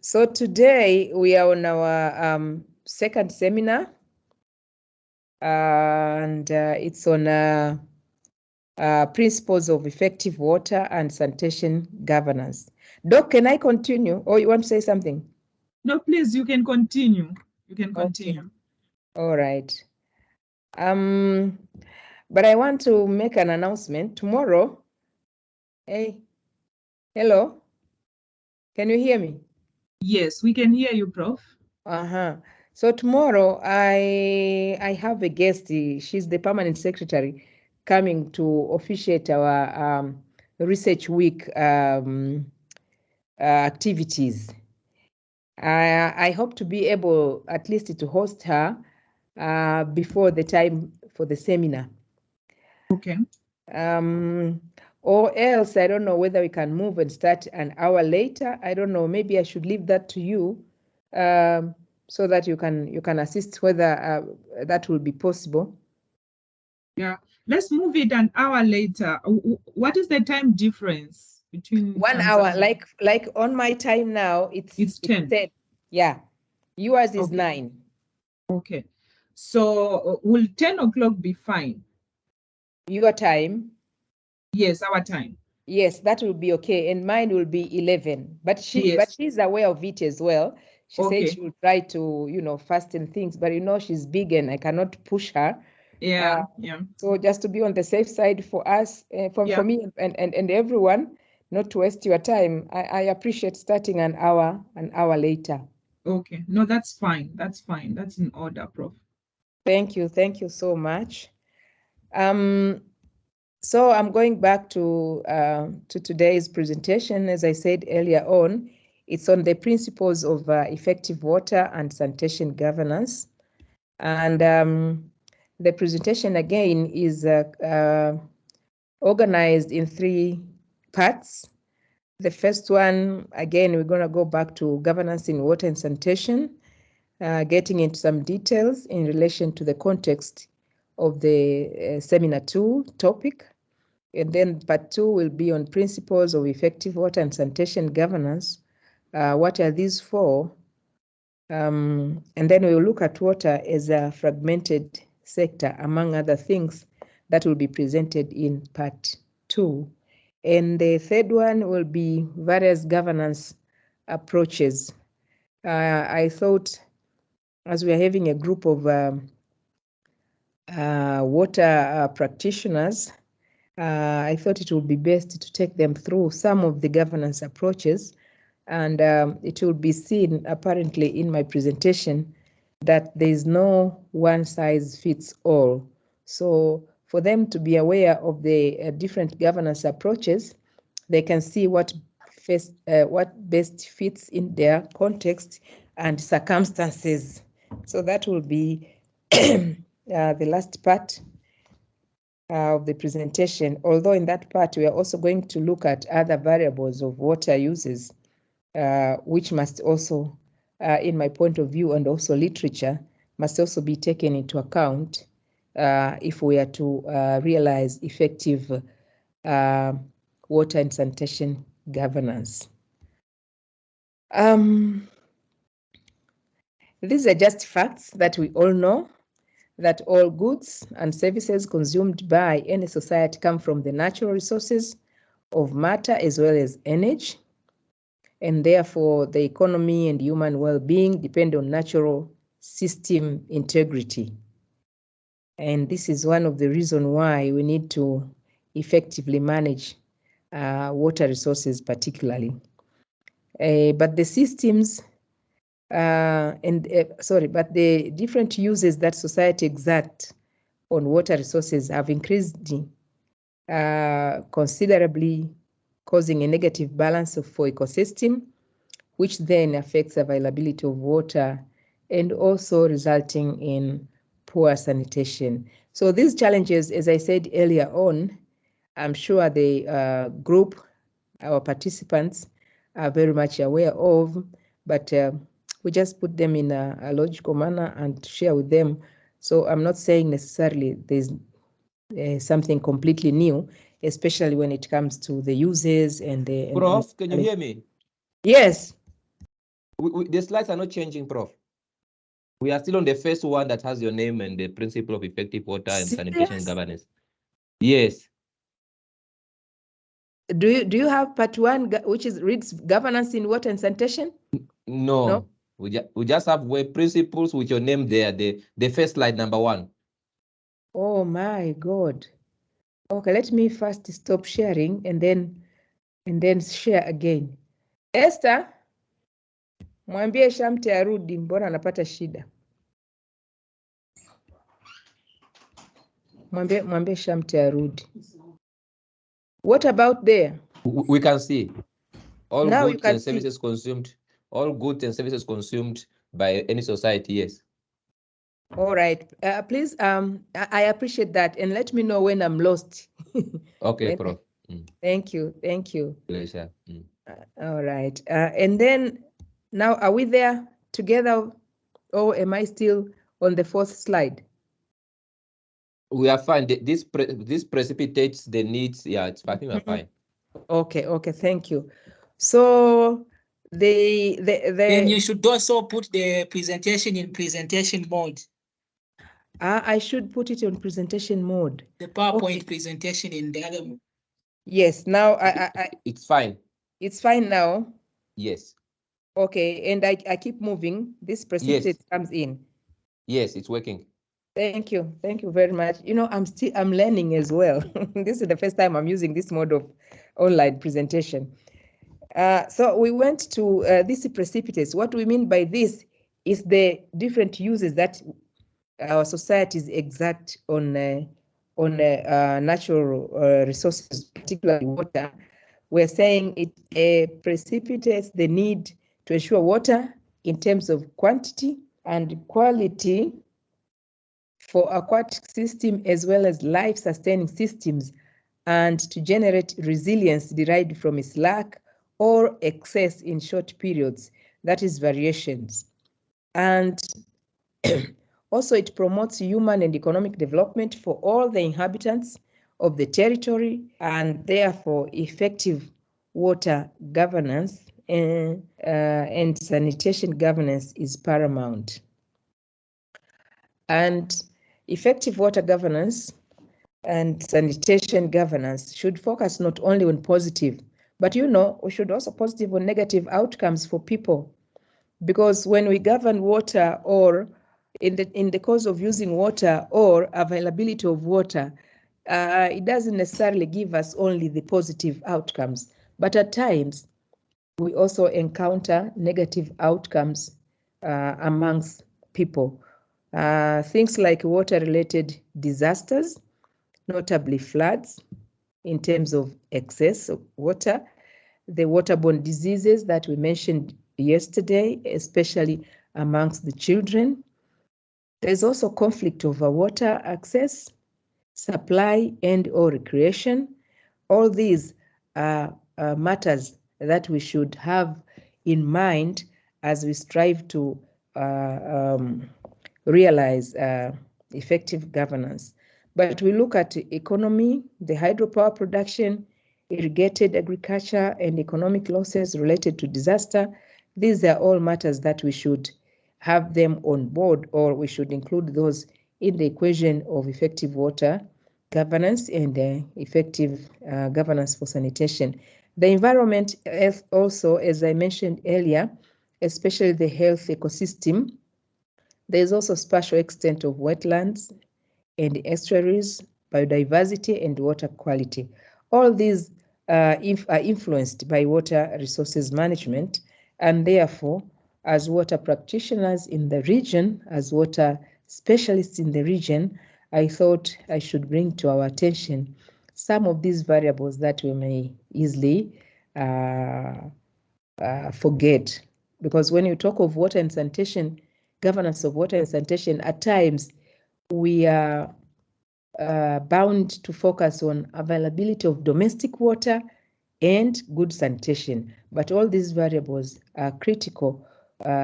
So today we are on our second seminar, and it's on principles of effective water and sanitation governance. Doc, can I continue, or you want to say something? No, please, you can continue. You can continue. Okay. All right. But I want to make an announcement tomorrow. Hey, hello. Can you hear me? Yes, we can hear you, Prof. So tomorrow I have a guest. She's the permanent secretary coming to officiate our research week activities. I hope to be able at least to host her before the time for the seminar. Okay. Or else I don't know whether we can move and start an hour later. I don't know. Maybe I should leave that to you, so that you can assist whether that will be possible. Yeah, let's move it an hour later. What is the time difference between 1 hour? Like on my time now, it's 10. Yeah, yours is Okay. 9. Okay, so will 10 o'clock be fine? Your time? Yes, our time. Yes, that will be okay, and mine will be 11. But she's aware of it as well. She said she will try to fasten things, but she's big and I cannot push her. Yeah. So just to be on the safe side for us, for me and everyone, not to waste your time, I appreciate starting an hour later. Okay, no, that's fine. That's fine. That's in order, Prof. Thank you so much. So I'm going back to today's presentation. As I said earlier on, it's on the principles of effective water and sanitation governance. And the presentation again is organized in 3 parts. The first one, again, we're going to go back to governance in water and sanitation, getting into some details in relation to the context of the seminar 2 topic. And then part 2 will be on principles of effective water and sanitation governance. What are these for? And then we will look at water as a fragmented sector, among other things that will be presented in part 2. And the third one will be various governance approaches. I thought, as we are having a group of water practitioners, I thought it would be best to take them through some of the governance approaches, and it will be seen apparently in my presentation that there is no one size fits all. So for them to be aware of the different governance approaches, they can see what best fits in their context and circumstances. So that will be the last part of the presentation, although in that part we are also going to look at other variables of water uses, which must also, in my point of view, and also literature, must also be taken into account if we are to realize effective water and sanitation governance. These are just facts that we all know, that all goods and services consumed by any society come from the natural resources of matter as well as energy, and therefore the economy and human well-being depend on natural system integrity. And this is one of the reasons why we need to effectively manage water resources particularly. But the systems but the different uses that society exert on water resources have increased considerably, causing a negative balance for ecosystem, which then affects availability of water and also resulting in poor sanitation. So these challenges, as I said earlier on, I'm sure the group, our participants, are very much aware of, but we just put them in a logical manner and share with them. So I'm not saying necessarily there's something completely new, especially when it comes to the uses and the... Prof, can you hear me? Yes. The slides are not changing, Prof. We are still on the first one that has your name and the principle of effective water and sanitation governance. Yes. Do you have part 1, which reads governance in water and sanitation? No. We just have web principles with your name there, the first slide, number 1. Oh my God. Okay, let me first stop sharing and then share again. Esther, mwambie Shamte arudi, mbona anapata shida. Mwambie Shamte arudi. What about there? We can see all now goods and services consumed. All goods and services consumed by any society, yes. All right. Please, I appreciate that, and let me know when I'm lost. Okay, Prof. Thank you. Pleasure. All right. And then, now, are we there together, or am I still on the 4th slide? We are fine. This precipitates the needs. Yeah, it's fine. We're fine. Okay, thank you. So then you should also put the presentation in presentation mode. I should put it on presentation mode. The PowerPoint presentation in the other. Yes, now it's fine. It's fine now. Yes. Okay, and I keep moving. This precipitate comes in. Yes, it's working. Thank you very much. I'm learning as well. This is the first time I'm using this mode of online presentation. So we went to this precipitates. What we mean by this is the different uses that our societies exact on natural resources, particularly water. We're saying it precipitates the need to ensure water in terms of quantity and quality for aquatic system as well as life-sustaining systems, and to generate resilience derived from its lack or excess in short periods, that is variations. And also it promotes human and economic development for all the inhabitants of the territory, and therefore effective water governance and sanitation governance is paramount. And effective water governance and sanitation governance should focus not only on positive, but we should also positive on negative outcomes for people. Because when we govern water, or in the course of using water or availability of water, it doesn't necessarily give us only the positive outcomes, but at times we also encounter negative outcomes amongst people. Things like water-related disasters, notably floods, in terms of excess of water, the waterborne diseases that we mentioned yesterday, especially amongst the children. There's also conflict over water access, supply, and/or recreation. All these are matters that we should have in mind as we strive to realize effective governance. But we look at economy, the hydropower production, irrigated agriculture, and economic losses related to disaster. These are all matters that we should have them on board, or we should include those in the equation of effective water governance and effective governance for sanitation. The environment also, as I mentioned earlier, especially the health ecosystem. There is also spatial extent of wetlands and estuaries, biodiversity, and water quality. All these are influenced by water resources management, and therefore, as water practitioners in the region, as water specialists in the region, I thought I should bring to our attention some of these variables that we may easily forget. Because when you talk of water and sanitation, governance of water and sanitation, at times we are bound to focus on availability of domestic water and good sanitation. But all these variables are critical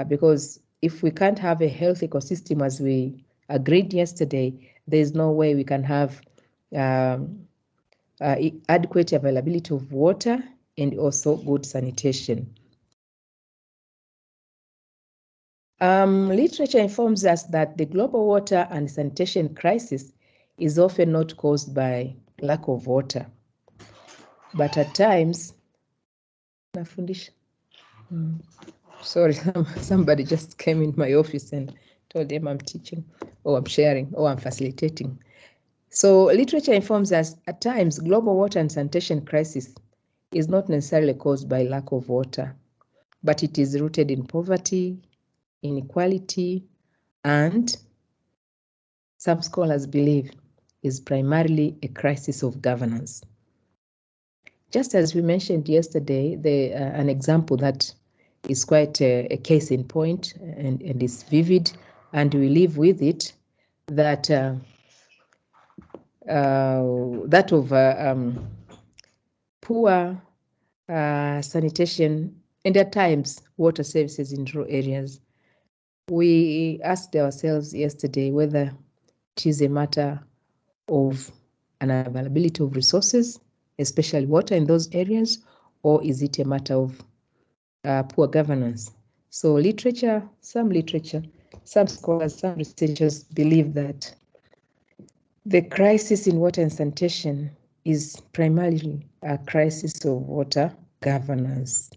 because if we can't have a health ecosystem as we agreed yesterday, there's no way we can have adequate availability of water and also good sanitation. Literature informs us that the global water and sanitation crisis is often not caused by lack of water, but at times, sorry, somebody just came in my office and told them I'm teaching, or I'm sharing, or I'm facilitating. So literature informs us at times global water and sanitation crisis is not necessarily caused by lack of water, but it is rooted in poverty, inequality, and some scholars believe is primarily a crisis of governance. Just as we mentioned yesterday, an example that is quite a case in point and is vivid, and we live with it, that that of poor sanitation and at times water services in rural areas. We asked ourselves yesterday whether it is a matter of an availability of resources, especially water in those areas, or is it a matter of poor governance? So some scholars, some researchers believe that the crisis in water and sanitation is primarily a crisis of water governance.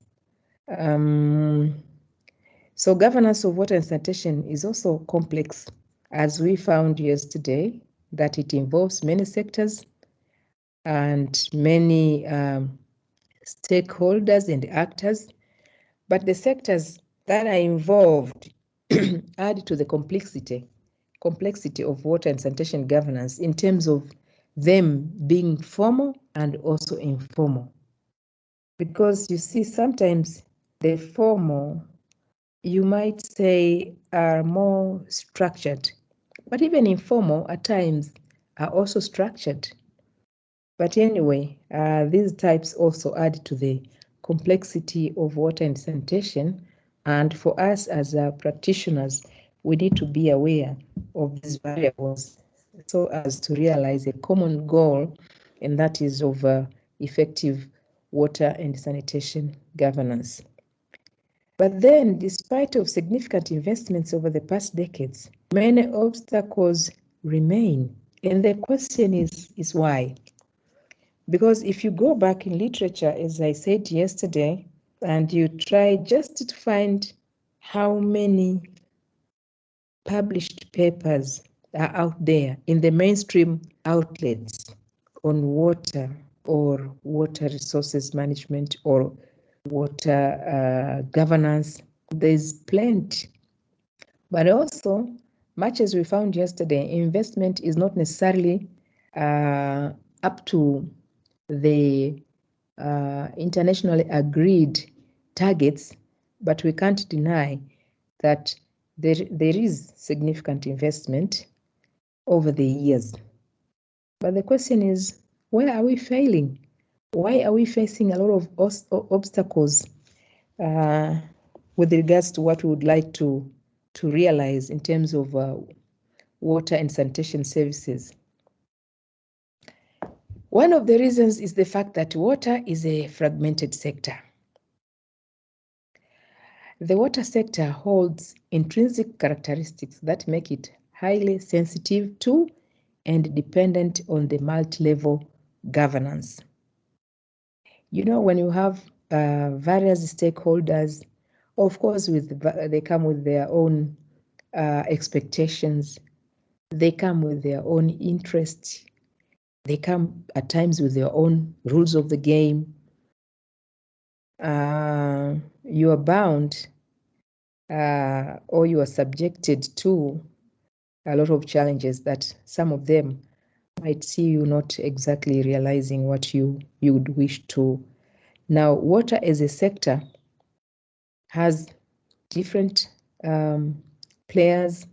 So governance of water and sanitation is also complex, as we found yesterday, that it involves many sectors and many stakeholders and actors, but the sectors that are involved add to the complexity of water and sanitation governance in terms of them being formal and also informal. Because you see, sometimes the formal, you might say, are more structured, but even informal at times are also structured. But anyway, these types also add to the complexity of water and sanitation. And for us as practitioners, we need to be aware of these variables so as to realize a common goal, and that is of effective water and sanitation governance. But then, despite of significant investments over the past decades, many obstacles remain. And the question is why? Because if you go back in literature, as I said yesterday, and you try just to find how many published papers are out there in the mainstream outlets on water or water resources management or water governance, there's plenty. But also, much as we found yesterday, investment is not necessarily up to the internationally agreed targets, but we can't deny that there is significant investment over the years. But the question is, where are we failing? Why are we facing a lot of obstacles with regards to what we would like to realize in terms of water and sanitation services? One of the reasons is the fact that water is a fragmented sector. The water sector holds intrinsic characteristics that make it highly sensitive to and dependent on the multi-level governance. You know, when you have various stakeholders, of course, they come with their own expectations, they come with their own interests, they come at times with their own rules of the game. You are bound or you are subjected to a lot of challenges that some of them might see you not exactly realizing what you would wish to. Now, water as a sector has different players,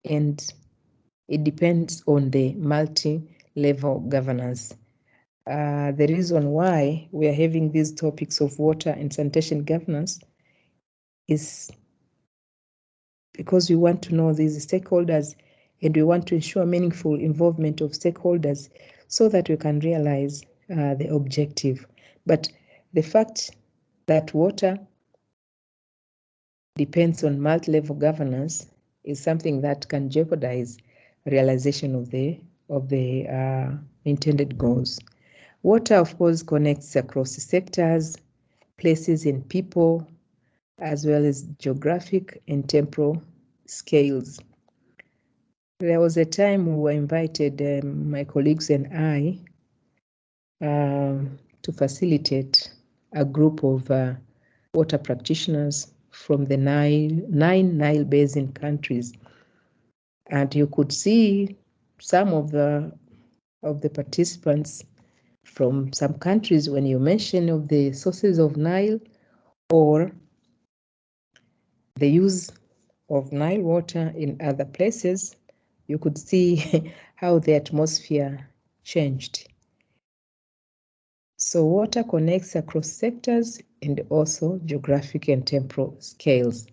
and it depends on the multi-level governance. The reason why we are having these topics of water and sanitation governance is because we want to know these stakeholders, and we want to ensure meaningful involvement of stakeholders so that we can realize the objective. But the fact that water depends on multi-level governance is something that can jeopardize realization of the intended goals. Water, of course, connects across sectors, places, and people, as well as geographic and temporal scales. There was a time we were invited, my colleagues and I, to facilitate a group of water practitioners from the nine Nile Basin countries. And you could see some of the participants from some countries when you mention of the sources of Nile or the use of Nile water in other places, you could see how the atmosphere changed. So water connects across sectors and also geographic and temporal scales.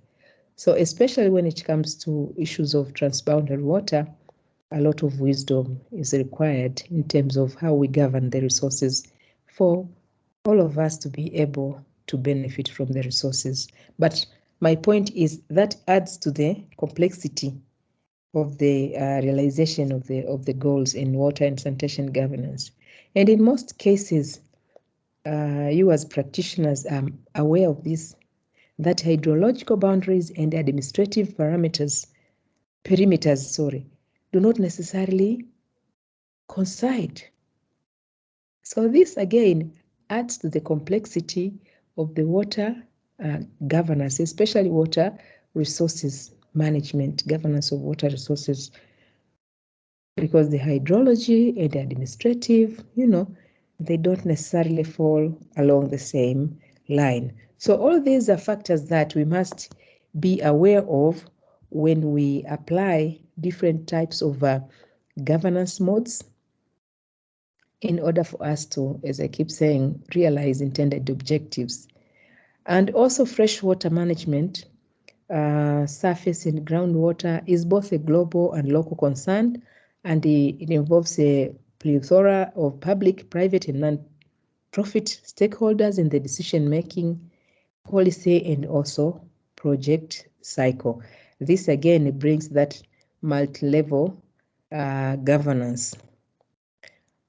So especially when it comes to issues of transboundary water, a lot of wisdom is required in terms of how we govern the resources for all of us to be able to benefit from the resources. But my point is that adds to the complexity of the realization of the goals in water and sanitation governance. And in most cases, you as practitioners are aware of this, that hydrological boundaries and administrative perimeters, do not necessarily coincide. So this again adds to the complexity of the water governance, especially water resources management, governance of water resources, because the hydrology and the administrative, they don't necessarily fall along the same line. So all these are factors that we must be aware of when we apply different types of governance modes in order for us to, as I keep saying, realize intended objectives. And also freshwater management, surface and groundwater, is both a global and local concern, and it involves a plethora of public, private, and non-profit stakeholders in the decision-making, policy, and also project cycle. This again brings that multi-level governance.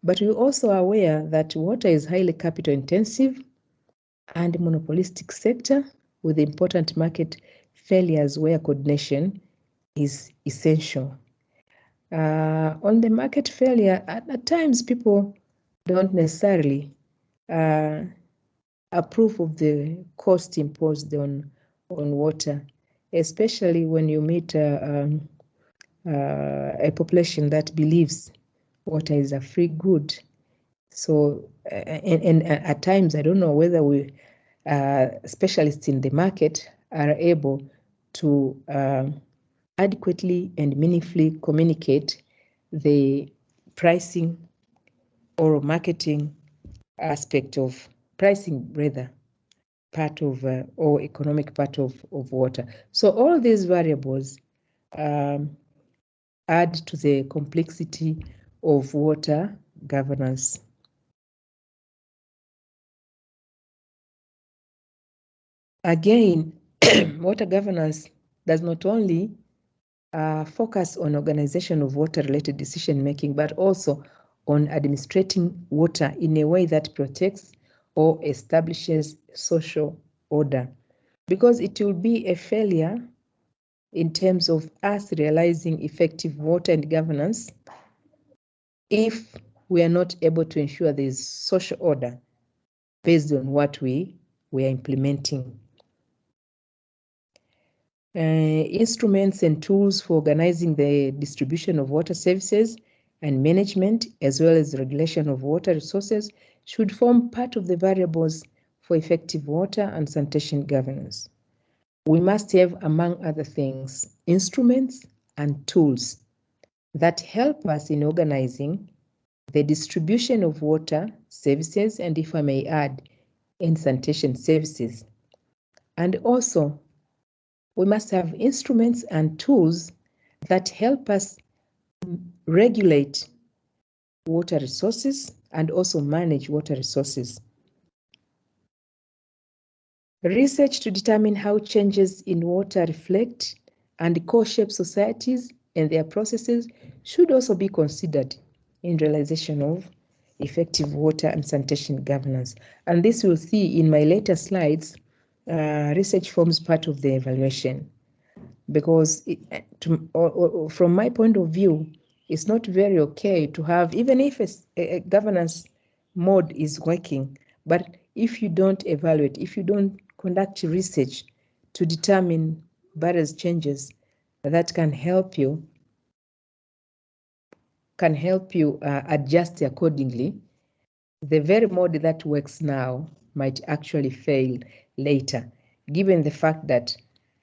But we're also aware that water is highly capital intensive and monopolistic sector with important market failures where coordination is essential. On the market failure, at times people don't necessarily approve of the cost imposed on water, especially when you meet a population that believes water is a free good. So, and at times, I don't know whether we specialists in the market are able to adequately and meaningfully communicate the pricing or marketing aspect of pricing, rather, part of or economic part of water. So all these variables add to the complexity of water governance. Again, water governance does not only focus on organization of water-related decision-making, but also on administrating water in a way that protects or establishes social order. Because it will be a failure in terms of us realizing effective water and governance if we are not able to ensure there is social order based on what we are implementing. Instruments and tools for organizing the distribution of water services and management, as well as regulation of water resources, should form part of the variables for effective water and sanitation governance. We must have, among other things, instruments and tools that help us in organizing the distribution of water services, and if I may add, in sanitation services. And also, we must have instruments and tools that help us regulate water resources and also manage water resources. Research to determine how changes in water reflect and co-shape societies and their processes should also be considered in realization of effective water and sanitation governance. And this you'll see in my later slides. Research forms part of the evaluation, because from my point of view, it's not very okay to have, even if a governance mode is working, but if you don't evaluate, if you don't conduct research to determine various changes that can help you adjust accordingly, the very mode that works now might actually fail later, given the fact that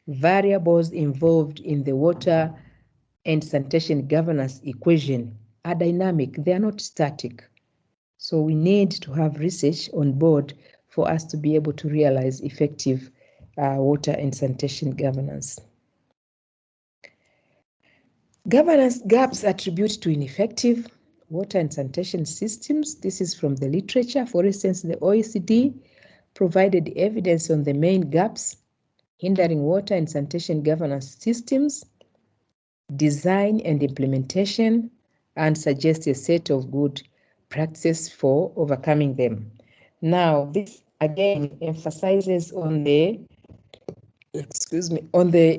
variables involved in the water and sanitation governance equation are dynamic, they are not static. So we need to have research on board for us to be able to realize effective water and sanitation governance. Governance gaps attributed to ineffective water and sanitation systems. This is from the literature. For instance, the OECD provided evidence on the main gaps hindering water and sanitation governance systems, design and implementation, and suggests a set of good practices for overcoming them. Now, this again emphasizes on the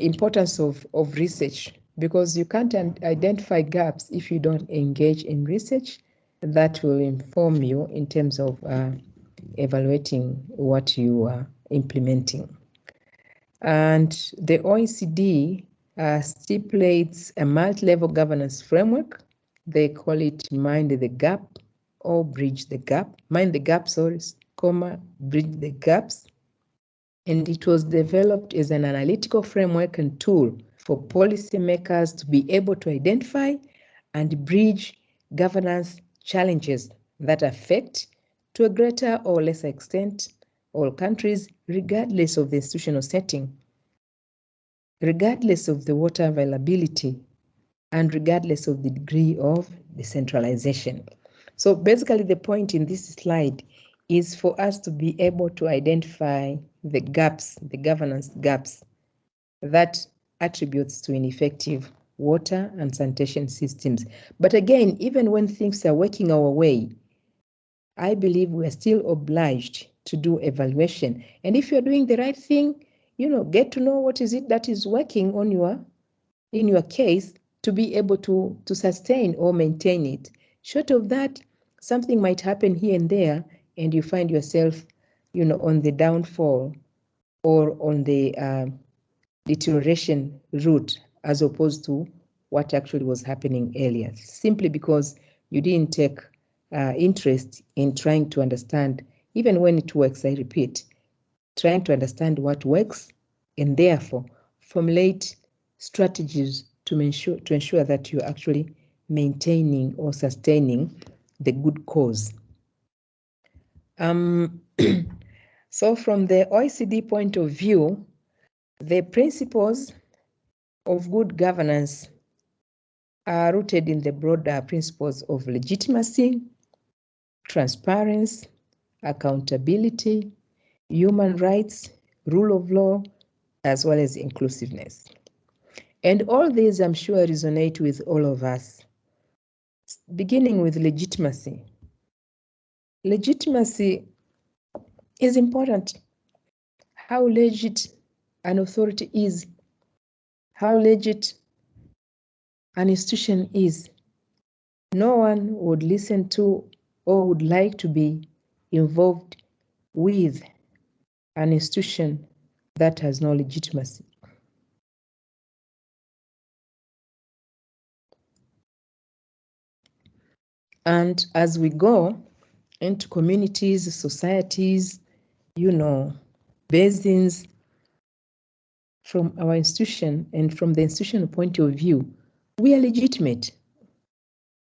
importance of research, because you can't identify gaps if you don't engage in research that will inform you in terms of evaluating what you are implementing. And the OECD stipulates a multi-level governance framework. They call it Mind the Gap or Bridge the Gap. Mind the Gap, Bridge the Gaps. And it was developed as an analytical framework and tool for policymakers to be able to identify and bridge governance challenges that affect, to a greater or lesser extent, all countries, regardless of the institutional setting, regardless of the water availability, and regardless of the degree of decentralization. So basically the point in this slide is for us to be able to identify the gaps, the governance gaps that attributes to ineffective water and sanitation systems. But again, even when things are working our way, I believe we are still obliged to do evaluation. And if you're doing the right thing, get to know what is it that is working in your case to be able to sustain or maintain it. Short of that, something might happen here and there, and you find yourself, on the downfall or on the deterioration route, as opposed to what actually was happening earlier, simply because you didn't take interest in trying to understand, even when it works, I repeat, trying to understand what works, and therefore formulate strategies to ensure that you're actually maintaining or sustaining the good cause. So from the OECD point of view, the principles of good governance are rooted in the broader principles of legitimacy, transparency, accountability, human rights, rule of law, as well as inclusiveness. And all these, I'm sure, resonate with all of us. Beginning with legitimacy. Legitimacy is important. How legit an authority is, how legit an institution is. No one would listen to or would like to be involved with an institution that has no legitimacy. And as we go into communities, societies, basins, from our institution and from the institutional point of view, we are legitimate.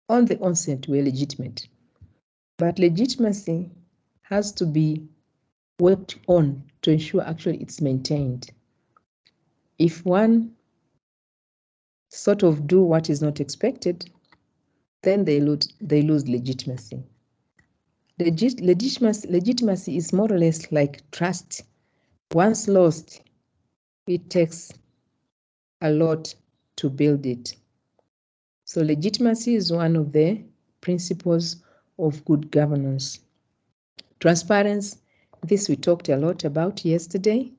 On the onset, we are legitimate. But legitimacy has to be worked on to ensure actually it's maintained. If one sort of do what is not expected, then they lose legitimacy. Legitimacy is more or less like trust Once lost, it takes a lot to build it. So legitimacy is one of the principles of good governance. Transparency, this we talked a lot about yesterday,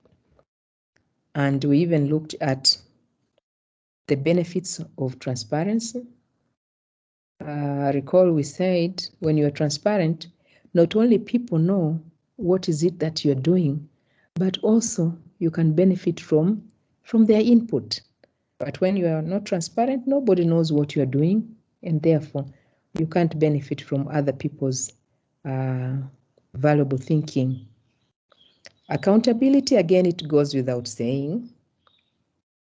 and we even looked at the benefits of transparency. Recall we said when you are transparent, not only people know what is it that you're doing, but also you can benefit from their input. But when you are not transparent, nobody knows what you are doing, and therefore you can't benefit from other people's valuable thinking. Accountability, again, it goes without saying.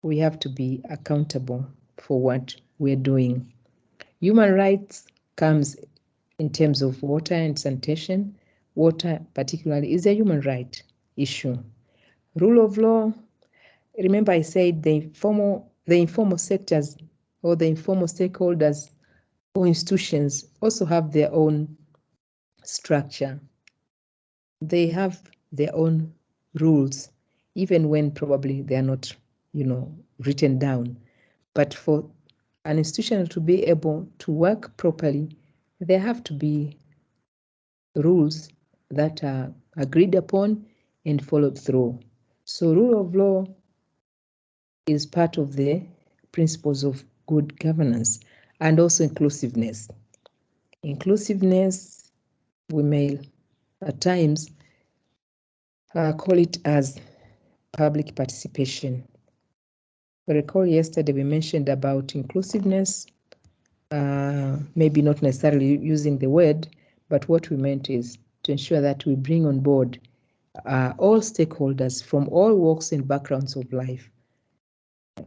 We have to be accountable for what we're doing. Human rights comes in terms of water and sanitation. Water particularly is a human right issue. Rule of law, remember I said the informal sectors or the informal stakeholders or institutions also have their own structure. They have their own rules, even when probably they are not, written down. But for an institution to be able to work properly, there have to be rules that are agreed upon and followed through. So rule of law is part of the principles of good governance, and also inclusiveness. Inclusiveness, we may at times call it as public participation. Recall yesterday we mentioned about inclusiveness, maybe not necessarily using the word, but what we meant is to ensure that we bring on board all stakeholders from all walks and backgrounds of life.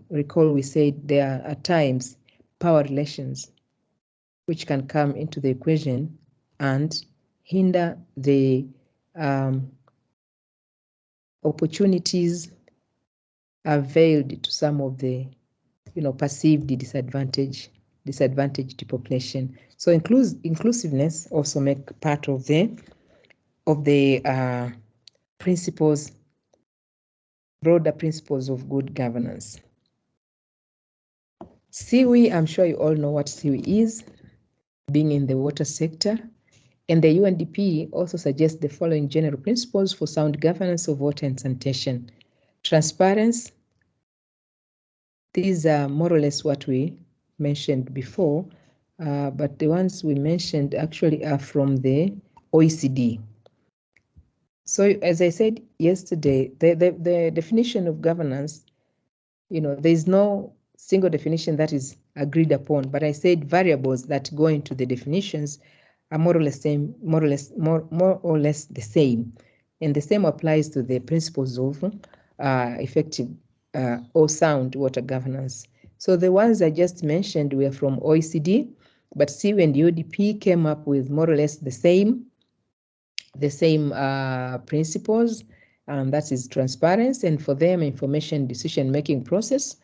Recall we said there are at times power relations which can come into the equation and hinder the opportunities availed to some of the perceived disadvantaged population. So inclusiveness also make part of the principles, broader principles of good governance. SIWI, I'm sure you all know what SIWI is, being in the water sector, and the UNDP also suggests the following general principles for sound governance of water and sanitation. Transparency, these are more or less what we mentioned before, but the ones we mentioned actually are from the OECD. So as I said yesterday, the definition of governance, there's no single definition that is agreed upon, but I said variables that go into the definitions are more or less the same. And the same applies to the principles of effective or sound water governance. So the ones I just mentioned were from OECD, but SIWI and UNDP came up with more or less the same principles, and that is transparency, and for them, information decision-making process.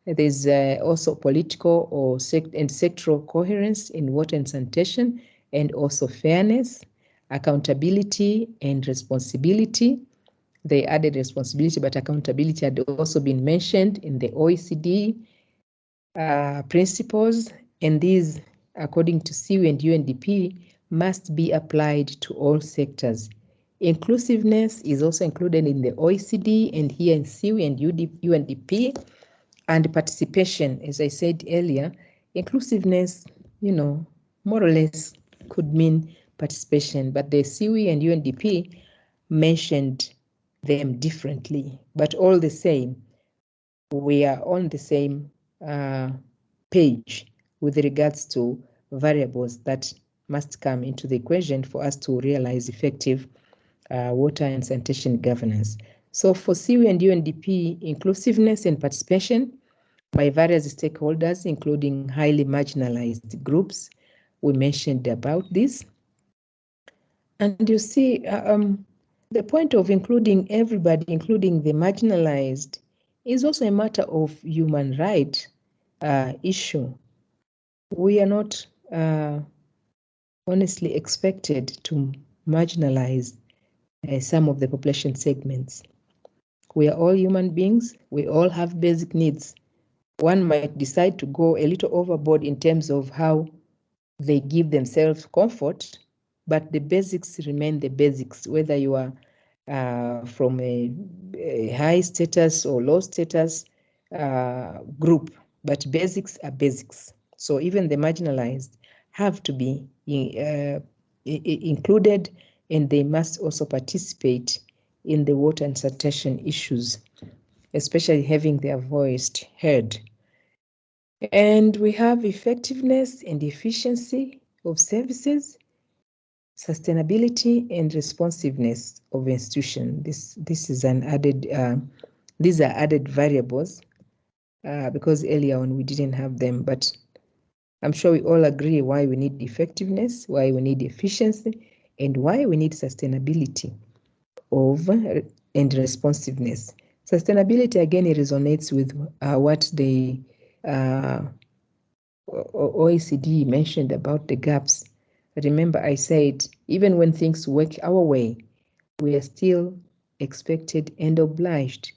There's also political and sectoral coherence in water and sanitation, and also fairness, accountability, and responsibility. They added responsibility, but accountability had also been mentioned in the OECD principles, and these, according to SIWI and UNDP, must be applied to all sectors. Inclusiveness is also included in the OECD and here in SIWI and UNDP. And participation, as I said earlier, inclusiveness, more or less could mean participation, but the SIWI and UNDP mentioned them differently, but all the same, we are on the same page with regards to variables that must come into the equation for us to realize effective water and sanitation governance. So for SIWI and UNDP, inclusiveness and participation by various stakeholders, including highly marginalized groups, we mentioned about this. And you see, the point of including everybody, including the marginalized, is also a matter of human right issue. We are not honestly expected to marginalize some of the population segments. We are all human beings. We all have basic needs. One might decide to go a little overboard in terms of how they give themselves comfort, but the basics remain the basics, whether you are from a high status or low status group, but basics are basics. So even the marginalized have to be included, and they must also participate in the water and sanitation issues, especially having their voice heard. And we have effectiveness and efficiency of services, sustainability and responsiveness of institution. This is an added, these are added variables because earlier on we didn't have them, but I'm sure we all agree why we need effectiveness, why we need efficiency, and why we need sustainability of and responsiveness. Sustainability, again, it resonates with what the OECD mentioned about the gaps. Remember, I said, even when things work our way, we are still expected and obliged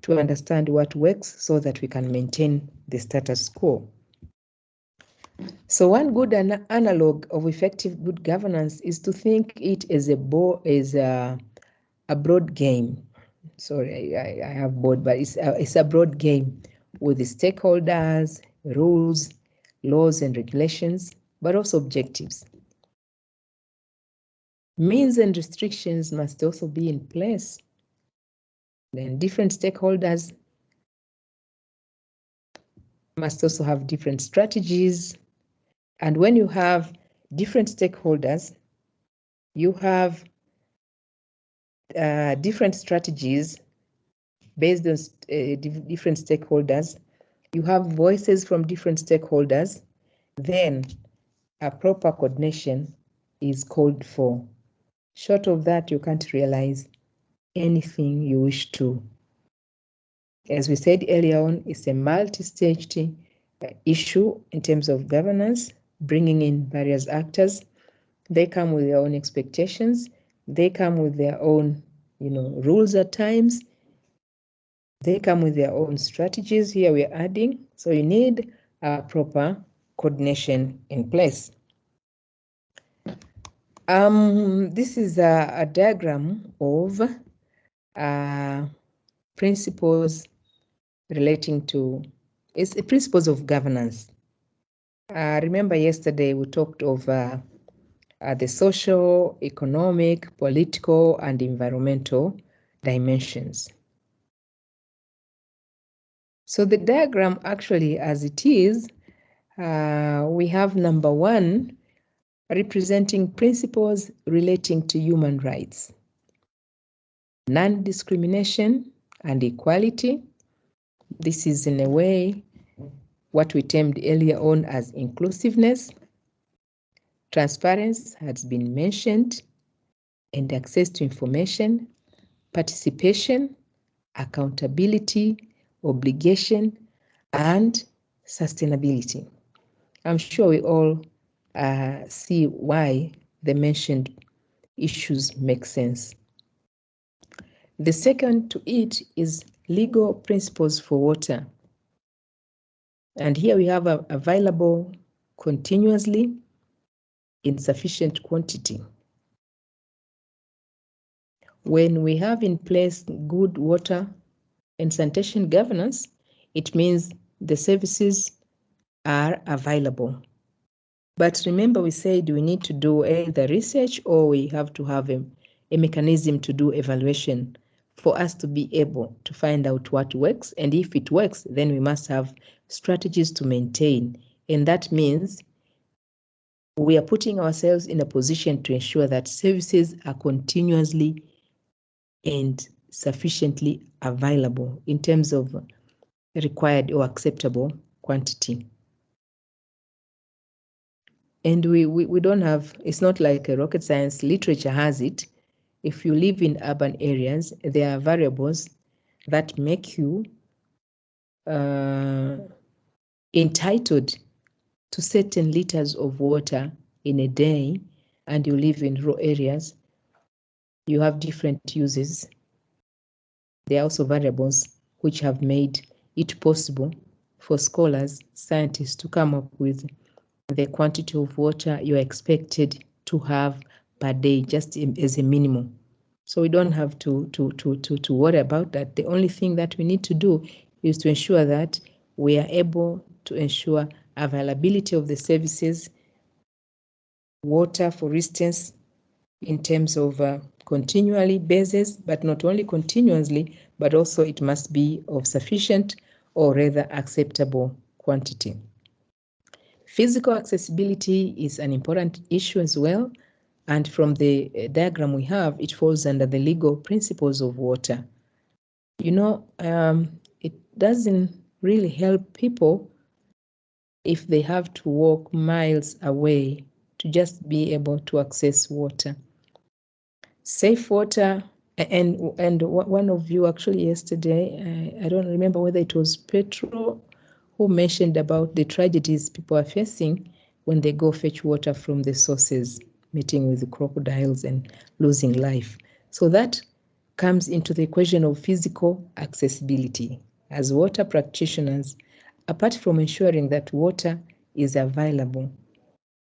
to understand what works so that we can maintain the status quo. So one good analog of effective good governance is to think it as a broad game. Sorry, I have board, but it's a broad game with the stakeholders, rules, laws and regulations, but also objectives. Means and restrictions must also be in place. Then different stakeholders must also have different strategies. And when you have different stakeholders, you have different strategies based on different stakeholders. You have voices from different stakeholders. Then a proper coordination is called for. Short of that, you can't realize anything you wish to. As we said earlier on, it's a multi-staged issue in terms of governance, bringing in various actors. They come with their own expectations. They come with their own, rules at times. They come with their own strategies. Here we are adding. So you need a proper coordination in place. This is a diagram of principles relating to principles of governance. Remember yesterday we talked of the social, economic, political, and environmental dimensions. So the diagram actually, as it is, we have number 1 representing principles relating to human rights, non-discrimination and equality. This is in a way what we termed earlier on as inclusiveness. Transparency has been mentioned, and access to information, participation, accountability, obligation, and sustainability. I'm sure we all see why the mentioned issues make sense. The second to it is legal principles for water. And here we have available continuously in sufficient quantity. When we have in place good water and sanitation governance, it means the services are available. But remember, we said we need to do either research or we have to have a mechanism to do evaluation for us to be able to find out what works. And if it works, then we must have strategies to maintain. And that means we are putting ourselves in a position to ensure that services are continuously and sufficiently available in terms of required or acceptable quantity. And we don't have, it's not like a rocket science, literature has it. If you live in urban areas, there are variables that make you entitled to certain liters of water in a day, and you live in rural areas, you have different uses. there are also variables which have made it possible for scholars, scientists to come up with the quantity of water you're expected to have per day, just as a minimum. So we don't have to worry about that. The only thing that we need to do is to ensure that we are able to ensure availability of the services, water, for instance, in terms of continually basis, but not only continuously, but also it must be of sufficient or rather acceptable quantity. Physical accessibility is an important issue as well, and from the diagram we have, it falls under the legal principles of water. You know, it doesn't really help people if they have to walk miles away to just be able to access water. Safe water, and one of you actually yesterday, I don't remember whether it was Petro who mentioned about the tragedies people are facing when they go fetch water from the sources, meeting with the crocodiles and losing life. So that comes into the equation of physical accessibility. As water practitioners, apart from ensuring that water is available,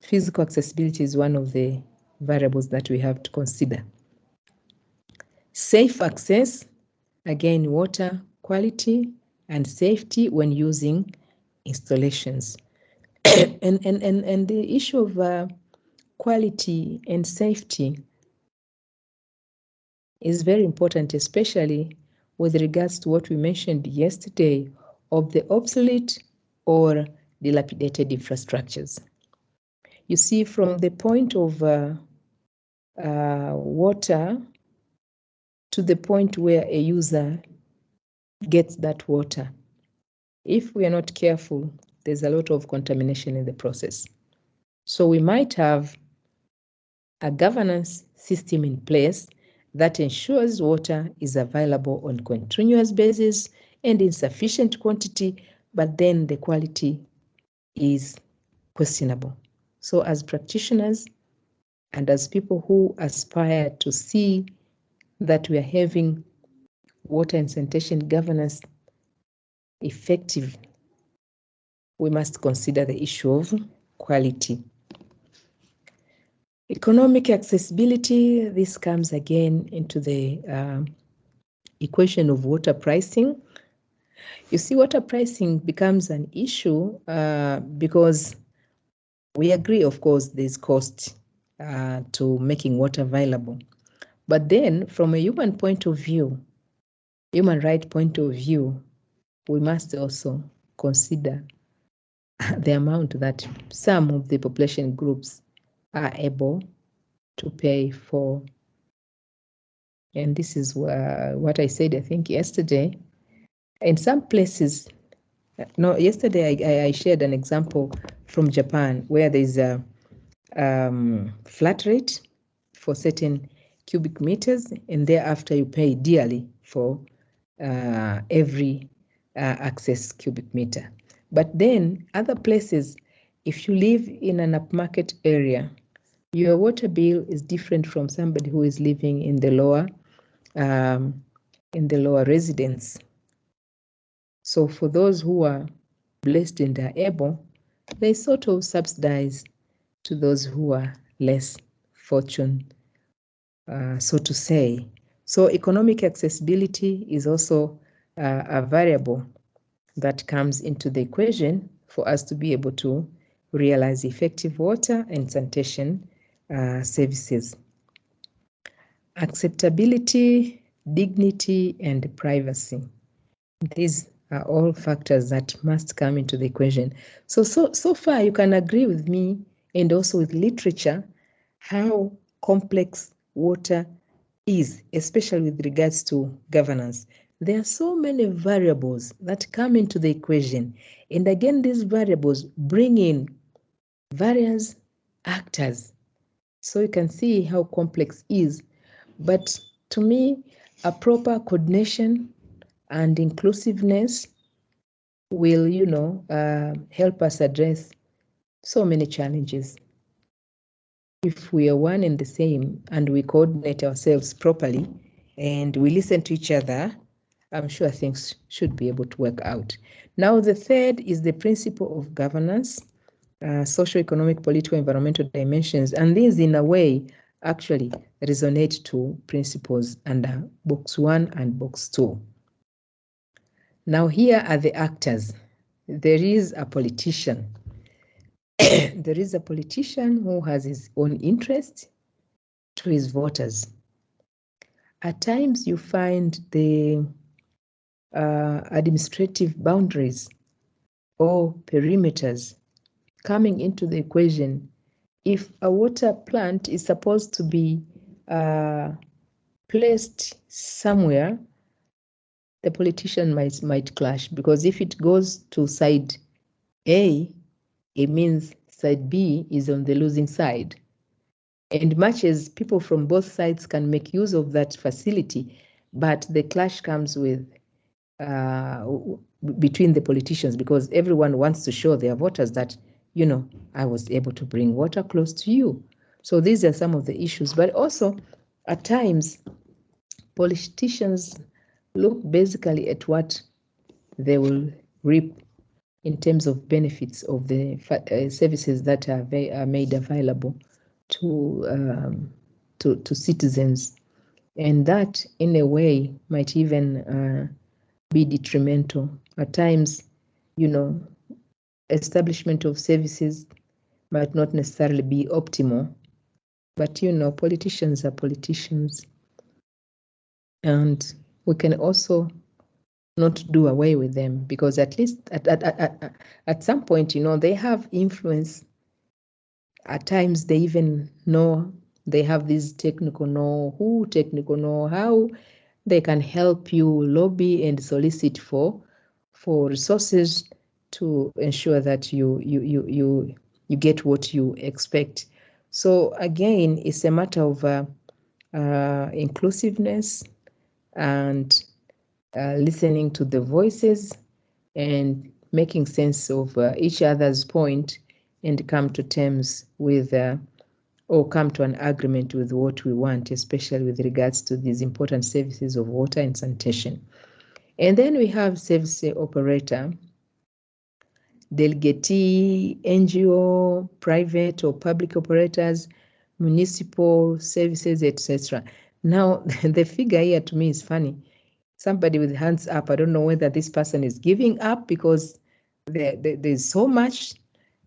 physical accessibility is one of the variables that we have to consider. Safe access, again, water quality and safety when using installations. and the issue of quality and safety is very important, especially with regards to what we mentioned yesterday of the obsolete or dilapidated infrastructures. You see, from the point of water to the point where a user gets that water, if we are not careful, there's a lot of contamination in the process. So we might have a governance system in place that ensures water is available on continuous basis and in sufficient quantity, but then the quality is questionable. So as practitioners and as people who aspire to see that we are having water and sanitation governance effective, we must consider the issue of quality. Economic accessibility, this comes again into the equation of water pricing. You see, water pricing becomes an issue because we agree, of course, there's cost to making water available. But then from a human point of view, human right point of view, we must also consider the amount that some of the population groups are able to pay for. And this is what I said, I think, yesterday. In some places, no, yesterday I shared an example from Japan where there's a flat rate for certain cubic meters, and thereafter you pay dearly for every access cubic meter. But then other places, if you live in an upmarket area, your water bill is different from somebody who is living in the lower residence. So for those who are blessed and are able, they sort of subsidize to those who are less fortunate, so to say. So economic accessibility is also a variable that comes into the equation for us to be able to realize effective water and sanitation services. Acceptability, dignity, and privacy. These are all factors that must come into the equation. So far you can agree with me and also with literature how complex water is, especially with regards to governance. There are so many variables that come into the equation. And again, these variables bring in various actors. So you can see how complex it is. But to me, a proper coordination and inclusiveness will, help us address so many challenges. If we are one and the same and we coordinate ourselves properly and we listen to each other I'm sure things should be able to work out. Now, the third is the principle of governance, social, economic, political, environmental dimensions, and these in a way actually resonate to principles under box 1 and box 2. Now here are the actors. There is a politician. There is a politician who has his own interest to his voters. At times you find the administrative boundaries or perimeters coming into the equation. If a water plant is supposed to be placed somewhere, the politician might clash, because if it goes to side A, it means side B is on the losing side. And much as people from both sides can make use of that facility, but the clash comes with between the politicians, because everyone wants to show their voters that, you know, I was able to bring water close to you. So these are some of the issues. But also, at times, politicians look basically at what they will reap in terms of benefits of the services that are made available to citizens, and that in a way might even be detrimental. At times, you know, establishment of services might not necessarily be optimal, but you know, politicians are politicians, and we can also not do away with them, because at least at some point, you know, they have influence. At times they even know, they have this technical know-how. They can help you lobby and solicit for resources to ensure that you get what you expect. So again, it's a matter of inclusiveness and listening to the voices and making sense of each other's point, and come to terms with or come to an agreement with what we want, especially with regards to these important services of water and sanitation. And then we have service operator, delegatee, NGO, private or public operators, municipal services, etc. Now, the figure here to me is funny. Somebody with hands up, I don't know whether this person is giving up because there's so much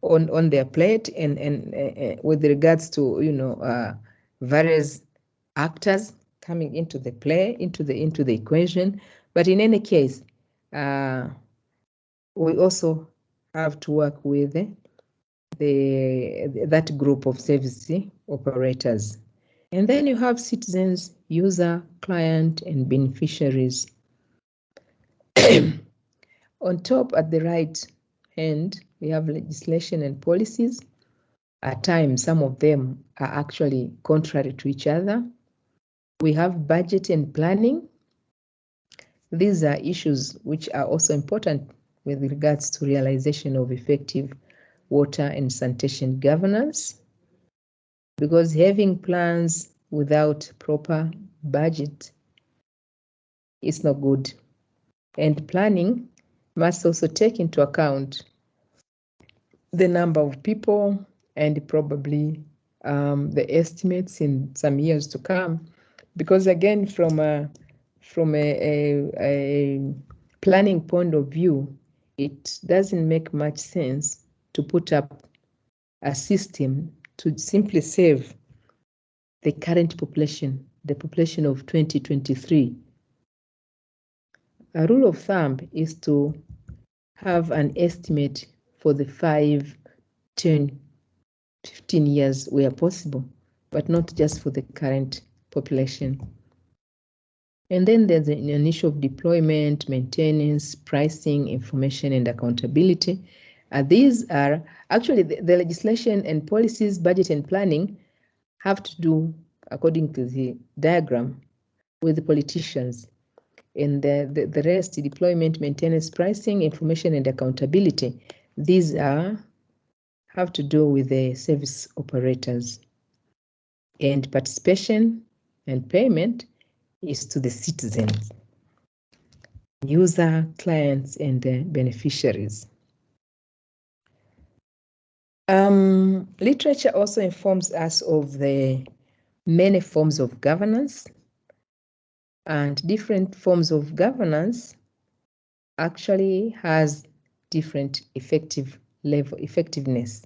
on their plate, and with regards to, you know, various actors coming into the play, into the equation. But in any case, we also have to work with that group of service operators. And then you have citizens, user, client, and beneficiaries. On top, at the right hand, we have legislation and policies. At times, some of them are actually contrary to each other. We have budget and planning. These are issues which are also important with regards to realization of effective water and sanitation governance, because having plans without proper budget is not good. And planning must also take into account the number of people and probably the estimates in some years to come, because again, from a planning point of view, it doesn't make much sense to put up a system to simply save the current population, the population of 2023. A rule of thumb is to have an estimate for the 5, 10, 15 years where possible, but not just for the current population. And then there's an issue of deployment, maintenance, pricing, information, and accountability. These are actually the legislation and policies, budget and planning have to do, according to the diagram, with the politicians. And the rest, deployment, maintenance, pricing, information, and accountability, these have to do with the service operators. And participation and payment is to the citizens. user, clients, and beneficiaries. Literature also informs us of the many forms of governance, and different forms of governance actually has different effectiveness.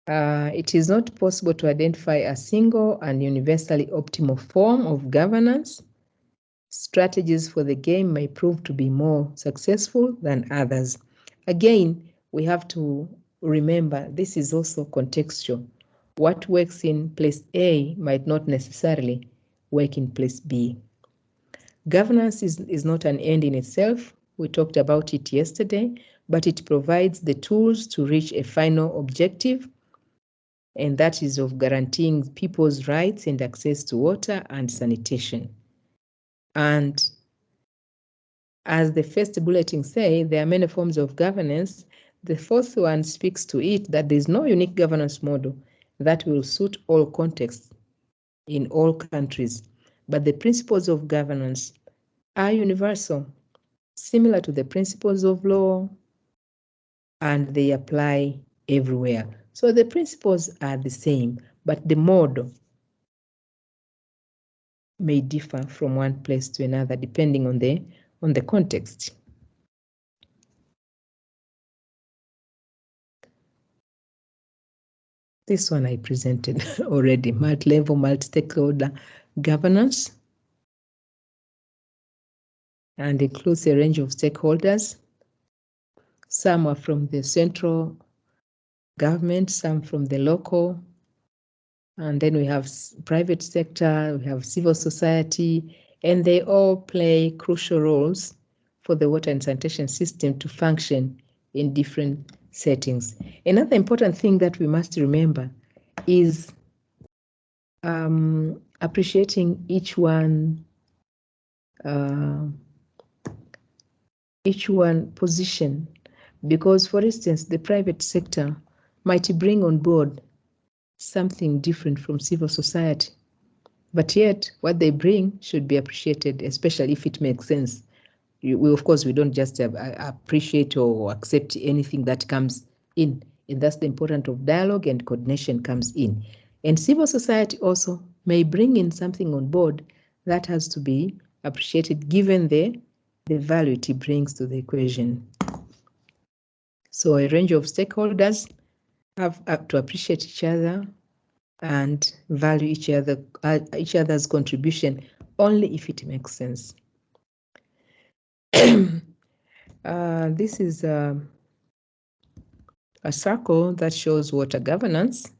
It is not possible to identify a single and universally optimal form of governance. Strategies for the game may prove to be more successful than others. Again, we have to remember this is also contextual. What works in place A might not necessarily work in place B. Governance is not an end in itself. We talked about it yesterday, but it provides the tools to reach a final objective, and that is of guaranteeing people's rights and access to water and sanitation. And as the first bulletin say, there are many forms of governance. The fourth one speaks to it that there is no unique governance model that will suit all contexts in all countries, but the principles of governance are universal, similar to the principles of law, and they apply everywhere. So the principles are the same, but the model may differ from one place to another depending on the context. This one I presented already, multi-level, multi-stakeholder governance, and includes a range of stakeholders. Some are from the central government, some from the local, and then we have private sector, we have civil society, and they all play crucial roles for the water and sanitation system to function in different settings. Another important thing that we must remember is appreciating each one position, because for instance, the private sector might bring on board something different from civil society, but yet what they bring should be appreciated, especially if it makes sense. Of course, we don't just appreciate or accept anything that comes in, and that's the importance of dialogue and coordination comes in. And civil society also may bring in something on board that has to be appreciated given the value it brings to the equation. So a range of stakeholders have to appreciate each other and value each other's contribution only if it makes sense. This is a circle that shows water governance,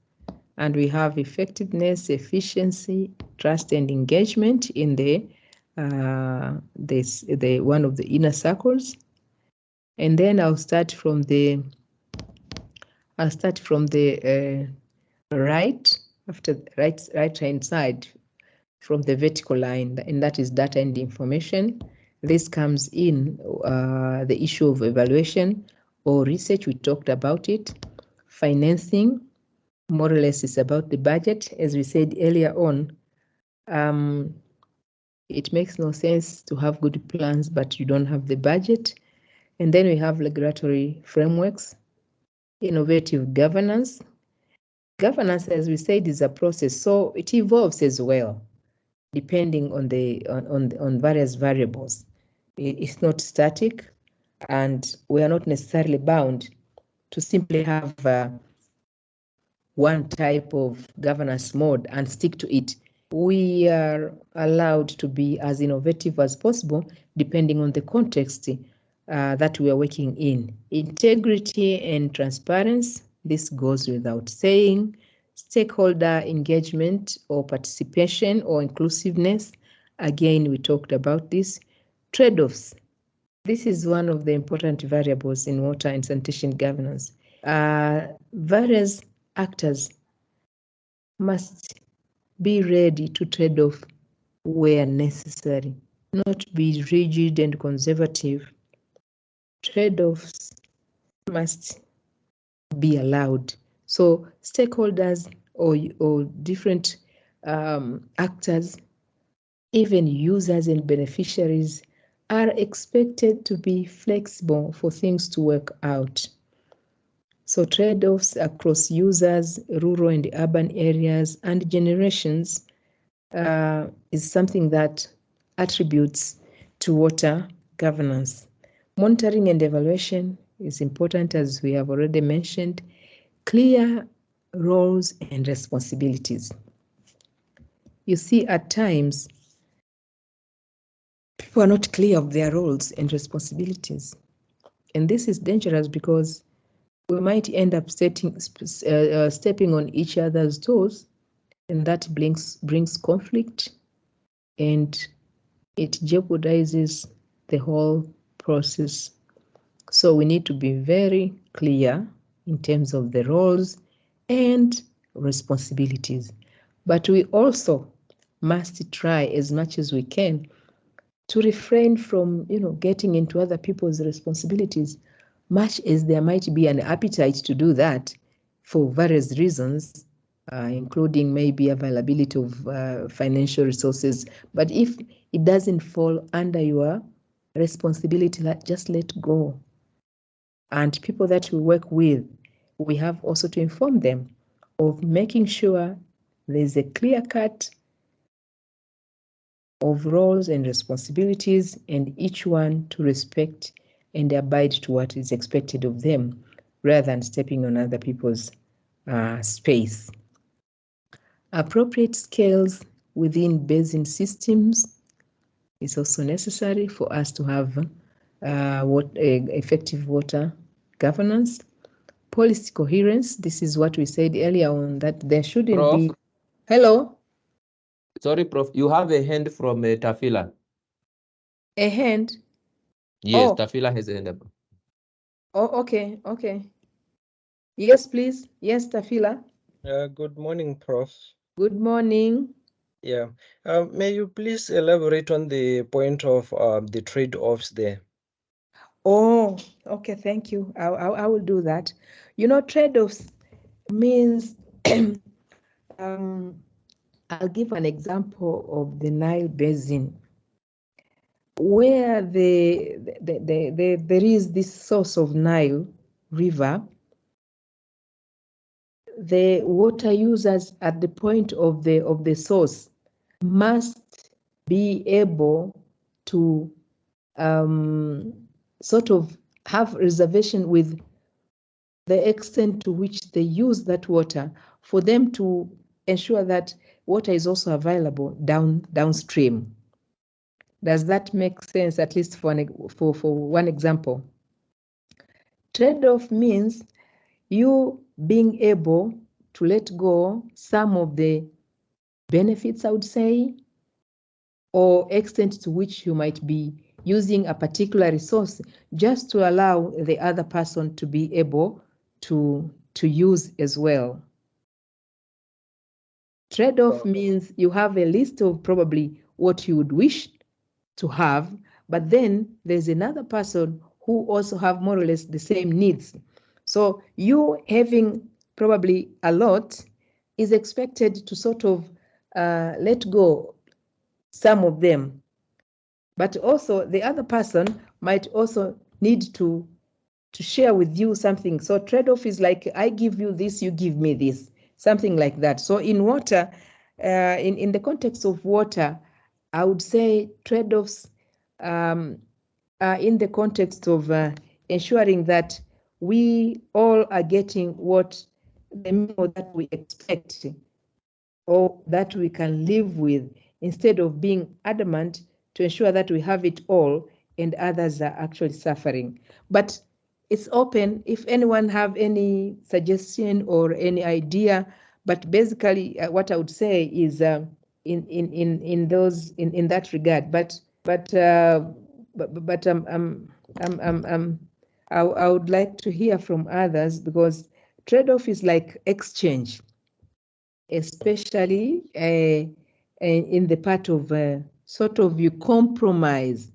and we have effectiveness, efficiency, trust, and engagement in the one of the inner circles. And then I'll start from the right, after right hand side, from the vertical line, and that is data and information. This comes in the issue of evaluation or research. We talked about it. Financing, more or less, is about the budget. As we said earlier on, it makes no sense to have good plans but you don't have the budget. And then we have regulatory frameworks, innovative governance. Governance, as we said, is a process, so it evolves as well, depending on on various variables. It's not static, and we are not necessarily bound to simply have one type of governance mode and stick to it. We are allowed to be as innovative as possible depending on the context that we are working in. Integrity and transparency, this goes without saying. Stakeholder engagement or participation or inclusiveness, again, we talked about this. Trade-offs, this is one of the important variables in water and sanitation governance. Various actors must be ready to trade off where necessary, not be rigid and conservative. Trade-offs must be allowed. So stakeholders or different actors, even users and beneficiaries, are expected to be flexible for things to work out. So trade-offs across users, rural and urban areas, and generations is something that attributes to water governance. Monitoring and evaluation is important, as we have already mentioned. Clear roles and responsibilities. You see, at times, people are not clear of their roles and responsibilities. And this is dangerous because we might end up stepping on each other's toes, and that brings conflict, and it jeopardizes the whole process. So we need to be very clear in terms of the roles and responsibilities. But we also must try as much as we can to refrain from, getting into other people's responsibilities, much as there might be an appetite to do that for various reasons, including maybe availability of financial resources. But if it doesn't fall under your responsibility, just let go. And people that we work with, we have also to inform them of making sure there's a clear cut of roles and responsibilities, and each one to respect and abide to what is expected of them, rather than stepping on other people's space. Appropriate scales within basin systems is also necessary for us to have effective water governance. Policy coherence, this is what we said earlier on, that there shouldn't Prof. be... Hello? Sorry, Prof. You have a hand from Tafila. A hand? Yes, Oh. Tafila has a hand up. Oh, okay. Yes, please. Yes, Tafila. Good morning, Prof. Good morning. Yeah. May you please elaborate on the point of the trade-offs there? Oh, okay. Thank you. I will do that. Trade-offs means I'll give an example of the Nile Basin, where there is this source of Nile River. The water users at the point of the source must be able to sort of have reservation with the extent to which they use that water, for them to ensure that water is also available downstream. Does that make sense, at least for one example? Trade-off means you being able to let go some of the benefits, I would say, or extent to which you might be using a particular resource, just to allow the other person to be able to use as well. Trade-off means you have a list of probably what you would wish to have, but then there's another person who also have more or less the same needs. So you having probably a lot is expected to sort of let go some of them, but also the other person might also need to share with you something. So trade-off is like, I give you this, you give me this, something like that. So in water, in the context of water, I would say trade-offs are in the context of ensuring that we all are getting what the meal that we expect or that we can live with, instead of being adamant to ensure that we have it all and others are actually suffering. But it's open if anyone have any suggestion or any idea. But basically, what I would say is in that regard. But I would like to hear from others, because trade-off is like exchange, especially in the part of sort of you compromise,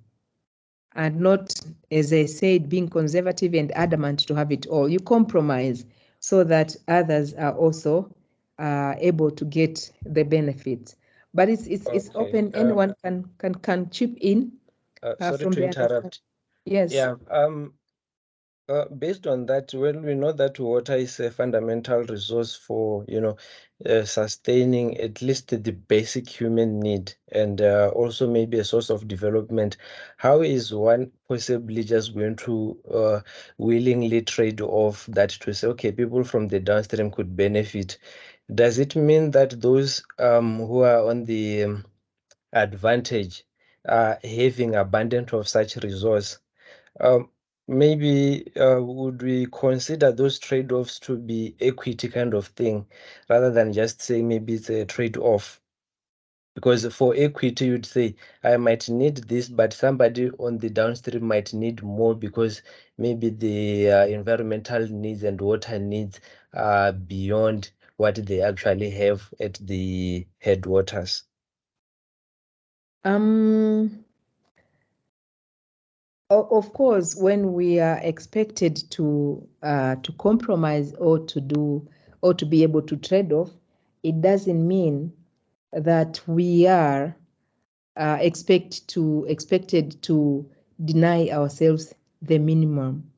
and not, as I said, being conservative and adamant to have it all. You compromise so that others are also able to get the benefits. But it's open. Anyone can chip in Sorry from to the interrupt. Yes. Yeah. Based on that, well, we know that water is a fundamental resource for, sustaining at least the basic human need, and also maybe a source of development. How is one possibly just going to willingly trade off that to say, okay, people from the downstream could benefit? Does it mean that those who are on the advantage are having abundance of such resource? Maybe would we consider those trade-offs to be equity kind of thing, rather than just saying maybe it's a trade-off? Because for equity, you'd say, I might need this, but somebody on the downstream might need more because maybe the environmental needs and water needs are beyond what they actually have at the headwaters. Of course, when we are expected to compromise or to be able to trade off, it doesn't mean that we are expected to deny ourselves the minimum.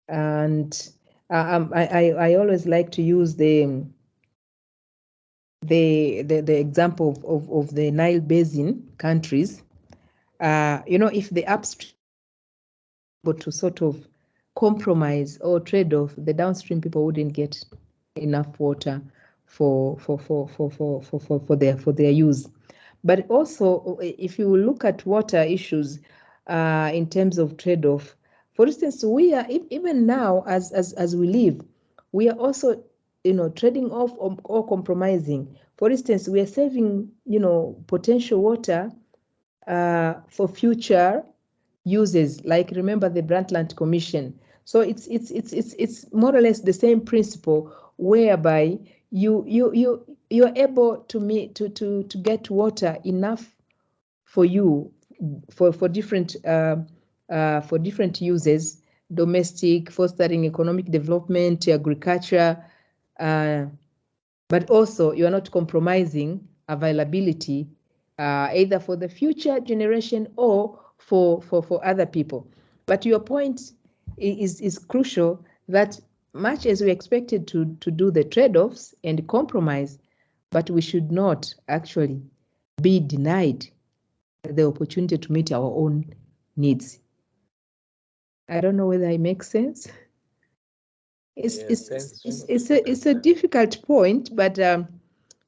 And I always like to use the example of the Nile Basin countries. If the upstream able to sort of compromise or trade off, the downstream people wouldn't get enough water for their use. But also, if you look at water issues in terms of trade-off, for instance, we are even now as we live, we are also trading off or compromising. For instance, we are saving potential water for future uses, like remember the Brundtland Commission. So it's more or less the same principle, whereby you're able to get water enough for you for different uses, domestic, fostering economic development, agriculture, but also you are not compromising availability either for the future generation or for other people. But your point is crucial, that much as we expected to do the trade-offs and compromise, but we should not actually be denied the opportunity to meet our own needs. I don't know whether it makes sense. It's a difficult point, but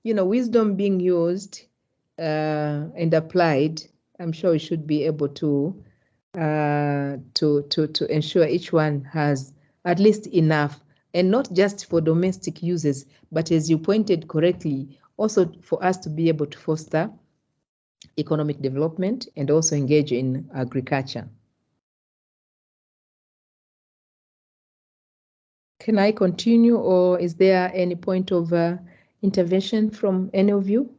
wisdom being used and applied, I'm sure we should be able to ensure each one has at least enough, and not just for domestic uses, but as you pointed correctly, also for us to be able to foster economic development and also engage in agriculture. Can I continue, or is there any point of intervention from any of you?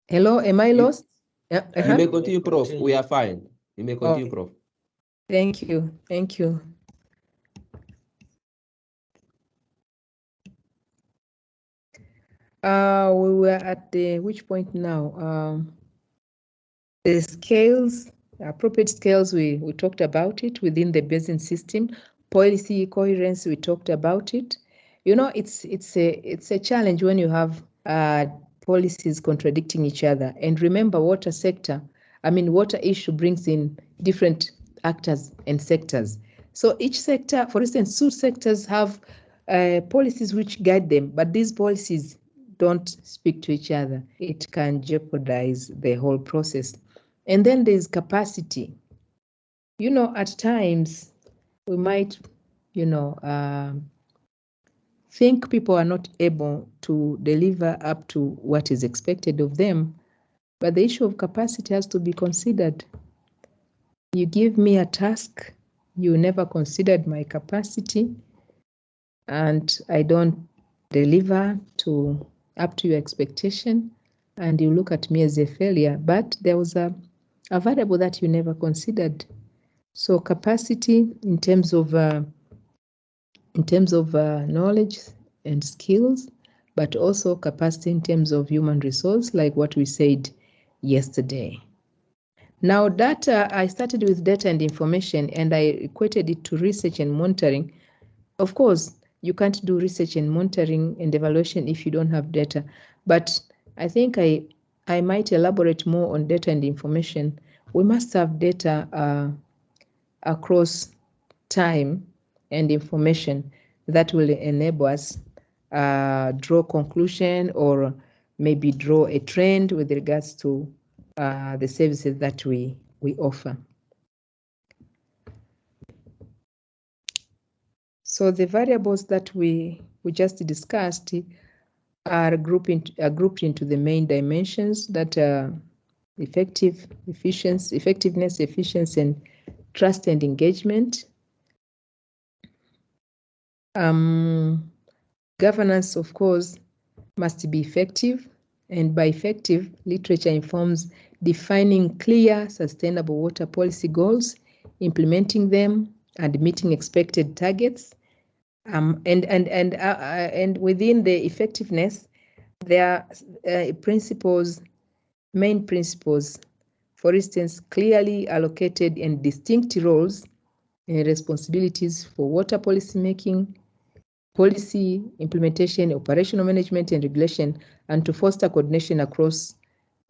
Hello, am I lost? You may continue, Prof. We are fine. You may continue, Prof. Thank you. Thank you. We were at which point now? The scales, appropriate scales, we talked about it within the basin system. Policy coherence, we talked about it. It's a challenge when you have policies contradicting each other. And remember, water issue brings in different actors and sectors. So each sector, for instance, two sectors have policies which guide them, but these policies don't speak to each other. It can jeopardize the whole process. And then there's capacity. At times we might, think people are not able to deliver up to what is expected of them, but the issue of capacity has to be considered. You give me a task, you never considered my capacity, and I don't deliver up to your expectation, and you look at me as a failure. But there was a variable that you never considered. So capacity in terms of knowledge and skills, but also capacity in terms of human resource, like what we said yesterday. Now, data, I started with data and information, and I equated it to research and monitoring. Of course, you can't do research and monitoring and evaluation if you don't have data, but I think I might elaborate more on data and information. We must have data across time and information that will enable us draw conclusion or maybe draw a trend with regards to the services that we offer. So the variables that we just discussed are grouped into the main dimensions that are effectiveness, efficiency, and trust and engagement. Governance, of course, must be effective, and by effective, literature informs defining clear, sustainable water policy goals, implementing them, and meeting expected targets. And within the effectiveness, there are principles, main principles. For instance, clearly allocated and distinct roles and responsibilities for water policy making, policy implementation, operational management, and regulation, and to foster coordination across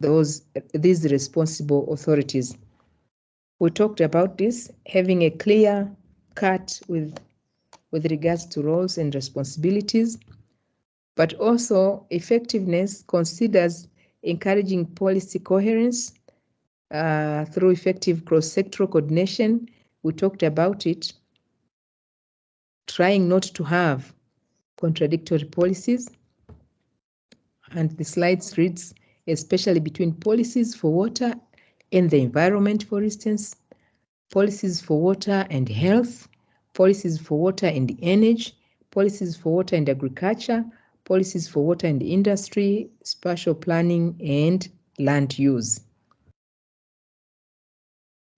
these responsible authorities. We talked about this, having a clear cut with regards to roles and responsibilities, but also effectiveness considers encouraging policy coherence through effective cross-sectoral coordination. We talked about it, trying not to have contradictory policies. And the slides reads, especially between policies for water and the environment, for instance, policies for water and health, policies for water and energy, policies for water and agriculture, policies for water and industry, spatial planning, and land use.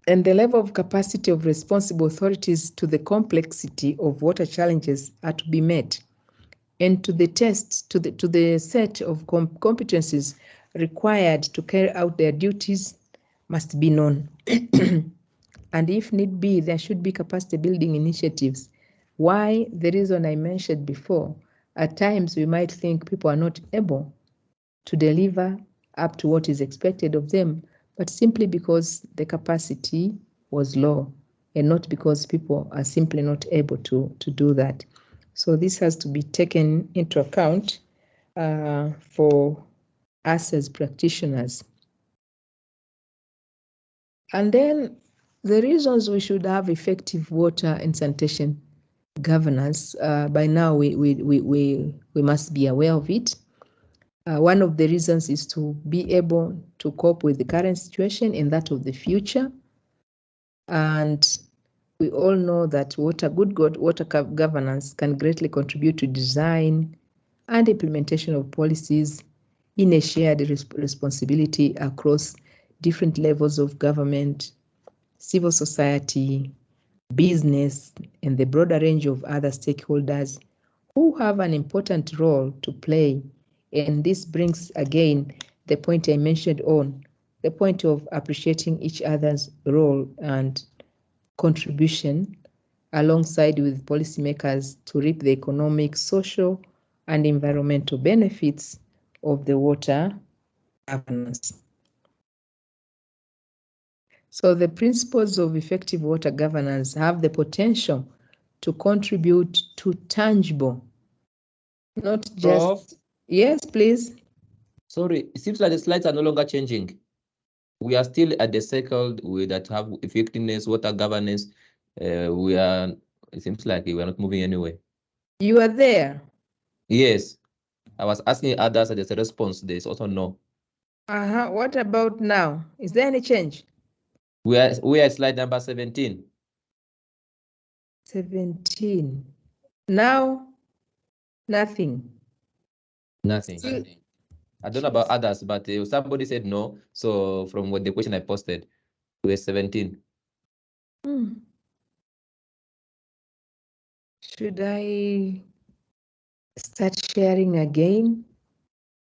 And the level of capacity of responsible authorities to the complexity of water challenges are to be met, and to the set of competencies required to carry out their duties must be known. And if need be, there should be capacity building initiatives. Why? The reason I mentioned before, at times we might think people are not able to deliver up to what is expected of them, but simply because the capacity was low and not because people are simply not able to do that. So this has to be taken into account for us as practitioners. And then the reasons we should have effective water and sanitation governance, by now we must be aware of it. One of the reasons is to be able to cope with the current situation and that of the future. And we all know that water governance can greatly contribute to design and implementation of policies in a shared responsibility across different levels of government, civil society, business, and the broader range of other stakeholders who have an important role to play. And this brings again the point I mentioned on the point of appreciating each other's role and contribution alongside with policymakers to reap the economic, social, and environmental benefits of the water governance. So the principles of effective water governance have the potential to contribute to tangible, not just... Prof? Yes, please. Sorry, it seems like the slides are no longer changing. We are still at the circle that have effectiveness, water governance. It seems like we are not moving anywhere. You are there? Yes. I was asking others, and there's a response. There's also no. What about now? Is there any change? We are at slide number 17. 17. Now, nothing. Nothing. I don't know about others, but somebody said no. So from what the question I posted, we're 17. Should I Start sharing again.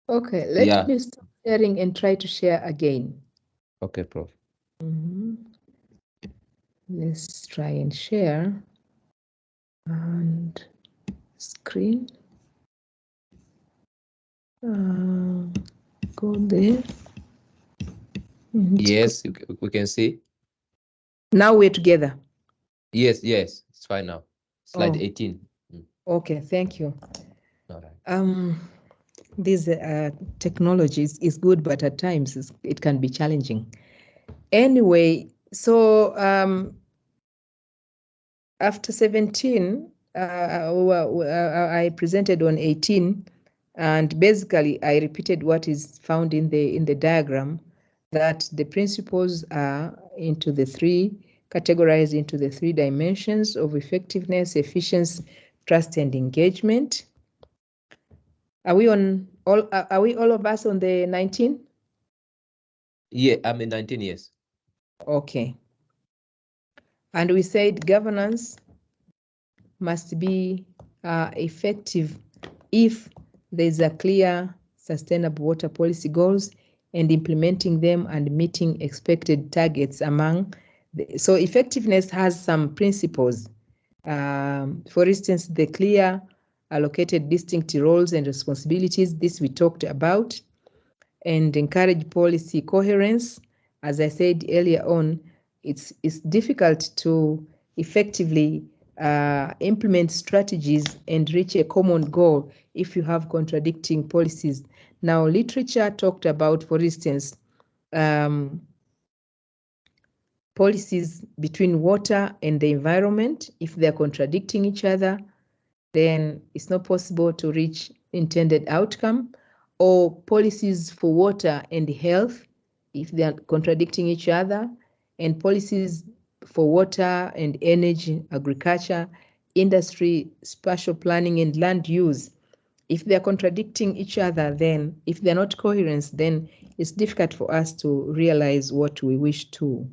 Okay, let Yeah. me stop sharing and try to share again. Okay, Prof. Let's try and share. And screen. Go there. Yes, we can see. Now we're together. Yes, it's fine now. Slide 18. Okay, thank you. All right. This technology is good, but at times it can be challenging. Anyway, so after 17, I presented on 18, and basically I repeated what is found in the diagram, that the principles are categorized into the three dimensions of effectiveness, efficiency, trust, and engagement. Are we all of us on the 19? Yeah, I'm in 19 years. Okay. And we said governance must be effective if there's a clear, sustainable water policy goals and implementing them and meeting expected targets so effectiveness has some principles. For instance, the clear allocated distinct roles and responsibilities, this we talked about, and encourage policy coherence. As I said earlier on, it's difficult to effectively implement strategies and reach a common goal if you have contradicting policies. Now, literature talked about, for instance, policies between water and the environment. If they're contradicting each other, then it's not possible to reach intended outcome. Or policies for water and health, if they are contradicting each other, and policies for water and energy, agriculture, industry, spatial planning, and land use, if they are contradicting each other, then if they're not coherent, then it's difficult for us to realize what we wish to.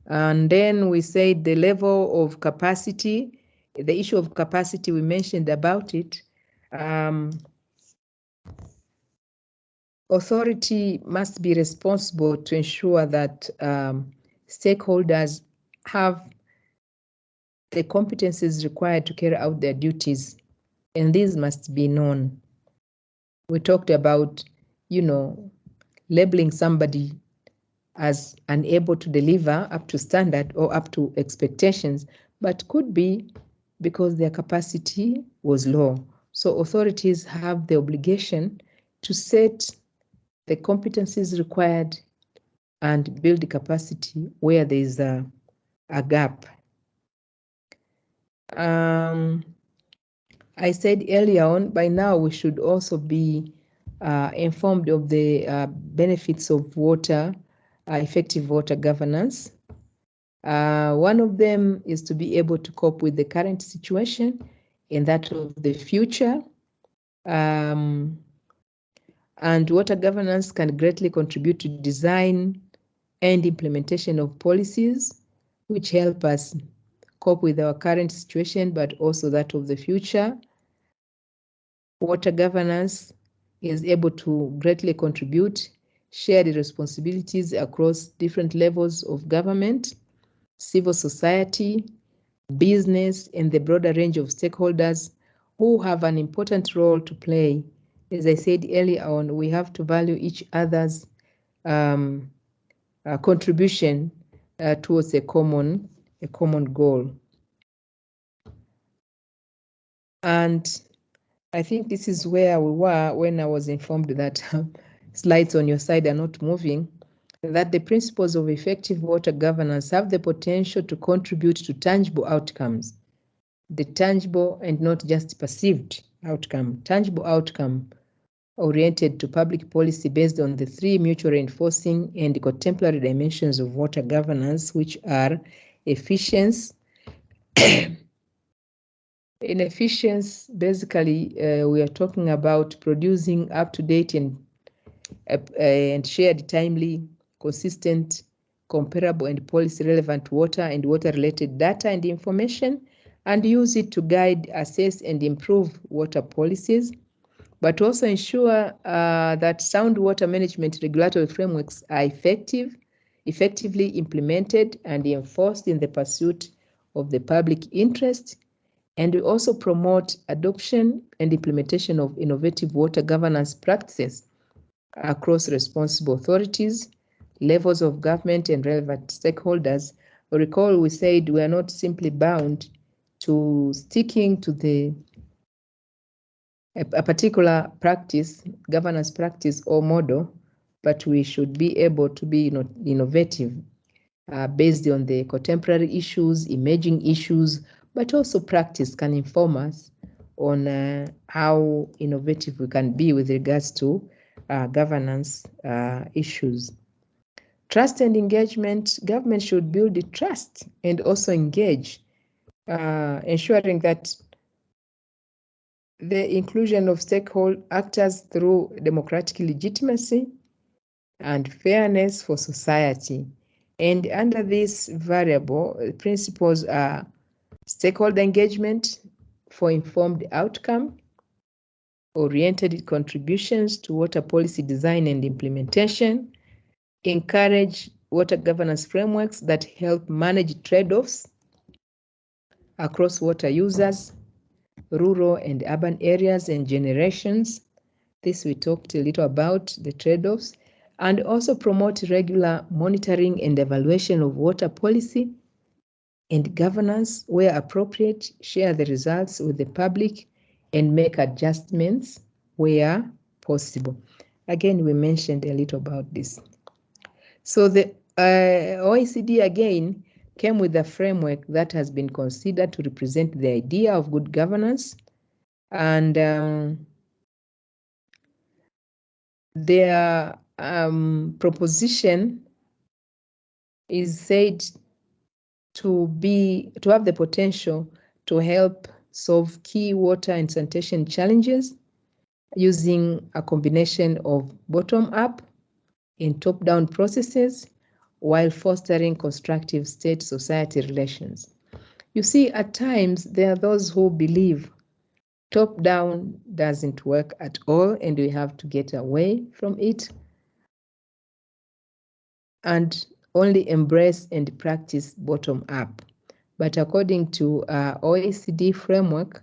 And then we said the level of capacity, the issue of capacity, we mentioned about it. Authority must be responsible to ensure that stakeholders have the competencies required to carry out their duties, and these must be known. We talked about, labeling somebody as unable to deliver up to standard or up to expectations, but could be because their capacity was low. So authorities have the obligation to set the competencies required and build the capacity where there is a gap. I said earlier on, by now we should also be informed of the benefits of water, effective water governance. One of them is to be able to cope with the current situation and that of the future. And water governance can greatly contribute to design and implementation of policies which help us cope with our current situation, but also that of the future. Water governance is able to greatly contribute shared responsibilities across different levels of government, civil society, business, and the broader range of stakeholders who have an important role to play. As I said earlier on, we have to value each other's contribution towards a common goal. And I think this is where we were when I was informed that slides on your side are not moving, that the principles of effective water governance have the potential to contribute to tangible outcomes. The tangible and not just perceived outcome, tangible outcome oriented to public policy based on the three mutually reinforcing and contemporary dimensions of water governance, which are efficiency. In efficiency, basically, we are talking about producing up-to-date and shared timely, consistent, comparable, and policy-relevant water and water-related data and information, and use it to guide, assess, and improve water policies, but also ensure that sound water management regulatory frameworks are effectively implemented and enforced in the pursuit of the public interest. And we also promote adoption and implementation of innovative water governance practices across responsible authorities, levels of government, and relevant stakeholders. Recall we said we are not simply bound to sticking to a particular practice, governance practice or model, but we should be able to be innovative based on the contemporary issues, emerging issues, but also practice can inform us on how innovative we can be with regards to governance issues. Trust and engagement. Government should build the trust and also engage, ensuring that the inclusion of stakeholder actors through democratic legitimacy and fairness for society. And under this variable, principles are stakeholder engagement for informed outcome, oriented contributions to water policy design and implementation, encourage water governance frameworks that help manage trade-offs across water users, rural and urban areas and generations. This we talked a little about, the trade-offs, and also promote regular monitoring and evaluation of water policy and governance where appropriate, share the results with the public, and make adjustments where possible. Again, we mentioned a little about this. So the OECD again came with a framework that has been considered to represent the idea of good governance, and their proposition is said to have the potential to help solve key water and sanitation challenges using a combination of bottom-up and top-down processes while fostering constructive state-society relations. You see, at times, there are those who believe top-down doesn't work at all and we have to get away from it and only embrace and practice bottom-up. But according to OECD framework,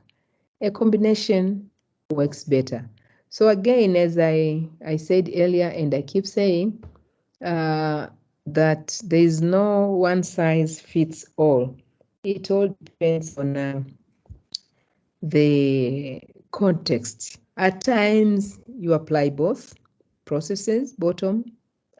a combination works better. So again, as I said earlier, and I keep saying, that there is no one size fits all. It all depends on the context. At times, you apply both processes, bottom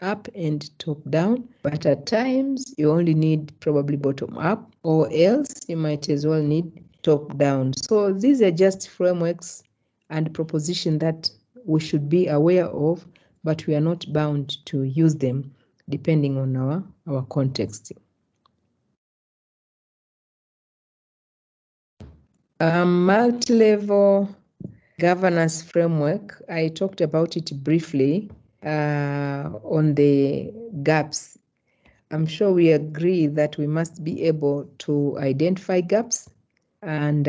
up and top down, but at times you only need probably bottom up, or else you might as well need top down. So these are just frameworks and propositions that we should be aware of, but we are not bound to use them depending on our context. Multi-level governance framework, I talked about it briefly on the gaps. I'm sure we agree that we must be able to identify gaps and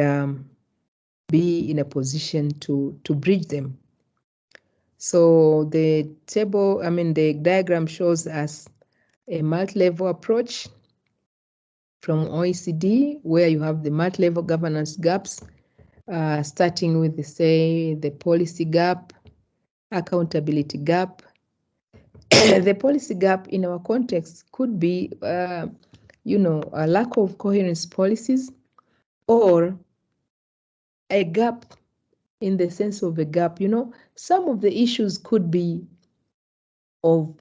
be in a position to bridge them. So the diagram shows us a multi-level approach from OECD, where you have the multi-level governance gaps, starting with, say, the policy gap, accountability gap. The policy gap in our context could be, a lack of coherence policies, or a gap in the sense of a gap. Some of the issues could be of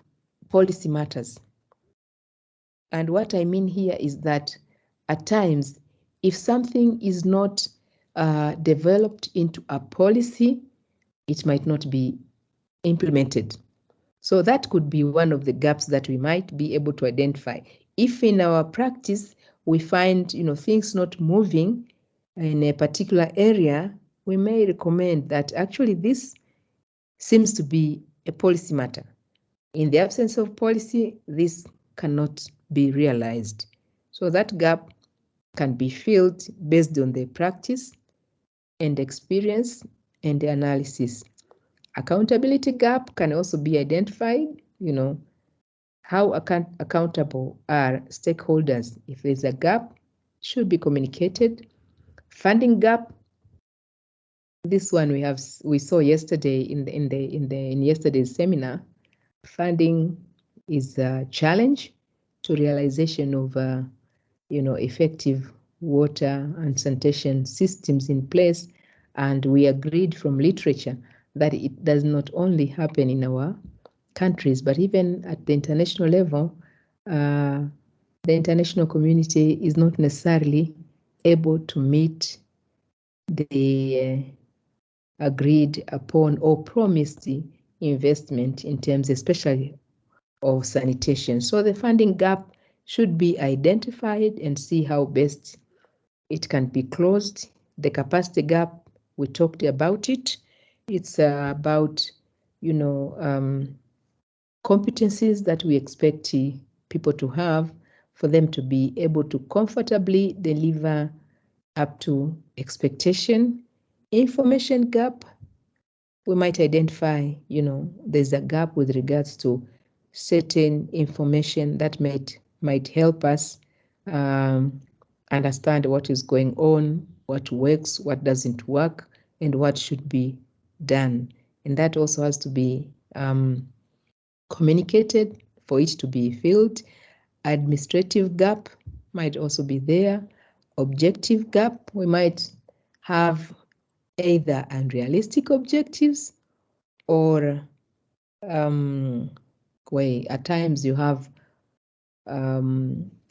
policy matters. And what I mean here is that at times, if something is not developed into a policy, it might not be implemented. So that could be one of the gaps that we might be able to identify. If in our practice we find things not moving in a particular area, we may recommend that actually this seems to be a policy matter. In the absence of policy, this cannot be realized. So that gap can be filled based on the practice and experience and the analysis. Accountability gap can also be identified, how accountable are stakeholders. If there's a gap, it should be communicated. Funding gap, this one we saw yesterday in yesterday's seminar. Funding is a challenge to realization of effective water and sanitation systems in place, and we agreed from literature that it does not only happen in our countries, but even at the international level, the international community is not necessarily able to meet the agreed upon or promised investment in terms especially of sanitation. So the funding gap should be identified and see how best it can be closed. The capacity gap, we talked about it. It's about, competencies that we expect people to have for them to be able to comfortably deliver up to expectation. Information gap, we might identify, there's a gap with regards to certain information that might help us understand what is going on, what works, what doesn't work, and what should be done. And that also has to be communicated for it to be filled. Administrative gap might also be there. Objective gap, we might have either unrealistic objectives or at times you have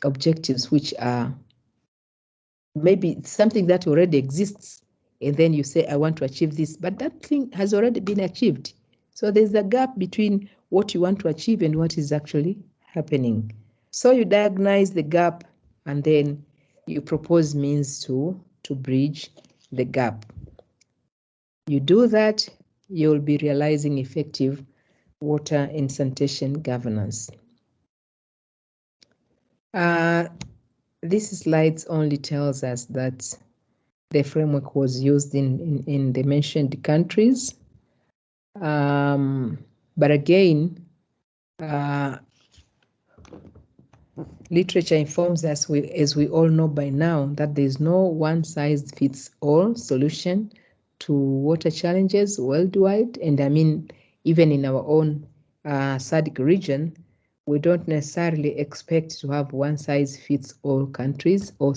objectives which are maybe something that already exists, and then you say, I want to achieve this, but that thing has already been achieved. So there's a gap between what you want to achieve and what is actually happening. So you diagnose the gap and then you propose means to bridge the gap. You do that, you'll be realizing effective water and sanitation governance. This slide only tells us that the framework was used in the mentioned countries. But again, literature informs us, as we all know by now, that there's no one-size-fits-all solution to water challenges worldwide. And I mean, even in our own SADC region, we don't necessarily expect to have one-size-fits-all countries or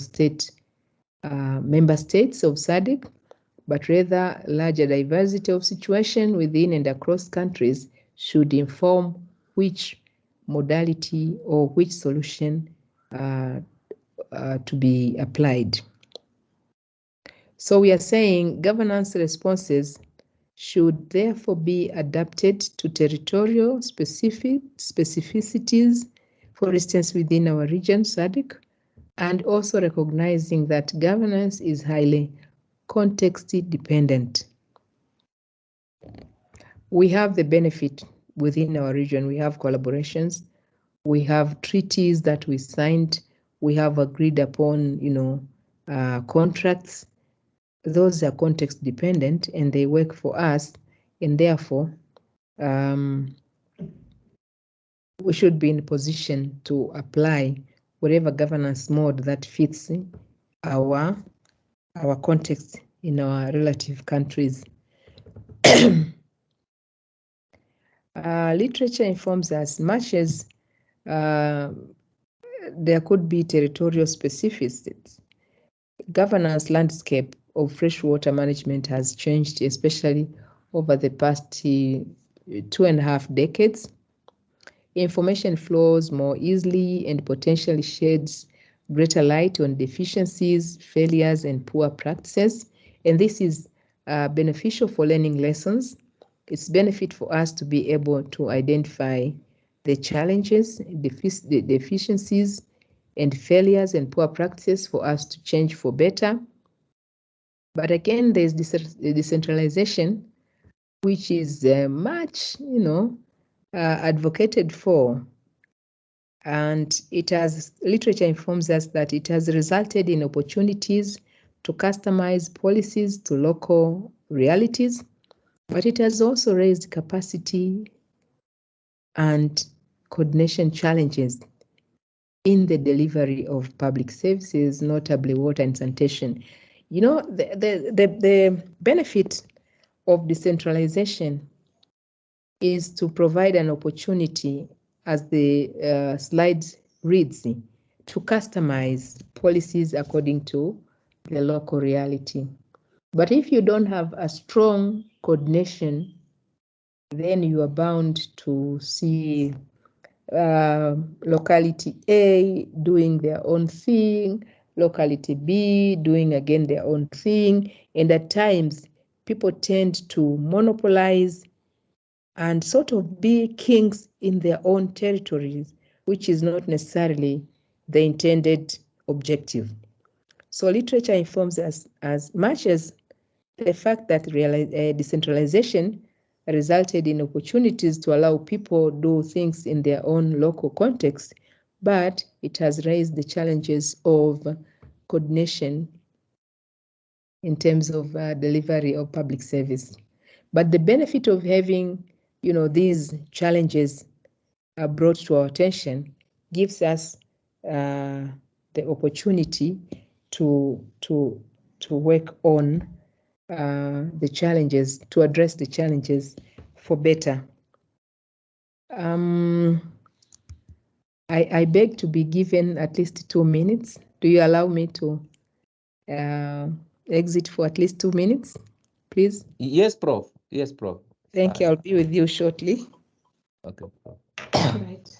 member states of SADC, but rather larger diversity of situation within and across countries should inform which modality or which solution to be applied. So we are saying governance responses should therefore be adapted to territorial specificities, for instance, within our region, SADC, and also recognizing that governance is highly context dependent. We have the benefit within our region. We have collaborations, we have treaties that we signed, we have agreed upon, contracts. Those are context dependent and they work for us, and therefore we should be in a position to apply whatever governance mode that fits our context in our relative countries. Literature informs us much as there could be territorial specificities. Governance landscape of freshwater management has changed, especially over the past 2.5 decades. Information flows more easily and potentially sheds greater light on deficiencies, failures, and poor practices. And this is beneficial for learning lessons. It's benefit for us to be able to identify the challenges, the deficiencies, and failures and poor practices for us to change for better. But again, there's decentralization, which is much, advocated for. And literature informs us that it has resulted in opportunities to customize policies to local realities, but it has also raised capacity and coordination challenges in the delivery of public services, notably water and sanitation. You know, the benefit of decentralization is to provide an opportunity, as the slide reads, to customize policies according to the local reality. But if you don't have a strong coordination, then you are bound to see locality A doing their own thing, locality B doing again their own thing, and at times people tend to monopolize and sort of be kings in their own territories, which is not necessarily the intended objective. So literature informs us as much as the fact that decentralization resulted in opportunities to allow people do things in their own local context, but it has raised the challenges of coordination in terms of delivery of public service. But the benefit of having, these challenges brought to our attention gives us the opportunity to work on the challenges, to address the challenges for better. I beg to be given at least 2 minutes. Do you allow me to exit for at least 2 minutes, please? Yes, Prof. Yes, Prof. Thank you. I'll be with you shortly. Okay. Right.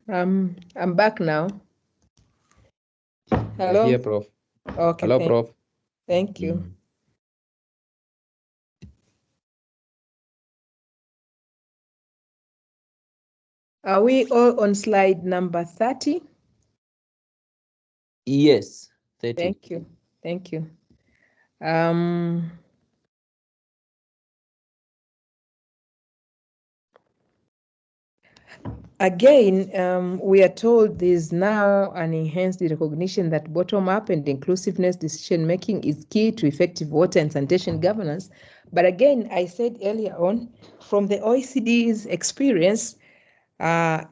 I'm back now. Hello. Here, Prof. Okay. Hello, Prof. Thank you. Are we all on slide number 30? Yes, 30. Thank you. Thank you. Again, we are told there's now an enhanced recognition that bottom-up and inclusiveness decision-making is key to effective water and sanitation governance. But again, I said earlier on, from the OECD's experience, a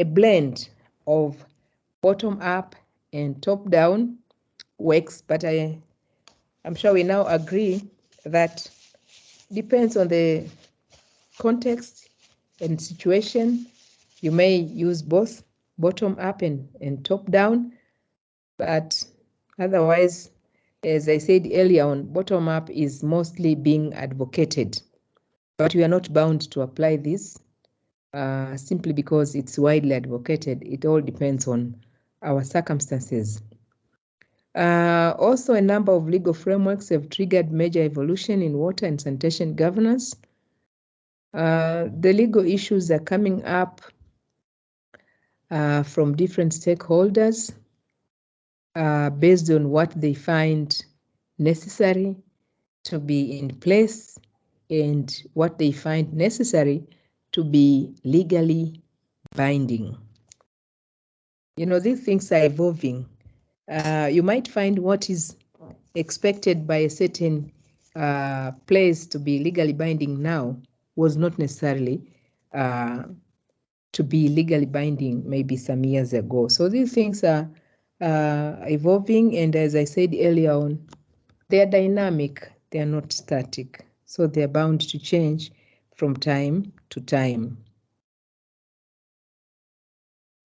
blend of bottom-up and top-down works, but I'm sure we now agree that depends on the context and situation. You may use both bottom up and top down, but otherwise, as I said earlier on, bottom up is mostly being advocated, but we are not bound to apply this simply because it's widely advocated. It all depends on our circumstances. Also, a number of legal frameworks have triggered major evolution in water and sanitation governance. The legal issues are coming up from different stakeholders based on what they find necessary to be in place and what they find necessary to be legally binding. These things are evolving. You might find what is expected by a certain place to be legally binding now was not necessarily to be legally binding maybe some years ago. So these things are evolving, and as I said earlier on, they are dynamic, they are not static. So they are bound to change from time to time.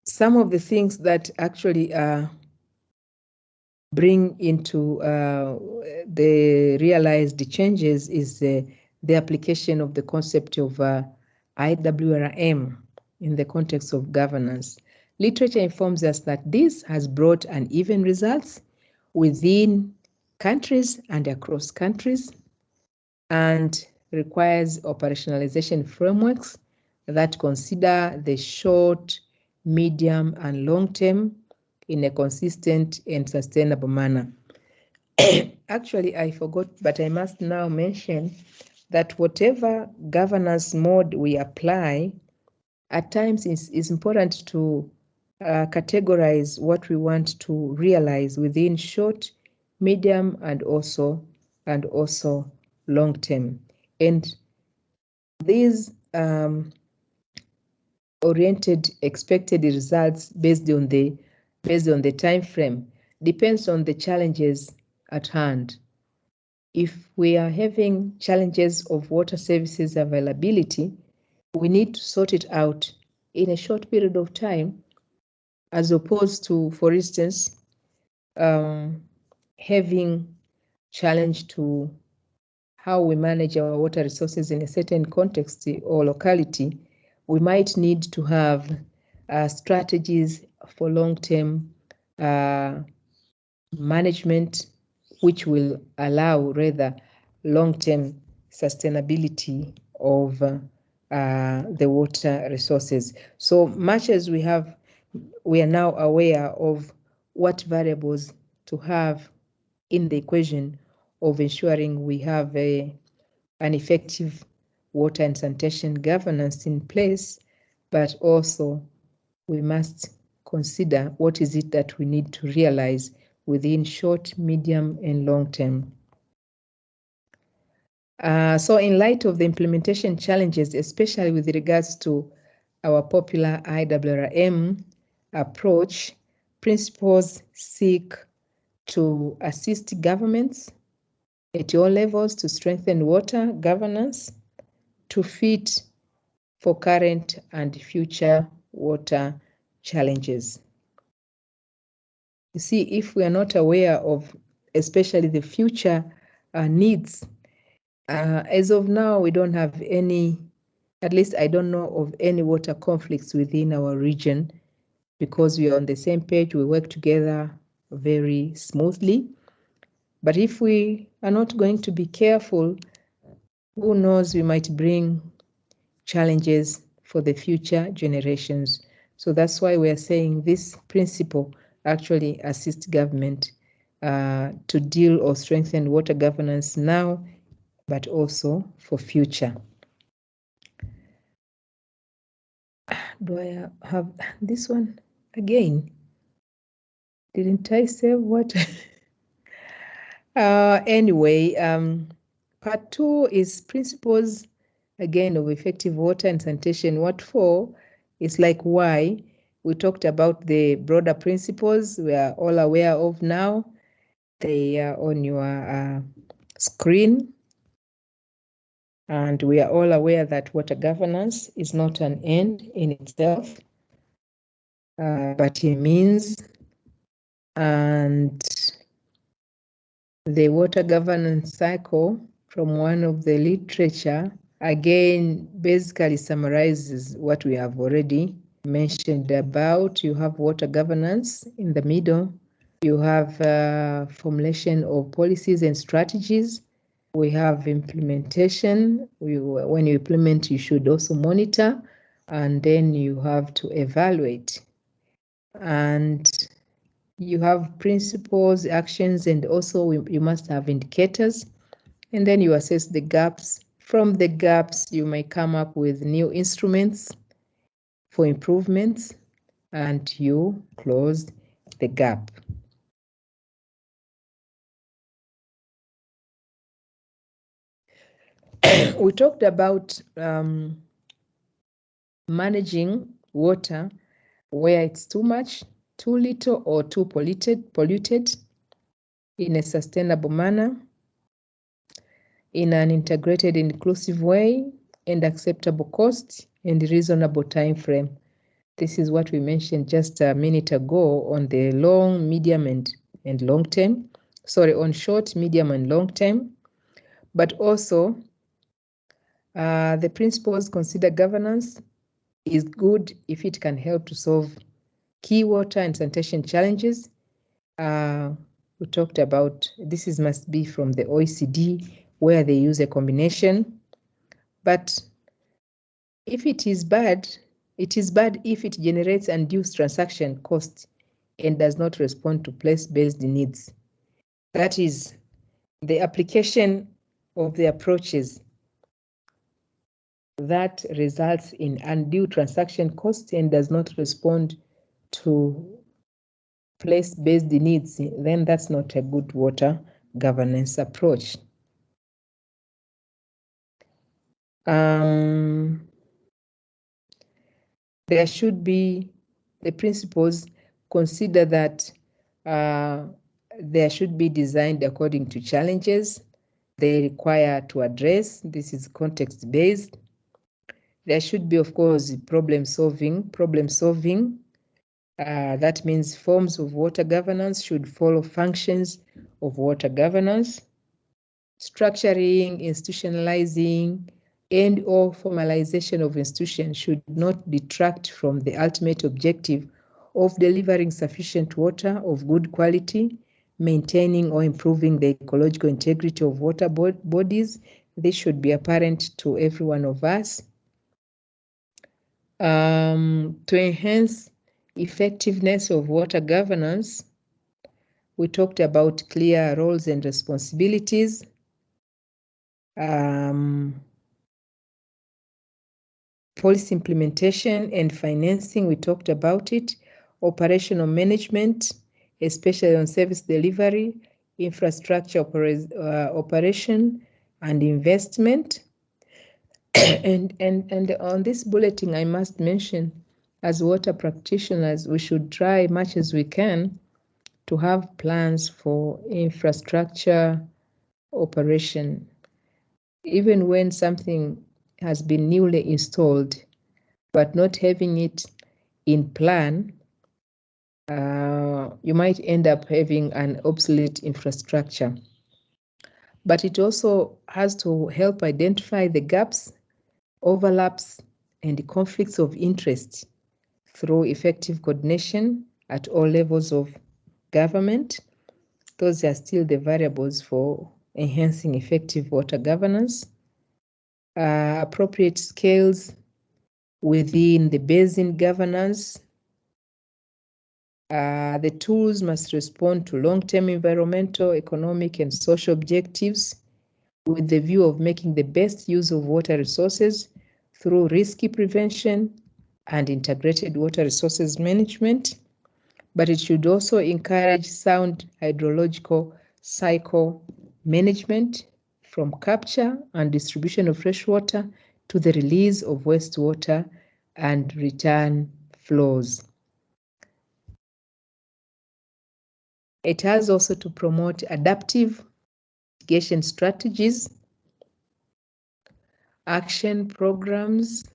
Some of the things that actually bring into the realized changes is the application of the concept of IWRM in the context of governance. Literature informs us that this has brought uneven results within countries and across countries, and requires operationalization frameworks that consider the short, medium, and long term in a consistent and sustainable manner. Actually, I forgot, but I must now mention that whatever governance mode we apply, at times it's important to categorize what we want to realize within short, medium, and also long term. And these oriented expected results based on the time frame depends on the challenges at hand. If we are having challenges of water services availability, we need to sort it out in a short period of time, as opposed to, for instance, having challenge to how we manage our water resources in a certain context or locality. We might need to have strategies for long-term management, which will allow rather long-term sustainability of the water resources. So much as we are now aware of what variables to have in the equation of ensuring we have an effective water and sanitation governance in place, but also we must consider what is it that we need to realize within short, medium, and long term. So in light of the implementation challenges, especially with regards to our popular IWRM approach, principles seek to assist governments at all levels to strengthen water governance to fit for current and future water challenges. You see, if we are not aware of especially the future needs, as of now, we don't have any, at least I don't know of any water conflicts within our region, because we are on the same page, we work together very smoothly. But if we are not going to be careful, who knows, we might bring challenges for the future generations. So that's why we are saying this principle actually assists government to deal or strengthen water governance now, but also for future. Do I have this one again? Didn't I say what? Anyway, part 2 is principles, again, of effective water and sanitation. What for is like why. We talked about the broader principles we are all aware of now. They are on your screen. And we are all aware that water governance is not an end in itself, but a means. And the water governance cycle from one of the literature, again, basically summarizes what we have already mentioned about. You have water governance in the middle. You have formulation of policies and strategies. We have implementation. When you implement, you should also monitor, and then you have to evaluate. And you have principles, actions, and also you must have indicators. And then you assess the gaps. From the gaps, you may come up with new instruments for improvements, and you close the gap. We talked about managing water where it's too much, too little, or too polluted in a sustainable manner, in an integrated, inclusive way, and acceptable cost and reasonable time frame. This is what we mentioned just a minute ago on the long, medium, and long term. Sorry, on short, medium, and long term. But also, the principles consider governance is good if it can help to solve key water and sanitation challenges. We talked about this must be from the OECD, where they use a combination. But if it is bad if it generates undue transaction cost and does not respond to place-based needs. That is, the application of the approaches that results in undue transaction cost and does not respond to place-based needs, then that's not a good water governance approach. There should be, the principles consider that there should be designed according to challenges they require to address. This is context-based. There should be, of course, problem solving. That means forms of water governance should follow functions of water governance. Structuring, institutionalizing, and or formalization of institutions should not detract from the ultimate objective of delivering sufficient water of good quality, maintaining or improving the ecological integrity of water bodies. This should be apparent to every one of us. To enhance effectiveness of water governance, we talked about clear roles and responsibilities. Policy implementation and financing, we talked about it. Operational management, especially on service delivery, infrastructure operation, and investment. and on this bulletin, I must mention, as water practitioners, we should try much as we can to have plans for infrastructure operation. Even when something has been newly installed, but not having it in plan, you might end up having an obsolete infrastructure. But it also has to help identify the gaps, overlaps, and conflicts of interest through effective coordination at all levels of government. Those are still the variables for enhancing effective water governance. Appropriate scales within the basin governance. The tools must respond to long-term environmental, economic, and social objectives with the view of making the best use of water resources through risky prevention and integrated water resources management. But it should also encourage sound hydrological cycle management, from capture and distribution of fresh water to the release of wastewater and return flows. It has also to promote adaptive mitigation strategies, action programs,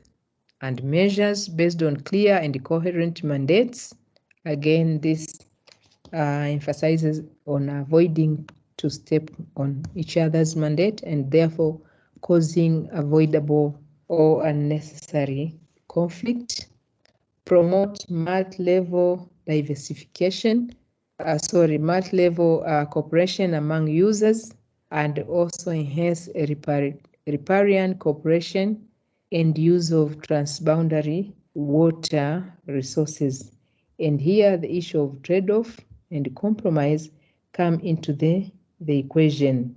and measures based on clear and coherent mandates. Again, this emphasizes on avoiding to step on each other's mandate and therefore causing avoidable or unnecessary conflict. Promote multi-level diversification, multi-level cooperation among users, and also enhance riparian cooperation and use of transboundary water resources. And here the issue of trade-off and compromise come into the equation.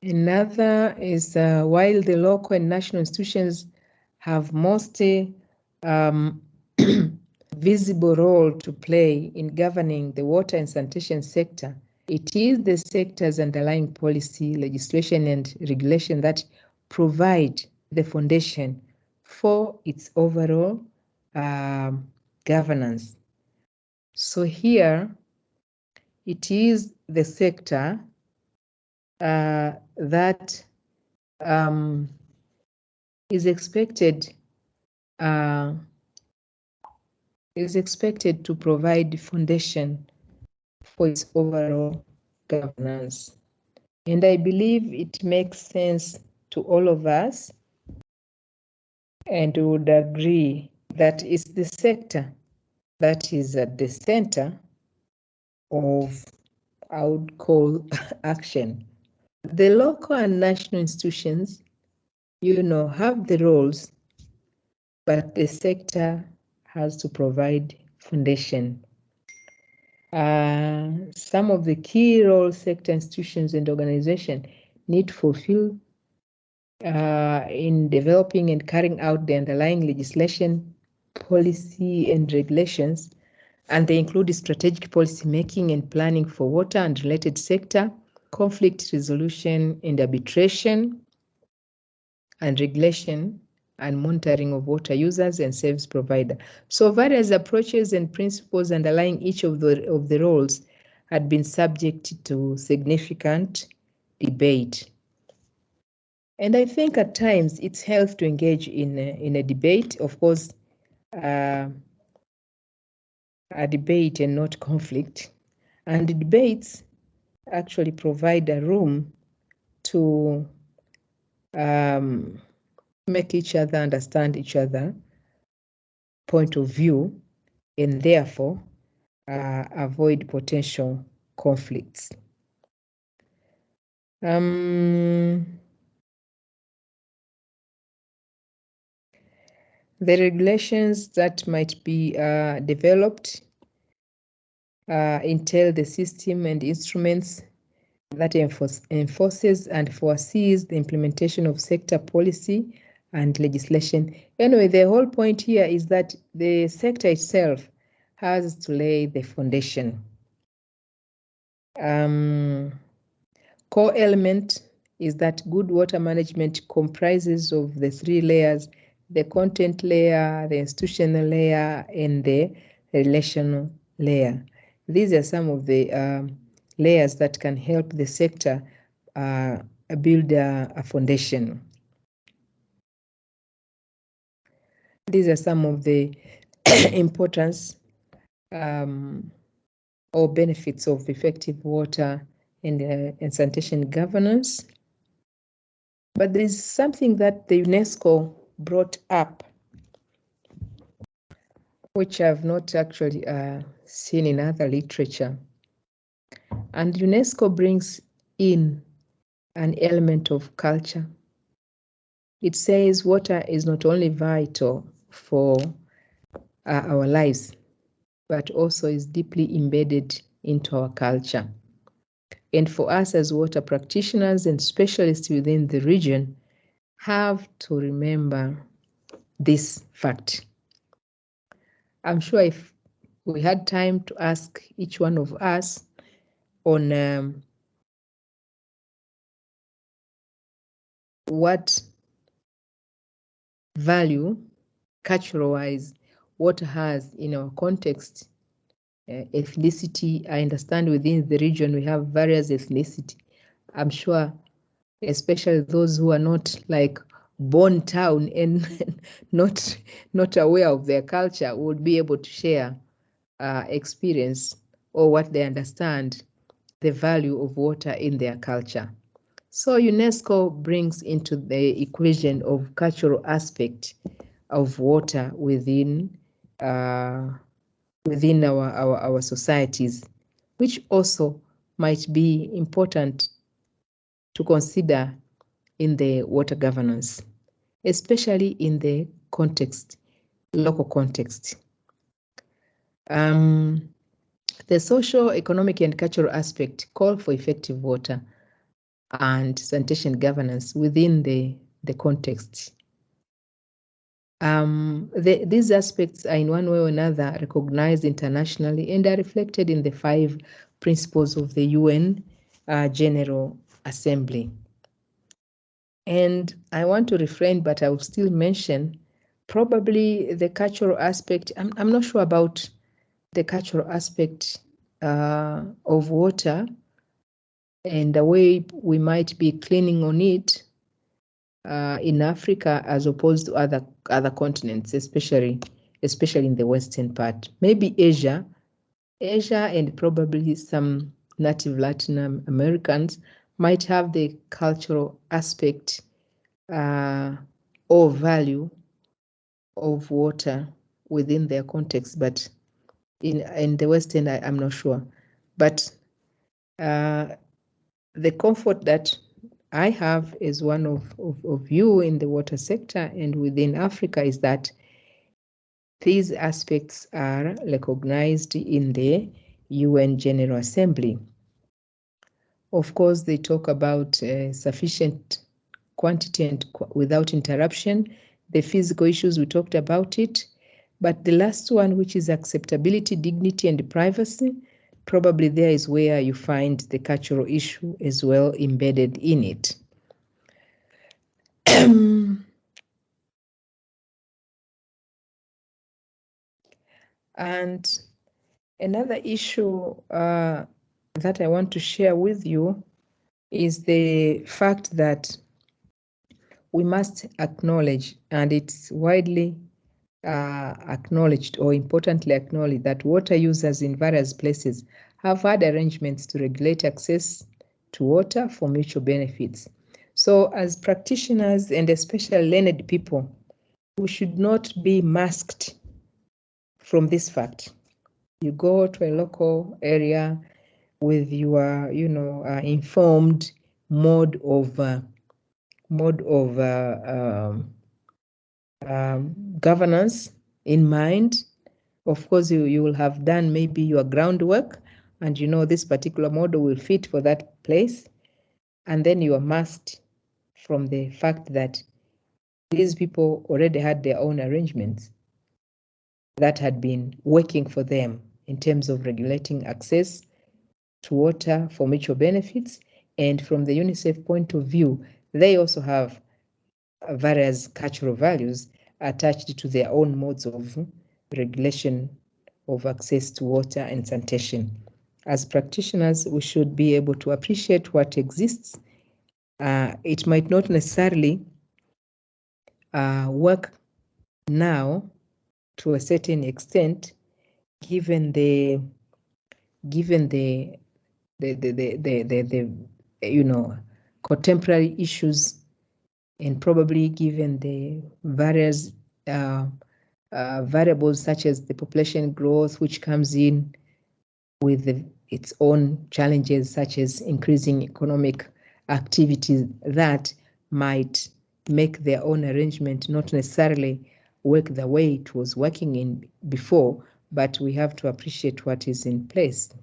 Another is while the local and national institutions have mostly visible role to play in governing the water and sanitation sector, it is the sector's underlying policy, legislation, and regulation that provide the foundation for its overall governance. So here, it is the sector that is expected to provide the foundation for its overall governance. And I believe it makes sense to all of us and would agree that it's the sector that is at the center of, I would call, action. The local and national institutions, have the roles, but the sector has to provide foundation. Some of the key roles sector institutions and organizations need to fulfill in developing and carrying out the underlying legislation, policy, and regulations, and they include strategic policy making and planning for water and related sector, conflict resolution and arbitration, and regulation and monitoring of water users and service provider. So various approaches and principles underlying each of the roles had been subject to significant debate. And I think at times it's healthy to engage in a debate, of course, a debate and not conflict. And the debates actually provide a room to make each other understand each other point of view, and therefore avoid potential conflicts. The regulations that might be developed entail the system and instruments that enforces and foresees the implementation of sector policy and legislation. Anyway, the whole point here is that the sector itself has to lay the foundation. Core element is that good water management comprises of the three layers: the content layer, the institutional layer, and the relational layer. These are some of the layers that can help the sector build a foundation. These are some of the importance or benefits of effective water and sanitation governance. But there is something that the UNESCO brought up, which I've not actually seen in other literature. And UNESCO brings in an element of culture. It says water is not only vital for our lives, but also is deeply embedded into our culture. And for us as water practitioners and specialists within the region, have to remember this fact. I'm sure if we had time to ask each one of us on what value, cultural-wise, water has in our context, ethnicity. I understand within the region we have various ethnicity. I'm sure, especially those who are not like born town and not aware of their culture, would be able to share experience or what they understand the value of water in their culture. So UNESCO brings into the equation of cultural aspect of water within our societies, which also might be important to consider in the water governance, especially in the context, local context. The social, economic, and cultural aspect call for effective water and sanitation governance within the context. These aspects are in one way or another recognized internationally and are reflected in the 5 principles of the UN General Assembly. And I want to refrain, but I will still mention probably the cultural aspect. I'm not sure about the cultural aspect of water and the way we might be cleaning on it in Africa as opposed to other continents, especially in the western part. Maybe Asia and probably some native Latin Americans might have the cultural aspect or value of water within their context, but in the Western, I'm not sure. But the comfort that I have as one of you in the water sector and within Africa is that these aspects are recognized in the UN General Assembly. Of course, they talk about sufficient quantity and without interruption. The physical issues, we talked about it. But the last one, which is acceptability, dignity, and privacy, probably there is where you find the cultural issue as well embedded in it. And another issue that I want to share with you is the fact that we must acknowledge, and it's widely acknowledged or importantly acknowledged, that water users in various places have had arrangements to regulate access to water for mutual benefits. So as practitioners and especially learned people, we should not be masked from this fact. You go to a local area with your, informed mode of governance in mind. Of course, you will have done maybe your groundwork, and you know this particular model will fit for that place, and then you are masked from the fact that these people already had their own arrangements that had been working for them in terms of regulating access to water for mutual benefits. And from the UNICEF point of view, they also have various cultural values attached to their own modes of regulation of access to water and sanitation. As practitioners, we should be able to appreciate what exists. It might not necessarily work now to a certain extent, given the contemporary issues, and probably given the various variables such as the population growth, which comes in with its own challenges, such as increasing economic activities that might make their own arrangement not necessarily work the way it was working in before, but we have to appreciate what is in place.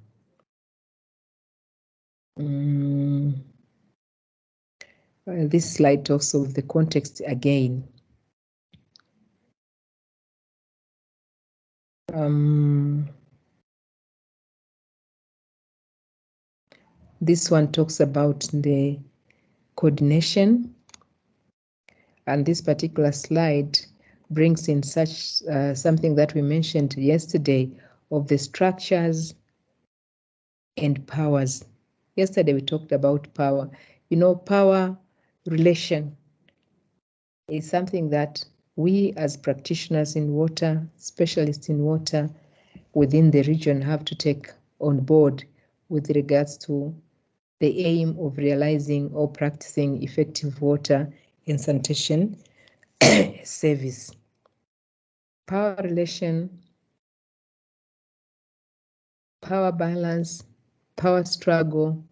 This slide talks of the context again. This one talks about the coordination, and this particular slide brings in such something that we mentioned yesterday of the structures and powers. Yesterday we talked about power. Power relation is something that we as practitioners in water, specialists in water within the region, have to take on board with regards to the aim of realizing or practicing effective water and sanitation service. Power relation, power balance, power struggle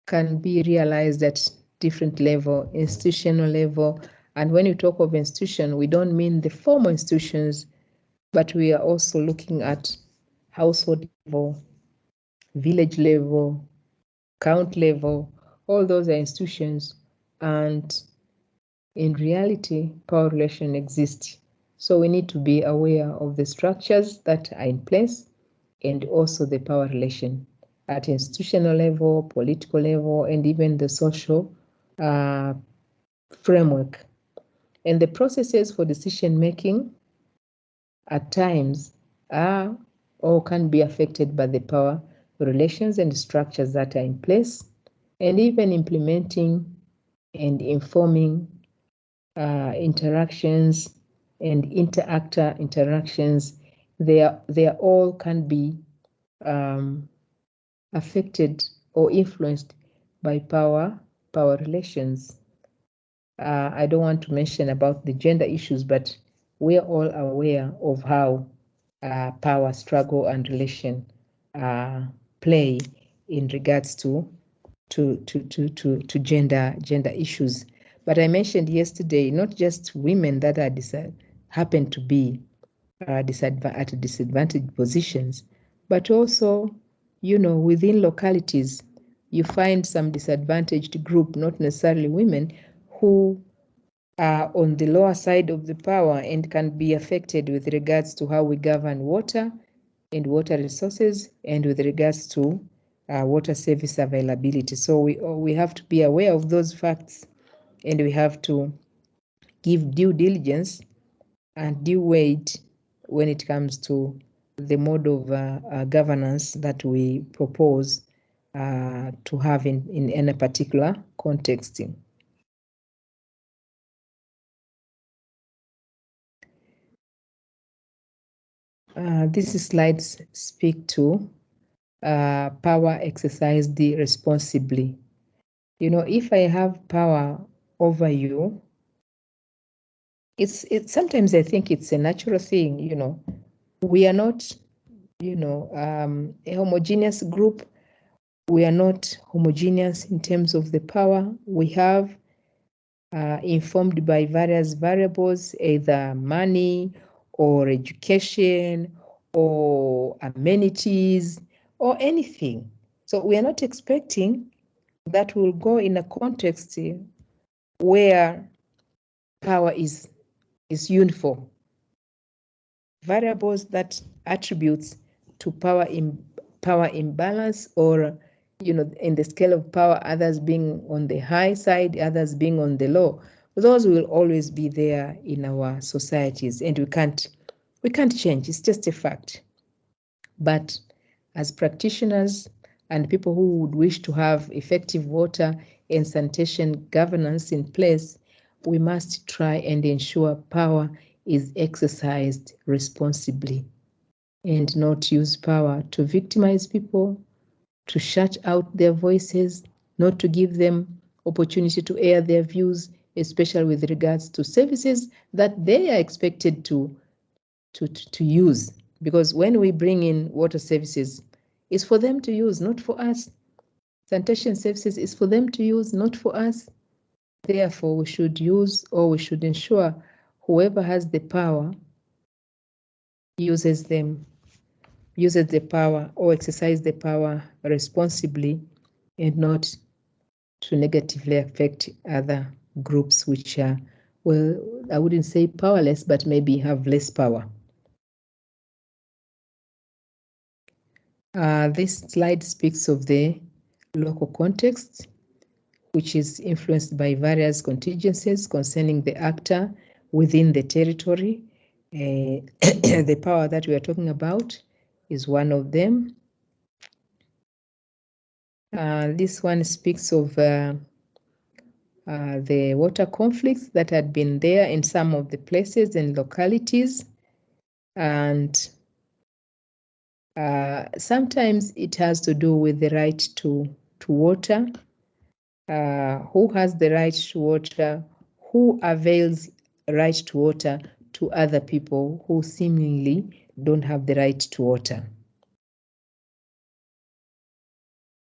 can be realized at different level, institutional level. And when you talk of institution, we don't mean the formal institutions, but we are also looking at household level, village level, count level. All those are institutions, and in reality, power relations exist. So we need to be aware of the structures that are in place and also the power relation at institutional level, political level, and even the social framework. And the processes for decision making at times are or can be affected by the power relations and structures that are in place, and even implementing and informing interactions and inter-actor interactions. They all can be affected or influenced by power relations. I don't want to mention about the gender issues, but we are all aware of how power struggle and relation play in regards to gender issues. But I mentioned yesterday, not just women that are happen to be at disadvantaged positions, but also, within localities, you find some disadvantaged group, not necessarily women, who are on the lower side of the power and can be affected with regards to how we govern water and water resources and with regards to water service availability. So we have to be aware of those facts, and we have to give due diligence and due weight when it comes to the mode of governance that we propose to have in any particular context. These slides speak to power exercised responsibly. If I have power over you, it's sometimes I think it's a natural thing. We are not, a homogeneous group. We are not homogeneous in terms of the power we have, informed by various variables, either money or education or amenities or anything. So we are not expecting that will go in a context where power is uniform. Variables that attributes to power imbalance, or in the scale of power, others being on the high side, others being on the low, those will always be there in our societies, and we can't change. It's just a fact. But as practitioners and people who would wish to have effective water and sanitation governance in place, we must try and ensure power is exercised responsibly and not use power to victimize people, to shut out their voices, not to give them opportunity to air their views, especially with regards to services that they are expected to use. Because when we bring in water services, it's for them to use, not for us. Sanitation services is for them to use, not for us. Therefore, we should use, or we should ensure whoever has the power uses the power or exercise the power responsibly, and not to negatively affect other groups which are, well, I wouldn't say powerless, but maybe have less power. This slide speaks of the local context, which is influenced by various contingencies concerning the actor within the territory. The power that we are talking about is one of them. This one speaks of the water conflicts that had been there in some of the places and localities, and sometimes it has to do with the right to water. Who has the right to water? Who avails right to water to other people who seemingly don't have the right to water?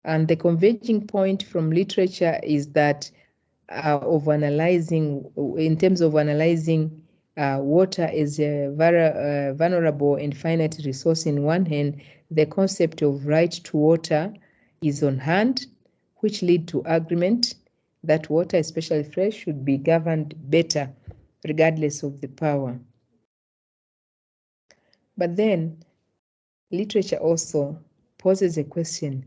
And the converging point from literature is that in terms of analyzing water as a vulnerable and finite resource in one hand, the concept of right to water is on hand, which lead to agreement that water, especially fresh, should be governed better regardless of the power. But then literature also poses a question: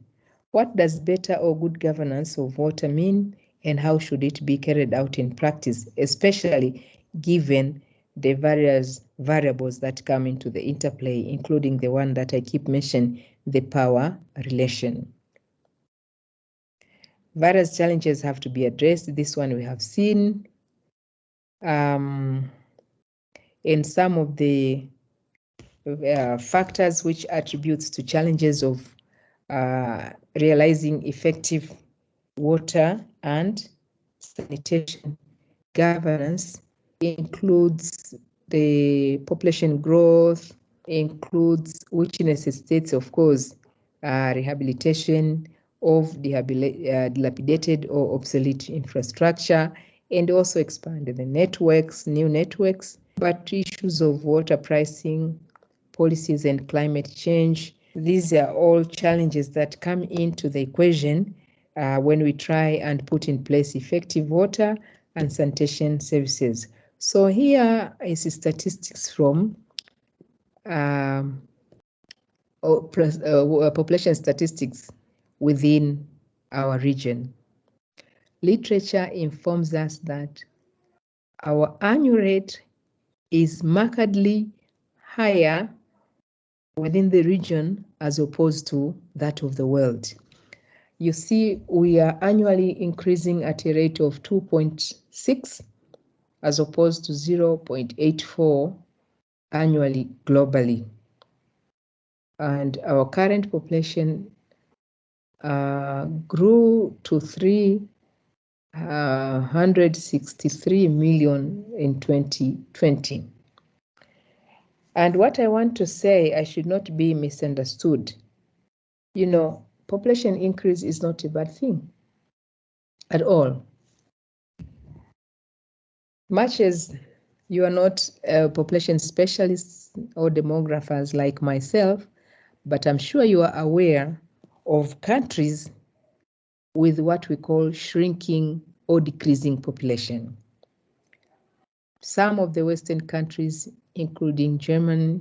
what does better or good governance of water mean, and how should it be carried out in practice, especially given the various variables that come into the interplay, including the one that I keep mentioning, the power relation. Various challenges have to be addressed. This one we have seen. And some of the factors which attributes to challenges of realizing effective water and sanitation governance includes the population growth, includes which necessitates, of course, rehabilitation of dilapidated or obsolete infrastructure, and also expand the networks, new networks. But issues of water pricing, policies, and climate change, these are all challenges that come into the equation when we try and put in place effective water and sanitation services. So here is statistics from population statistics within our region. Literature informs us that our annual rate is markedly higher within the region as opposed to that of the world. You see, we are annually increasing at a rate of 2.6 as opposed to 0.84 annually globally. And our current population grew to 363 million in 2020. And what I want to say, I should not be misunderstood. You know, population increase is not a bad thing at all. Much as you are not population specialists or demographers like myself, but I'm sure you are aware of countries with what we call shrinking or decreasing population. Some of the Western countries, including Germany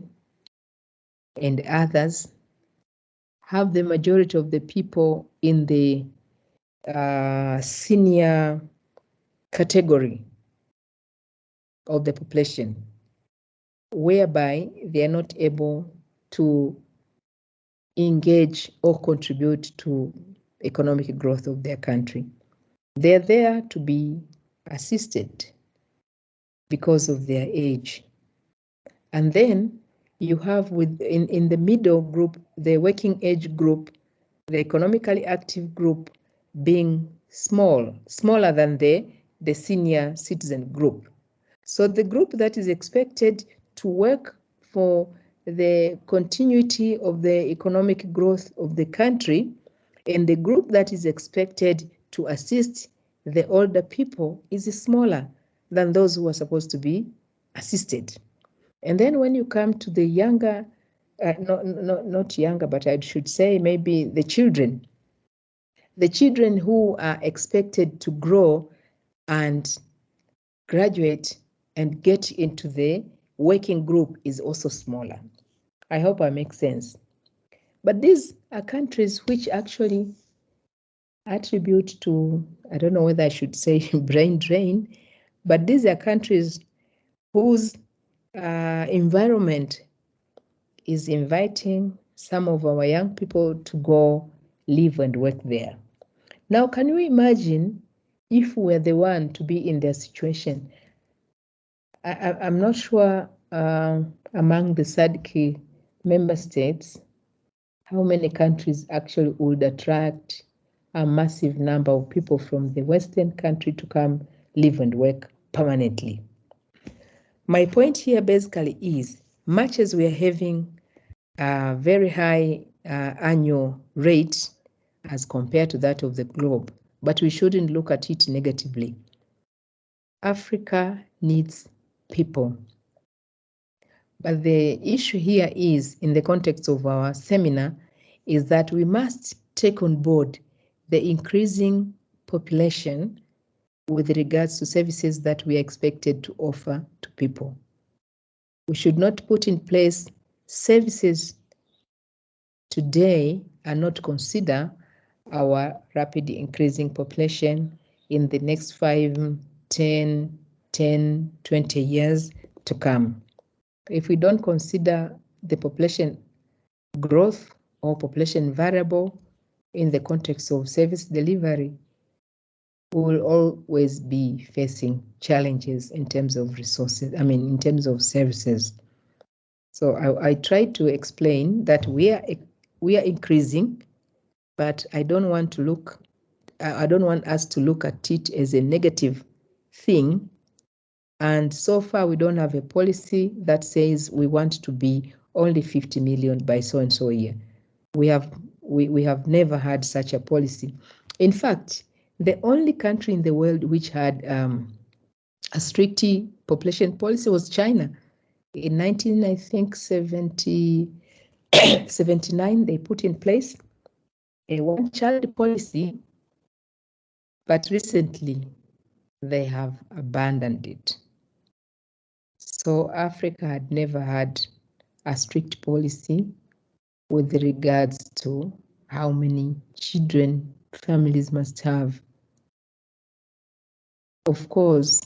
and others, have the majority of the people in the senior category of the population, whereby they are not able to engage or contribute to economic growth of their country. They're there to be assisted because of their age. And then you have in the middle group, the working age group, the economically active group being smaller than the senior citizen group. So the group that is expected to work for the continuity of the economic growth of the country, and the group that is expected to assist the older people is smaller than those who are supposed to be assisted. And then when you come to the younger, not younger, but I should say maybe the children who are expected to grow and graduate and get into the working group is also smaller. I hope I make sense. But these are countries which actually attribute to, I don't know whether I should say brain drain, but these are countries whose environment is inviting some of our young people to go live and work there. Now, can you imagine if we're the one to be in their situation? I'm not sure among the SADC member states how many countries actually would attract a massive number of people from the Western country to come live and work permanently. My point here basically is, much as we are having a very high annual rate as compared to that of the globe, but we shouldn't look at it negatively. Africa needs people. But the issue here is, in the context of our seminar, is that we must take on board the increasing population with regards to services that we are expected to offer to people. We should not put in place services today and not consider our rapidly increasing population in the next 5, 10, 20 years to come. If we don't consider the population growth or population variable in the context of service delivery, we will always be facing challenges in terms of resources, in terms of services. So I try to explain that we are increasing, but I don't want us to look at it as a negative thing. And so far, we don't have a policy that says we want to be only 50 million by so and so year. We have never had such a policy. In fact, the only country in the world which had a strict population policy was China. In 1979, they put in place a one-child policy, but recently they have abandoned it. So Africa had never had a strict policy with regards to how many children families must have. Of course,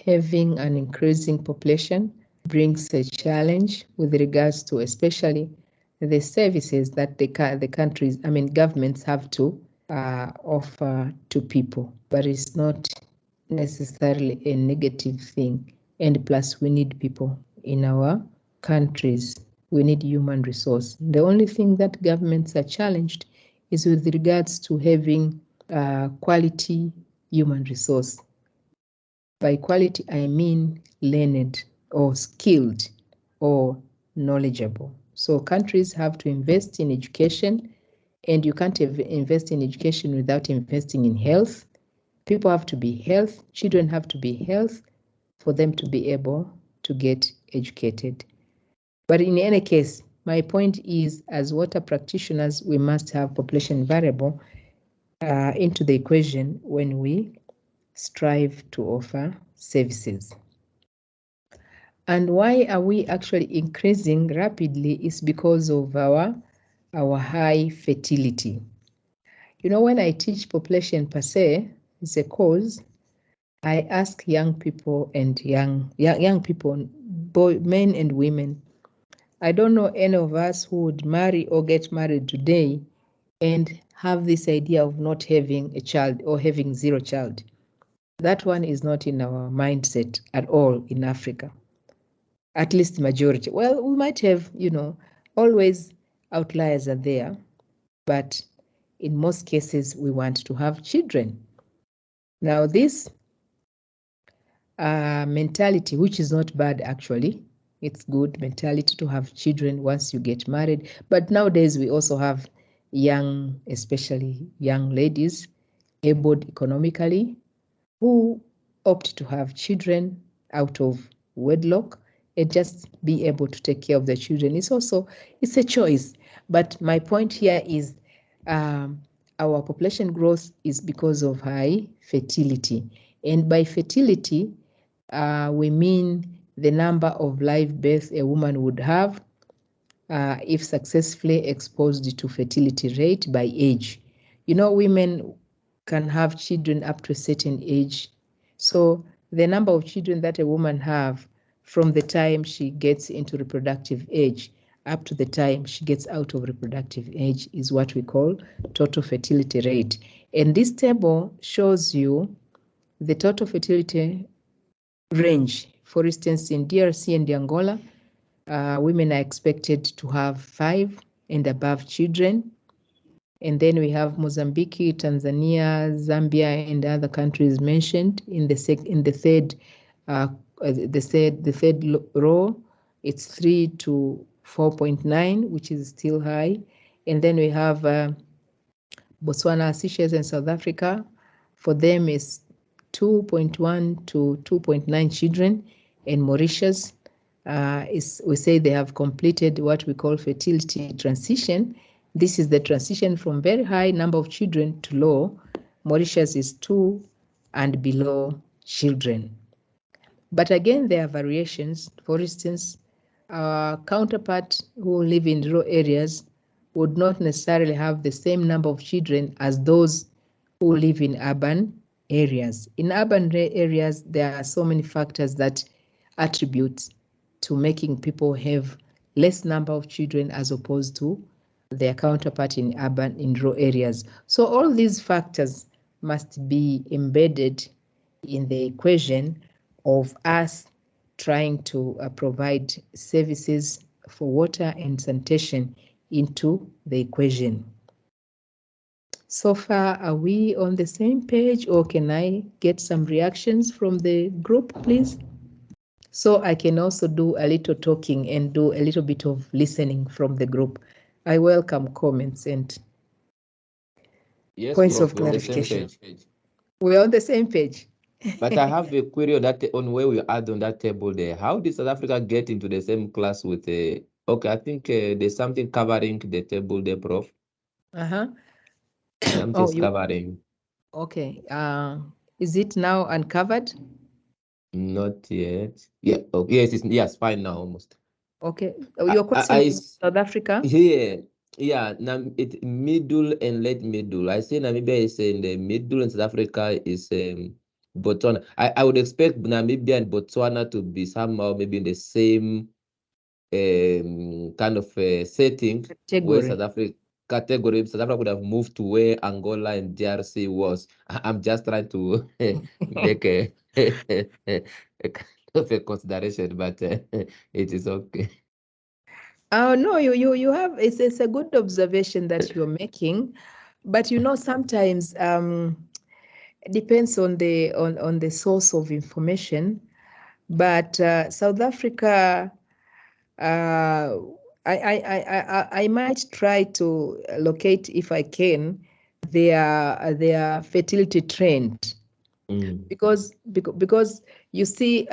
having an increasing population brings a challenge with regards to especially the services that the countries, governments have to offer to people, but it's not necessarily a negative thing. And plus, we need people in our countries. We need human resource. The only thing that governments are challenged is with regards to having quality human resource. By quality, I mean learned or skilled or knowledgeable. So countries have to invest in education, and you can't invest in education without investing in health. People have to be healthy, children have to be healthy for them to be able to get educated. But in any case, my point is, as water practitioners, we must have population variable into the equation when we strive to offer services. And why are we actually increasing rapidly is because of our high fertility. You know, when I teach population per se, it's a course, I ask young people and young people, men and women. I don't know any of us who would marry or get married today and have this idea of not having a child or having zero child. That one is not in our mindset at all in Africa, at least the majority. Well, we might have, always outliers are there, but in most cases, we want to have children. Now, this mentality, which is not bad actually, it's good mentality to have children once you get married. But nowadays, we also have especially young ladies, able economically, who opt to have children out of wedlock and just be able to take care of the children. It's a choice. But my point here is our population growth is because of high fertility. And by fertility, we mean the number of live births a woman would have if successfully exposed to fertility rate by age. Women can have children up to a certain age. So the number of children that a woman have from the time she gets into reproductive age up to the time she gets out of reproductive age is what we call total fertility rate. And this table shows you the total fertility range. For instance, in DRC and Angola, women are expected to have 5 and above children. And then we have Mozambique, Tanzania, Zambia, and other countries mentioned in the third row. It's 3 to 4.9, which is still high. And then we have Botswana, Seychelles, and South Africa. For them, it's 2.1 to 2.9 children. And Mauritius, we say they have completed what we call fertility transition. This is the transition from very high number of children to low. Mauritius is 2 and below children. But again, there are variations. For instance, our counterparts who live in rural areas would not necessarily have the same number of children as those who live in urban areas. In urban areas, there are so many factors that attribute to making people have less number of children as opposed to their counterpart in rural areas. So all these factors must be embedded in the equation of us trying to provide services for water and sanitation into the equation. So far, are we on the same page, or can I get some reactions from the group, please? So I can also do a little talking and do a little bit of listening from the group. I welcome comments and points of clarification. We're on the same page. But I have a query on that, on where we add on that table there. How did South Africa get into the same class with the? Okay, I think there's something covering the table there, Prof. Something's covering. Okay. Is it now uncovered? Not yet. Yeah. Oh, yes. Yes. Fine now, almost. Okay. Your question is South Africa. Yeah. Now it middle and late middle. I say Namibia is in the middle and South Africa is Botswana. I would expect Namibia and Botswana to be somehow maybe in the same kind of setting where South Africa would have moved to where Angola and DRC was. I'm just trying to make a kind of a consideration, but it is okay. Oh no, you have it's a good observation that you're making, but sometimes it depends on the source of information. But South Africa, I might try to locate, if I can, their fertility trend, because you see,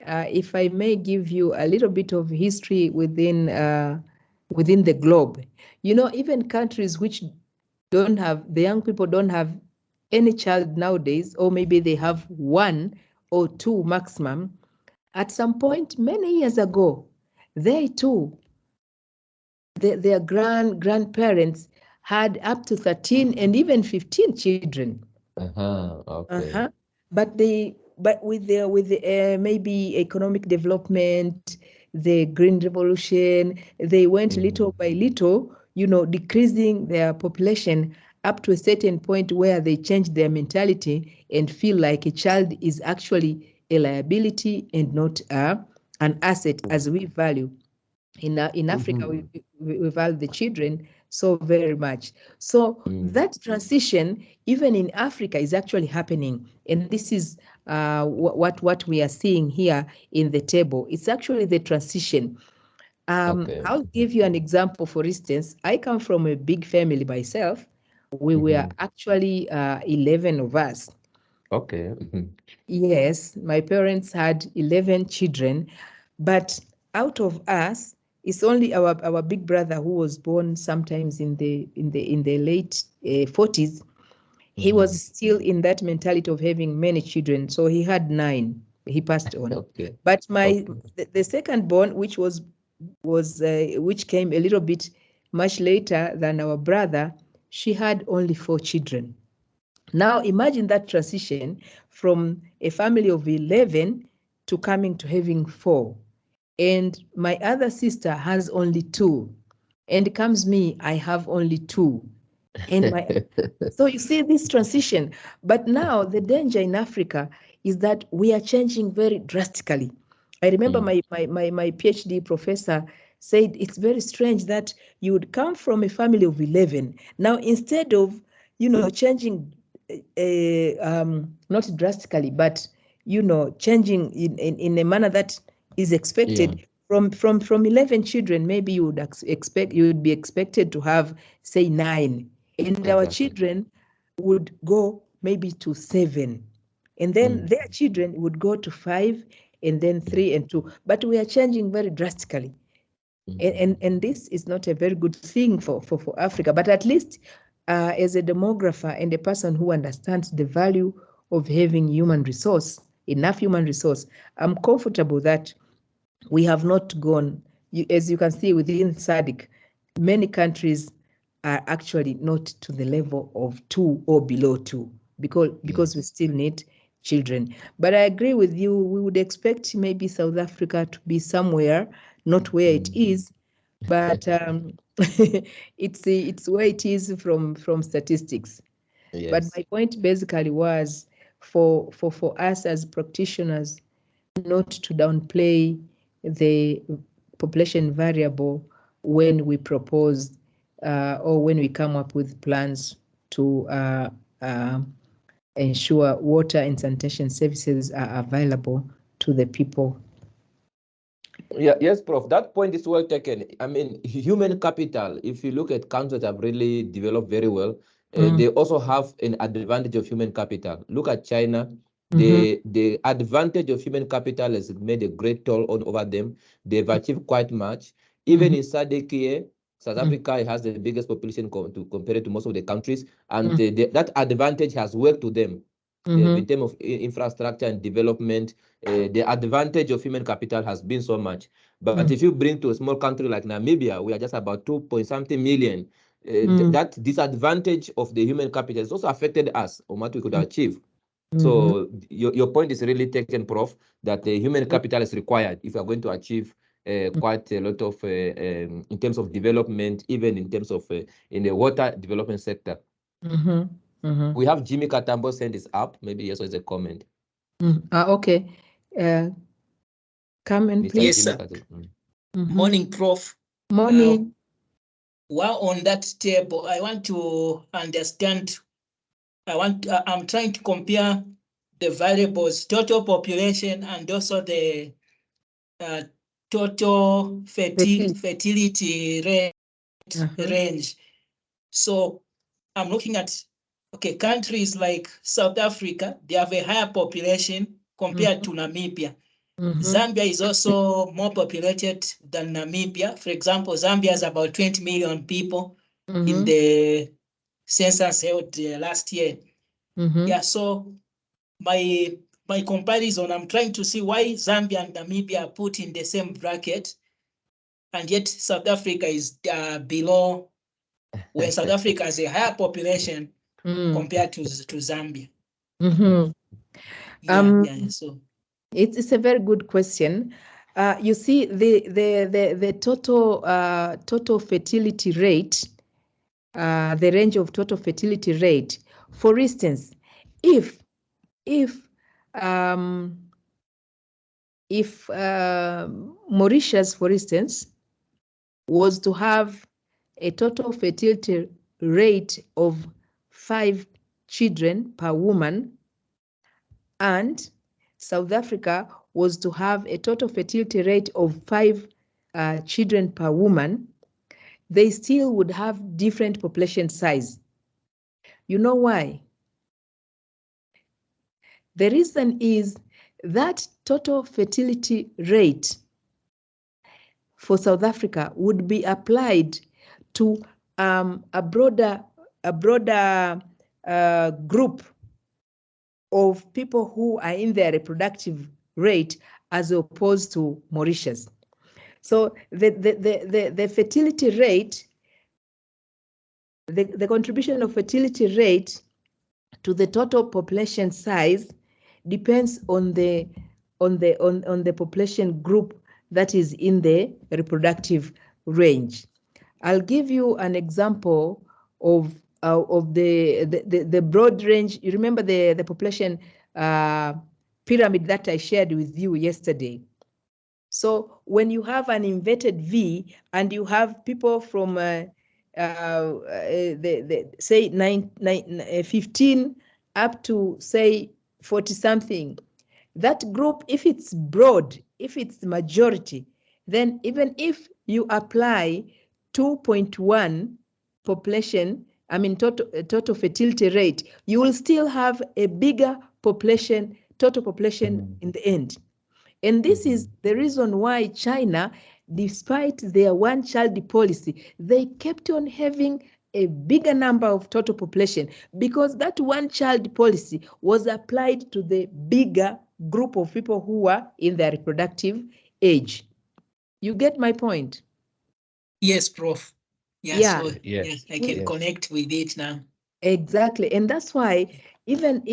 if I may give you a little bit of history within the globe, even countries which don't have, the young people don't have any child nowadays, or maybe they have one or two maximum. At some point many years ago, they too, their grandparents had up to 13 and even 15 children. Okay. But with the maybe economic development, the Green Revolution, they went little by little, decreasing their population up to a certain point where they changed their mentality and feel like a child is actually a liability and not an asset, as we value. In Africa, we value the children so very much. So that transition, even in Africa, is actually happening. And this is what we are seeing here in the table. It's actually the transition. I'll give you an example. For instance, I come from a big family myself. We were actually 11 of us. Okay. Yes, my parents had 11 children, but out of us, it's only our big brother who was born sometimes in the late 40s. He was still in that mentality of having many children, so he had 9. He passed on. But the second born, which which came a little bit much later than our brother, she had only 4 children. Now imagine that transition from a family of 11 to coming to having 4. And my other sister has only 2. And comes me, I have only 2. And so you see this transition. But now the danger in Africa is that we are changing very drastically. I remember my PhD professor said it's very strange that you would come from a family of 11. Now, instead of, changing, not drastically, but, changing in a manner that is expected, from 11 children, maybe you would be expected to have, say, 9. And our children would go maybe to 7. And then their children would go to 5, and then 3 and 2. But we are changing very drastically. And this is not a very good thing for Africa. But at least as a demographer and a person who understands the value of having enough human resource, I'm comfortable that we have not gone, as you can see within SADC, many countries are actually not to the level of 2 or below 2 because we still need children. But I agree with you, we would expect maybe South Africa to be somewhere, not where it is, but it's where it is from statistics. Yes. But my point basically was for us as practitioners not to downplay the population variable when we propose or when we come up with plans to ensure water and sanitation services are available to the people. Yeah, yes, Prof. That point is well taken. I mean, human capital, if you look at countries that have really developed very well, they also have an advantage of human capital. Look at China. The advantage of human capital has made a great toll over them. They've achieved quite much. Even in SADC, South Africa has the biggest population compared to most of the countries, and that advantage has worked to them. In terms of infrastructure and development, the advantage of human capital has been so much. But if you bring to a small country like Namibia, we are just about 2-point-something million. That disadvantage of the human capital has also affected us on what we could achieve. So your point is really taken, Prof, that the human capital is required if we are going to achieve quite a lot of, in terms of development, even in terms of in the water development sector. We have Jimmy Katambo's hand is up. Maybe yes, as a comment. Okay. Come in, please. Yes, sir. Morning, Prof. Morning. While on that table, I want to understand. I'm trying to compare the variables, total population, and also the total fertility rate range. So I'm looking at, countries like South Africa, they have a higher population compared to Namibia. Zambia is also more populated than Namibia. For example, Zambia has about 20 million people in the census held last year. Yeah, so my comparison, I'm trying to see why Zambia and Namibia are put in the same bracket, and yet South Africa is below, when South Africa has a higher population compared to Zambia. So it's a very good question. You see, the total fertility rate, the range of total fertility rate. For instance, if Mauritius, for instance, was to have a total fertility rate of 5 children per woman, and South Africa was to have a total fertility rate of 5 children per woman, they still would have different population size. You know why? The reason is that total fertility rate for South Africa would be applied to a broader group of people who are in their reproductive rate as opposed to Mauritius. So the fertility rate, the contribution of fertility rate to the total population size depends on the population group that is in the reproductive range. I'll give you an example of the broad range. You remember the population pyramid that I shared with you yesterday. So when you have an inverted V and you have people from say 15 up to say 40 something, that group, if it's broad, if it's majority, then even if you apply 2.1 population, I mean total fertility rate, you will still have a bigger population, total population in the end. And this is the reason why China, despite their one-child policy, they kept on having a bigger number of total population, because that one-child policy was applied to the bigger group of people who are in their reproductive age. You get my point? Yes, Prof. Yeah, Yeah. so Yes. I can Yes. connect with it now. Exactly. And that's why even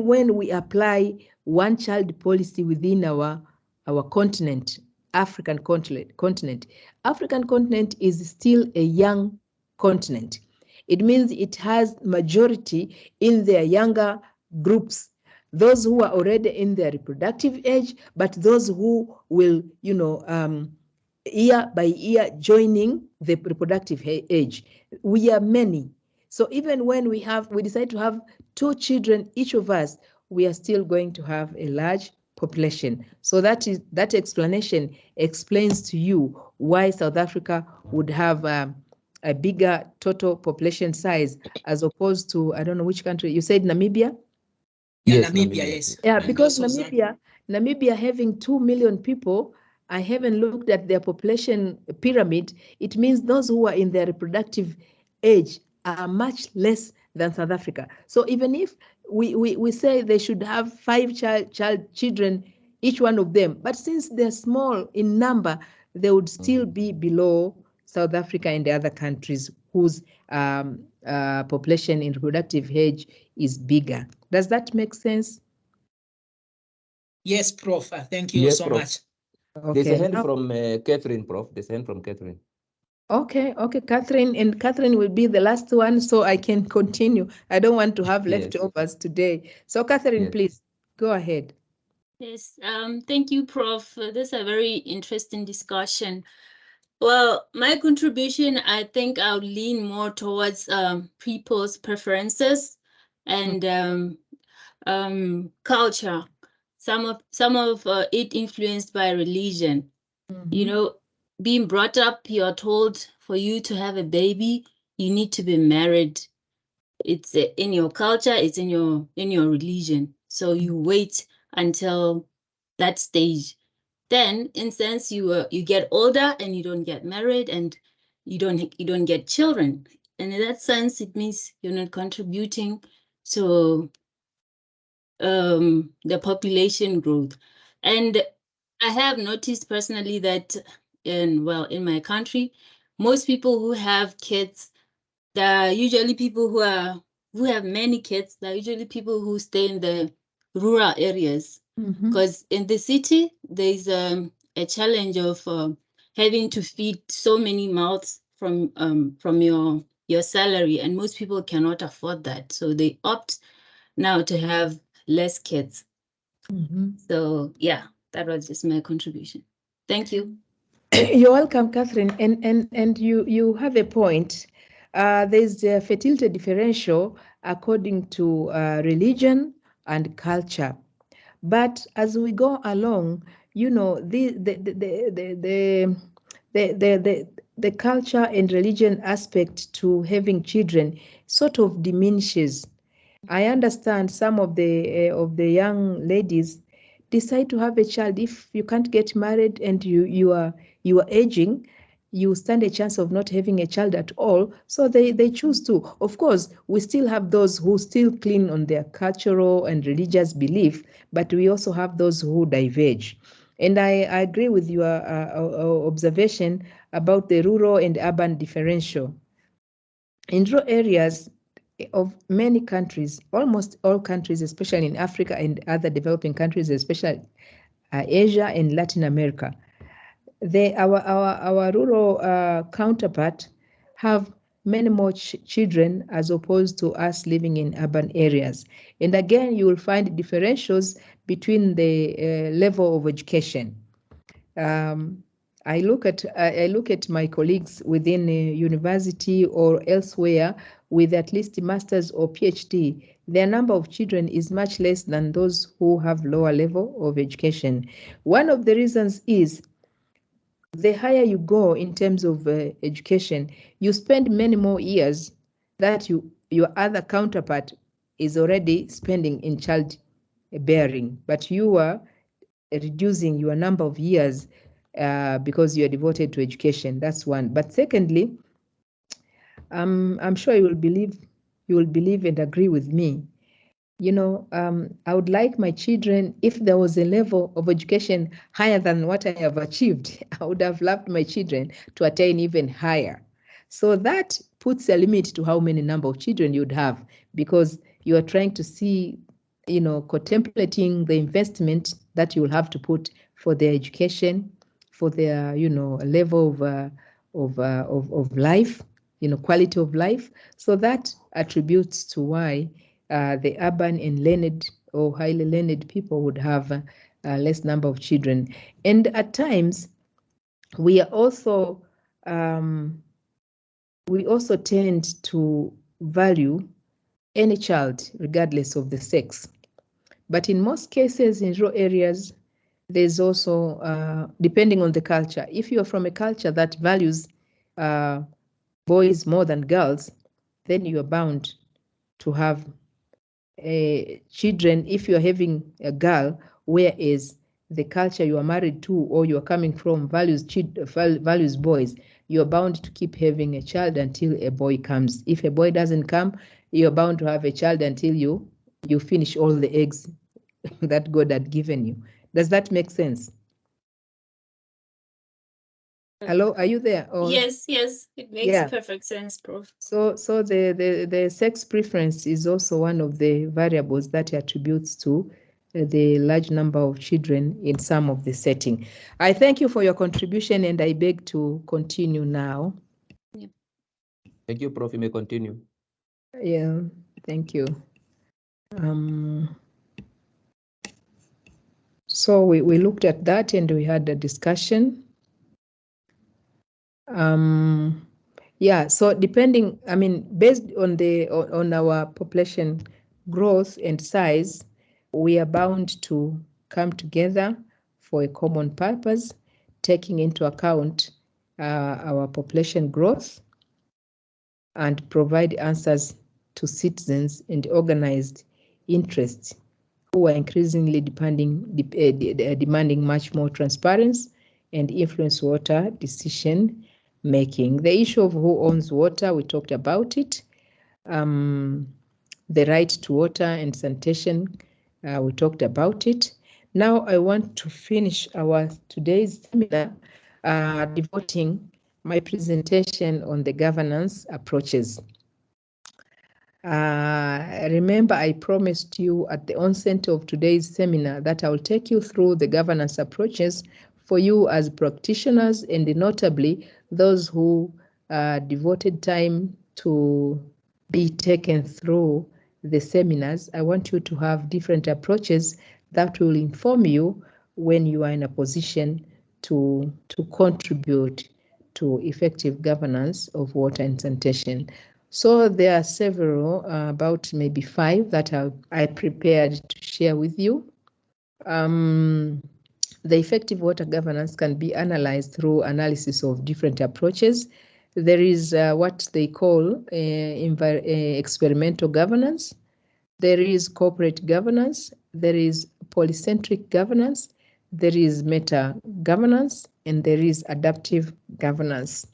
when we apply one-child policy within our continent, African continent is still a young continent. It means it has majority in their younger groups, those who are already in their reproductive age, but those who will, year by year joining the reproductive age. We are many. So even when we decide to have 2 children, each of us, we are still going to have a large population. So that explanation explains to you why South Africa would have a bigger total population size as opposed to, I don't know which country, you said Namibia? Yeah, Yes, Namibia, Namibia. yes. Yeah, And because also Namibia having 2 million people, I haven't looked at their population pyramid. It means those who are in their reproductive age are much less than South Africa. So even if we say they should have 5 children, each one of them, but since they're small in number, they would still be below South Africa and the other countries whose population in reproductive age is bigger. Does that make sense? yes, Prof. Thank you Yes, so Prof. much. There's a Okay. hand from Catherine, Prof. There's a hand from Catherine. Okay, Catherine, and Catherine will be the last one, so I can continue. I don't want to have Yes. leftovers today. So Catherine, Yes. please go ahead. Yes, thank you, Prof. This is a very interesting discussion. Well, my contribution, I think I'll lean more towards people's preferences and culture. Some of it influenced by religion. You know, being brought up, you're told for you to have a baby, you need to be married. It's in your culture, it's in your religion. So you wait until that stage. Then, in sense, you get older and you don't get married and you don't get children. And in that sense, it means you're not contributing to the population growth. And I have noticed personally that in my country, most people who have kids, they're usually people who have many kids. They're usually people who stay in the rural areas, because in the city there's a challenge of having to feed so many mouths from your salary, and most people cannot afford that, so they opt now to have less kids. So yeah, that was just my contribution. Thank you. You're welcome, Catherine. And you have a point. There's a fertility differential according to religion and culture. But as we go along, the culture and religion aspect to having children sort of diminishes. I understand some of the young ladies decide to have a child. If you can't get married and you are aging, you stand a chance of not having a child at all. So they choose to. Of course, we still have those who still cling on their cultural and religious belief, but we also have those who diverge. And I agree with your observation about the rural and urban differential. In rural areas of many countries, almost all countries, especially in Africa and other developing countries, especially Asia and Latin America, our rural counterpart have many more children as opposed to us living in urban areas. And again, you will find differentials between the level of education. I look at my colleagues within a university or elsewhere with at least a master's or PhD. Their number of children is much less than those who have lower level of education. One of the reasons is the higher you go in terms of education, you spend many more years that your other counterpart is already spending in child bearing, but you are reducing your number of years because you are devoted to education. That's one. But secondly, I'm sure you will believe and agree with me. You know, I would like my children, if there was a level of education higher than what I have achieved, I would have loved my children to attain even higher. So that puts a limit to how many number of children you'd have, because you are trying to see, you know, contemplating the investment that you will have to put for their education, for their, you know, level of life, you know, quality of life. So that attributes to why the urban and learned or highly learned people would have a less number of children. And at times, we are also tend to value any child regardless of the sex. But in most cases, in rural areas, there's also, depending on the culture, if you're from a culture that values boys more than girls, then you are bound to have children if you're having a girl, whereas the culture you are married to or you are coming from values boys, you're bound to keep having a child until a boy comes. If a boy doesn't come, you're bound to have a child until you finish all the eggs that God had given you. Does that make sense? Hello, are you there? Or... Yes, it makes perfect sense, Prof. So the sex preference is also one of the variables that attributes to the large number of children in some of the setting. I thank you for your contribution, and I beg to continue now. Yeah. Thank you, Prof. You may continue. Yeah, thank you. So we looked at that and we had a discussion. Yeah, so depending, I mean, based on our population growth and size, we are bound to come together for a common purpose, taking into account our population growth, and provide answers to citizens and organized interests who are increasingly demanding much more transparency and influence water decision making. The issue of who owns water, we talked about it. The right to water and sanitation, we talked about it. Now I want to finish our today's seminar devoting my presentation on the governance approaches. Remember, I promised you at the onset of today's seminar that I will take you through the governance approaches for you as practitioners, and notably those who devoted time to be taken through the seminars. I want you to have different approaches that will inform you when you are in a position to contribute to effective governance of water and sanitation. So there are several, about maybe 5 that I prepared to share with you. The effective water governance can be analyzed through analysis of different approaches. There is what they call experimental governance. There is corporate governance. There is polycentric governance. There is meta governance, and there is adaptive governance.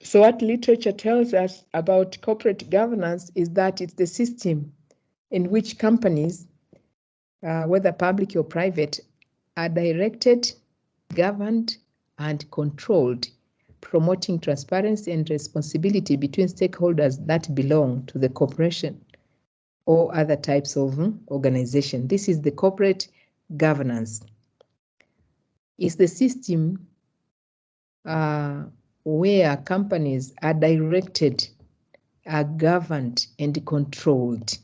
So what literature tells us about corporate governance is that it's the system in which companies, whether public or private, are directed, governed, and controlled, promoting transparency and responsibility between stakeholders that belong to the corporation or other types of organization. This is the corporate governance. It's the system where companies are directed, are governed, and controlled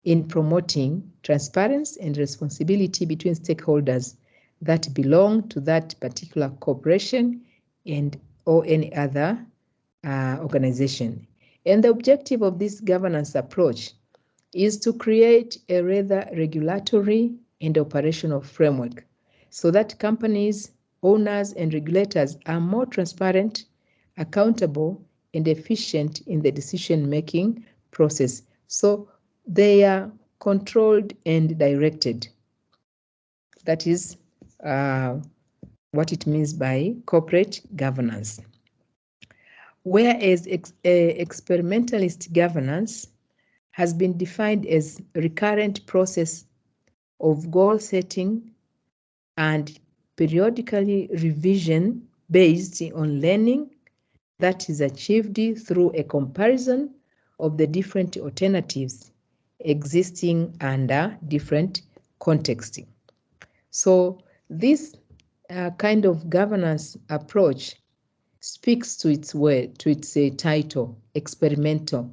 in promoting transparency and responsibility between stakeholders that belong to that particular corporation and or any other organization. And the objective of this governance approach is to create a rather regulatory and operational framework so that companies, owners, and regulators are more transparent, accountable, and efficient in the decision-making process. So they are controlled and directed. That is what it means by corporate governance. whereas experimentalist governance has been defined as a recurrent process of goal setting and periodically revision based on learning that is achieved through a comparison of the different alternatives existing under different contexts. So this kind of governance approach speaks to its word, to its title, experimental.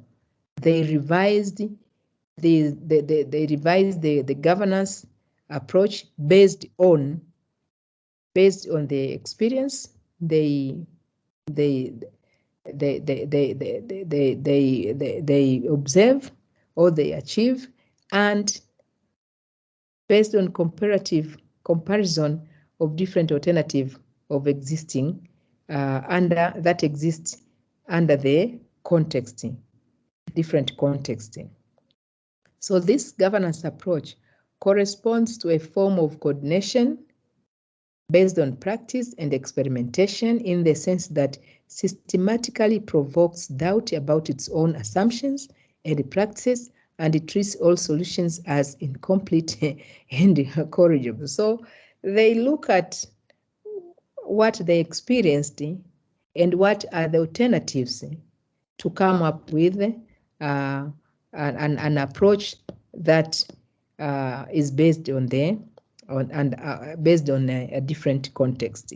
They revised the governance approach based on the experience they observe or they achieve, and based on comparison of different alternative of existing exists under the context, different context. So this governance approach corresponds to a form of coordination based on practice and experimentation, in the sense that systematically provokes doubt about its own assumptions and practices, and it treats all solutions as incomplete and incorrigible. So they look at what they experienced and what are the alternatives to come up with an approach that is based on based on a different context.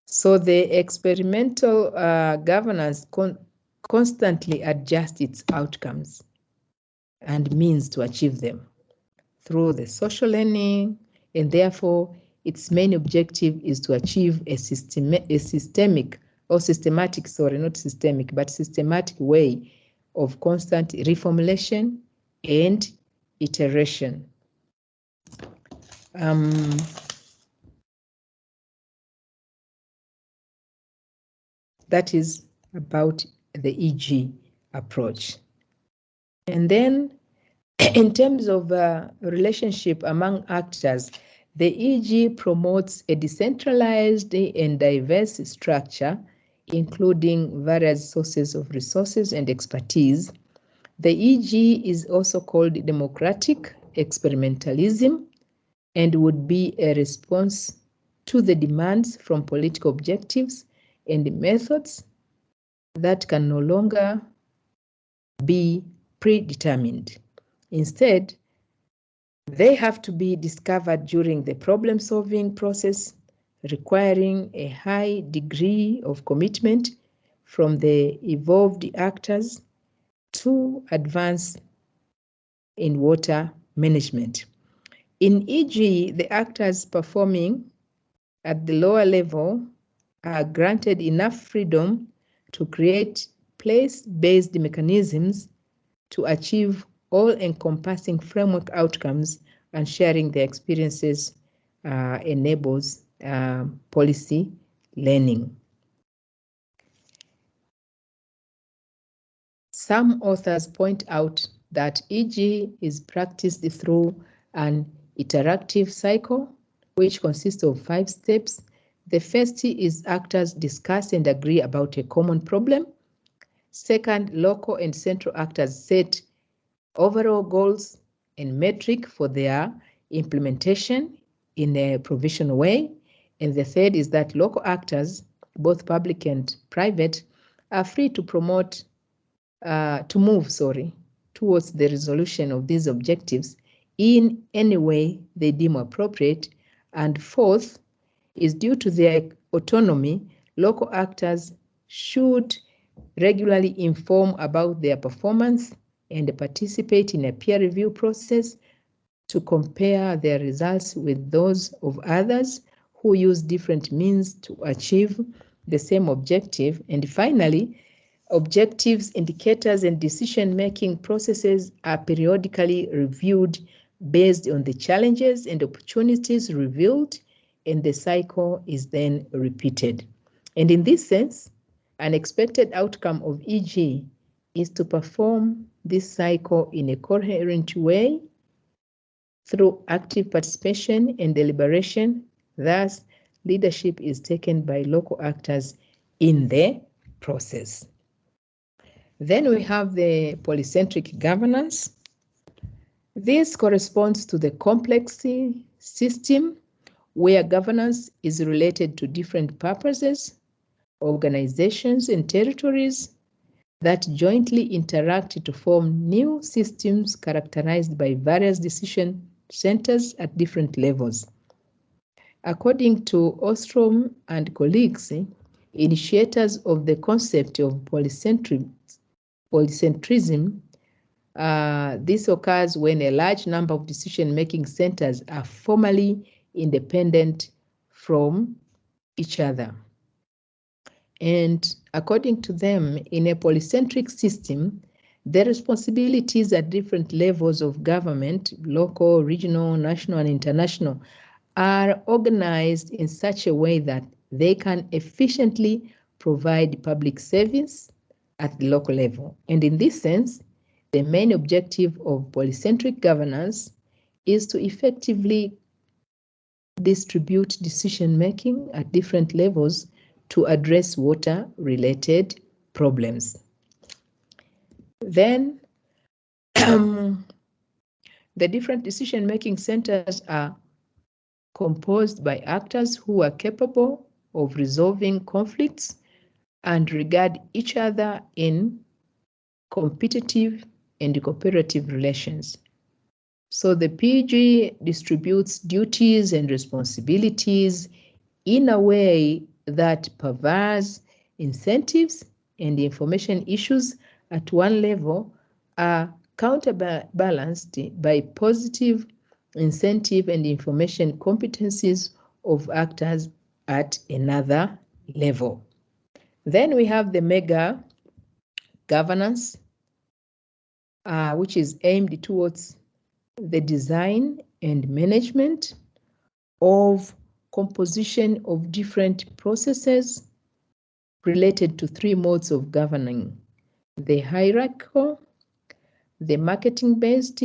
So the experimental governance constantly adjusts its outcomes and means to achieve them through the social learning, and therefore its main objective is to achieve a systematic way of constant reformulation and iteration. That is about the EG approach. And then in terms of relationship among actors, the EG promotes a decentralized and diverse structure, including various sources of resources and expertise. The EG is also called democratic experimentalism and would be a response to the demands from political objectives and methods that can no longer be predetermined. Instead, they have to be discovered during the problem-solving process, requiring a high degree of commitment from the involved actors to advance in water management. In EG, the actors performing at the lower level are granted enough freedom to create place-based mechanisms to achieve all-encompassing framework outcomes, and sharing their experiences enables policy learning. Some authors point out that EG is practiced through an interactive cycle, which consists of 5 steps. The first is actors discuss and agree about a common problem. Second, local and central actors set overall goals and metric for their implementation in a provisional way. And the third is that local actors, both public and private, are free to move towards the resolution of these objectives in any way they deem appropriate. And fourth is, due to their autonomy, local actors should regularly inform about their performance and participate in a peer review process to compare their results with those of others who use different means to achieve the same objective. And finally, objectives, indicators, and decision-making processes are periodically reviewed based on the challenges and opportunities revealed, and the cycle is then repeated. And in this sense, an expected outcome of EG is to perform this cycle in a coherent way through active participation and deliberation. Thus, leadership is taken by local actors in the process. Then we have the polycentric governance. This corresponds to the complex system where governance is related to different purposes, organizations, and territories that jointly interact to form new systems characterized by various decision centers at different levels. According to Ostrom and colleagues, initiators of the concept of polycentrism, this occurs when a large number of decision-making centers are formally independent from each other. And according to them, in a polycentric system, the responsibilities at different levels of government, local, regional, national, and international, are organized in such a way that they can efficiently provide public service at the local level. And in this sense, the main objective of polycentric governance is to effectively distribute decision-making at different levels to address water-related problems. Then, the different decision-making centers are composed by actors who are capable of resolving conflicts and regard each other in competitive and cooperative relations. So the PG distributes duties and responsibilities in a way that pervades incentives and information issues at one level are counterbalanced by positive incentive and information competencies of actors at another level. Then we have the mega governance, which is aimed towards the design and management of composition of different processes related to three modes of governing: the hierarchical, the market-based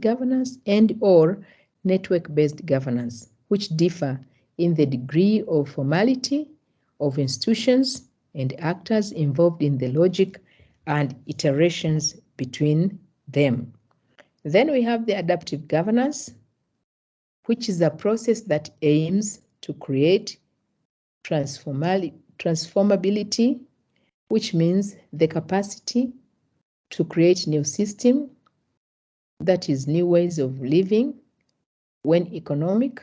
governance, and or network-based governance, which differ in the degree of formality of institutions and actors involved in the logic and iterations between them. Then we have the adaptive governance, which is a process that aims to create transformability, which means the capacity to create new systems, that is, new ways of living, when economic,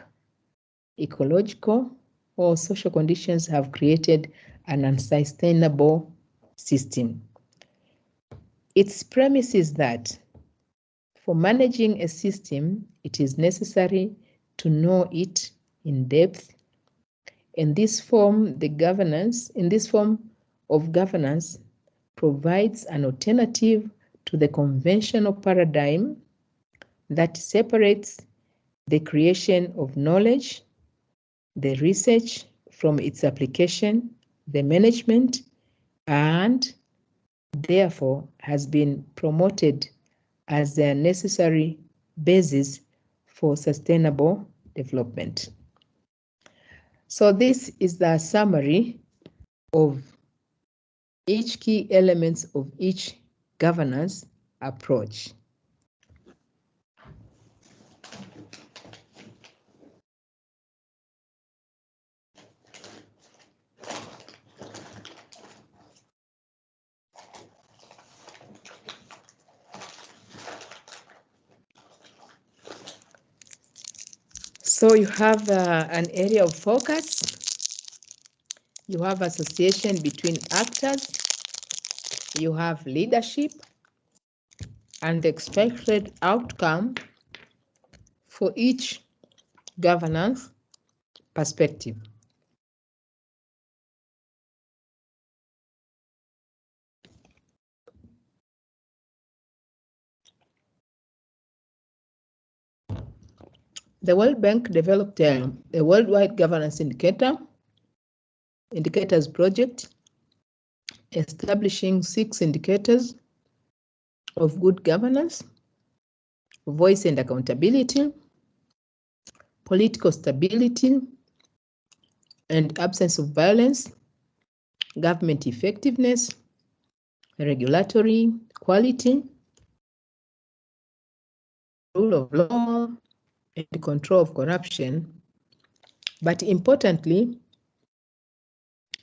ecological, or social conditions have created an unsustainable system. Its premise is that for managing a system, it is necessary to know it in depth. In this form of governance provides an alternative to the conventional paradigm that separates the creation of knowledge, the research from its application, the management, and therefore has been promoted as a necessary basis for sustainable development. So this is the summary of each key elements of each governance approach. So you have an area of focus. You have association between actors. You have leadership and the expected outcome for each governance perspective. The World Bank developed a worldwide governance indicators project, establishing 6 indicators of good governance: voice and accountability, political stability and absence of violence, government effectiveness, regulatory quality, rule of law, and control of corruption, but importantly,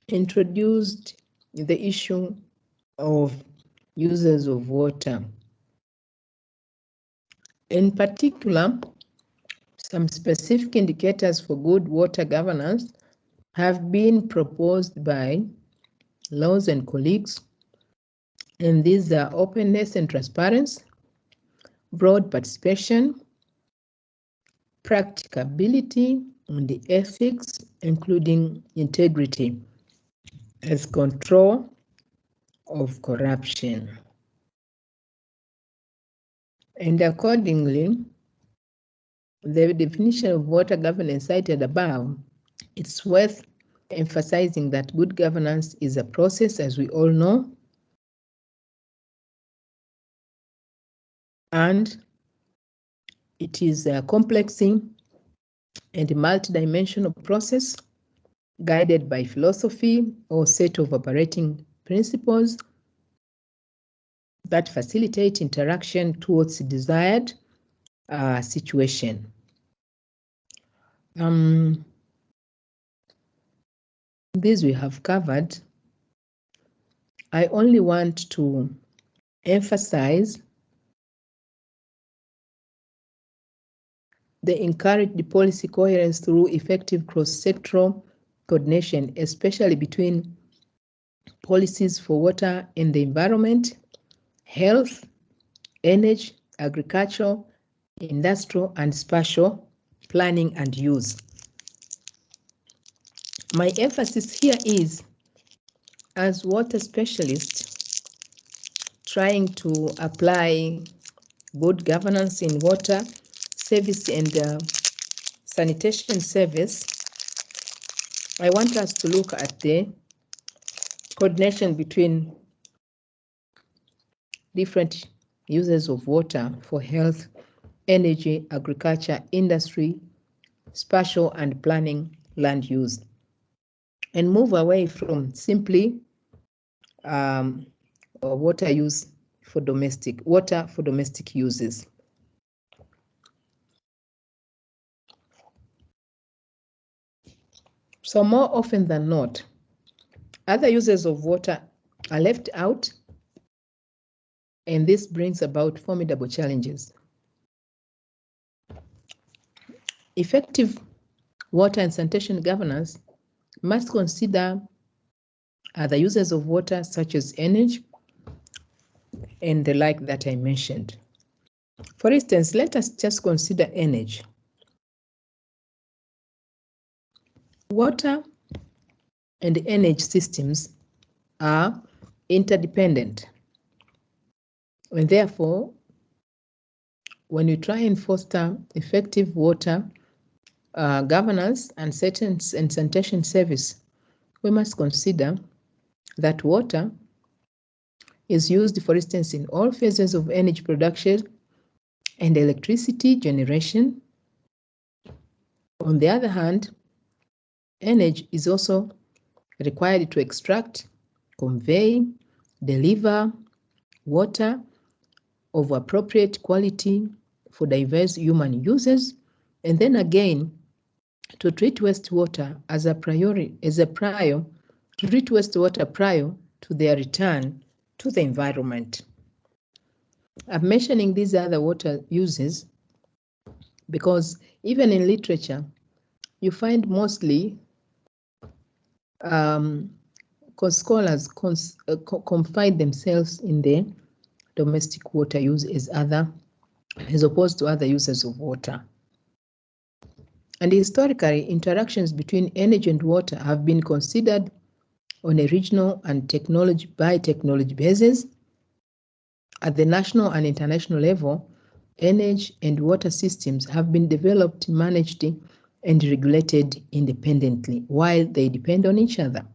introduced the issue of users of water. In particular, some specific indicators for good water governance have been proposed by Laws and colleagues, and these are openness and transparency, broad participation, practicability, and the ethics, including integrity, as control of corruption. And accordingly, the definition of water governance cited above, it's worth emphasizing that good governance is a process, as we all know, and it is a complex and multidimensional process guided by philosophy or set of operating principles that facilitate interaction towards the desired situation. This we have covered. I only want to emphasize the encouraged policy coherence through effective cross-sectoral coordination, especially between policies for water and the environment, health, energy, agriculture, industrial, and spatial planning and use. My emphasis here is, as water specialist, trying to apply good governance in water service and sanitation service, I want us to look at the coordination between different uses of water for health, energy, agriculture, industry, spatial and planning land use, and move away from simply water use for domestic uses. So more often than not, other uses of water are left out, and this brings about formidable challenges. Effective water and sanitation governance must consider other uses of water such as energy and the like that I mentioned. For instance, let us just consider energy. Water and energy systems are interdependent, and therefore, when you try and foster effective water governance and sanitation service, we must consider that water is used, for instance, in all phases of energy production and electricity generation. On the other hand, energy is also required to extract, convey, deliver water of appropriate quality for diverse human uses, and then again to treat wastewater prior to their return to the environment. I'm mentioning these other water uses because even in literature, you find mostly scholars confine themselves in the domestic water use as opposed to other uses of water. And historically, interactions between energy and water have been considered on a regional and technology basis. At the national and international level, energy and water systems have been developed, managed, and regulated independently while they depend on each other.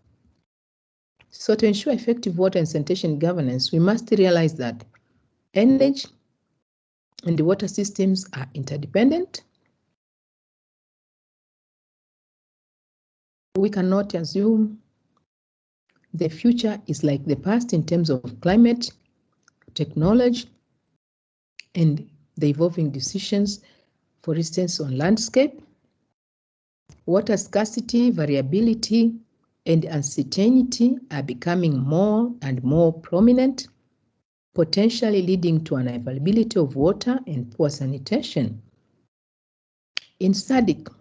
So to ensure effective water and sanitation governance, we must realize that energy and the water systems are interdependent. We cannot assume the future is like the past in terms of climate, technology, and the evolving decisions, for instance, on landscape, water scarcity, variability, and uncertainty are becoming more and more prominent, potentially leading to unavailability of water and poor sanitation. In SADC,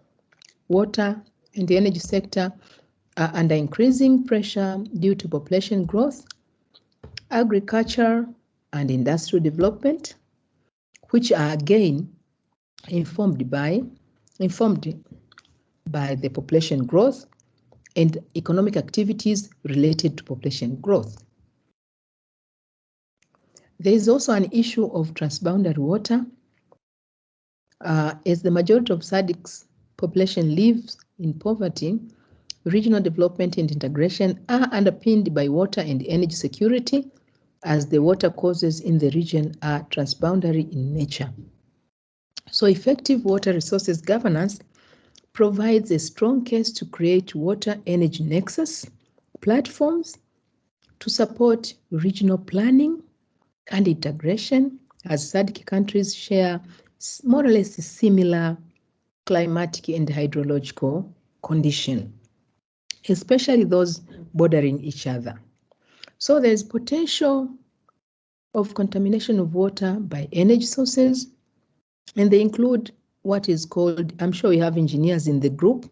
water and the energy sector are under increasing pressure due to population growth, agriculture, and industrial development, which are again informed by the population growth and economic activities related to population growth. There is also an issue of transboundary water. As the majority of SADC's population lives in poverty, regional development and integration are underpinned by water and energy security, as the water causes in the region are transboundary in nature. So effective water resources governance provides a strong case to create water energy nexus platforms to support regional planning and integration, as SADC countries share more or less similar climatic and hydrological condition, especially those bordering each other. So there's potential of contamination of water by energy sources, and they include what is called, I'm sure we have engineers in the group,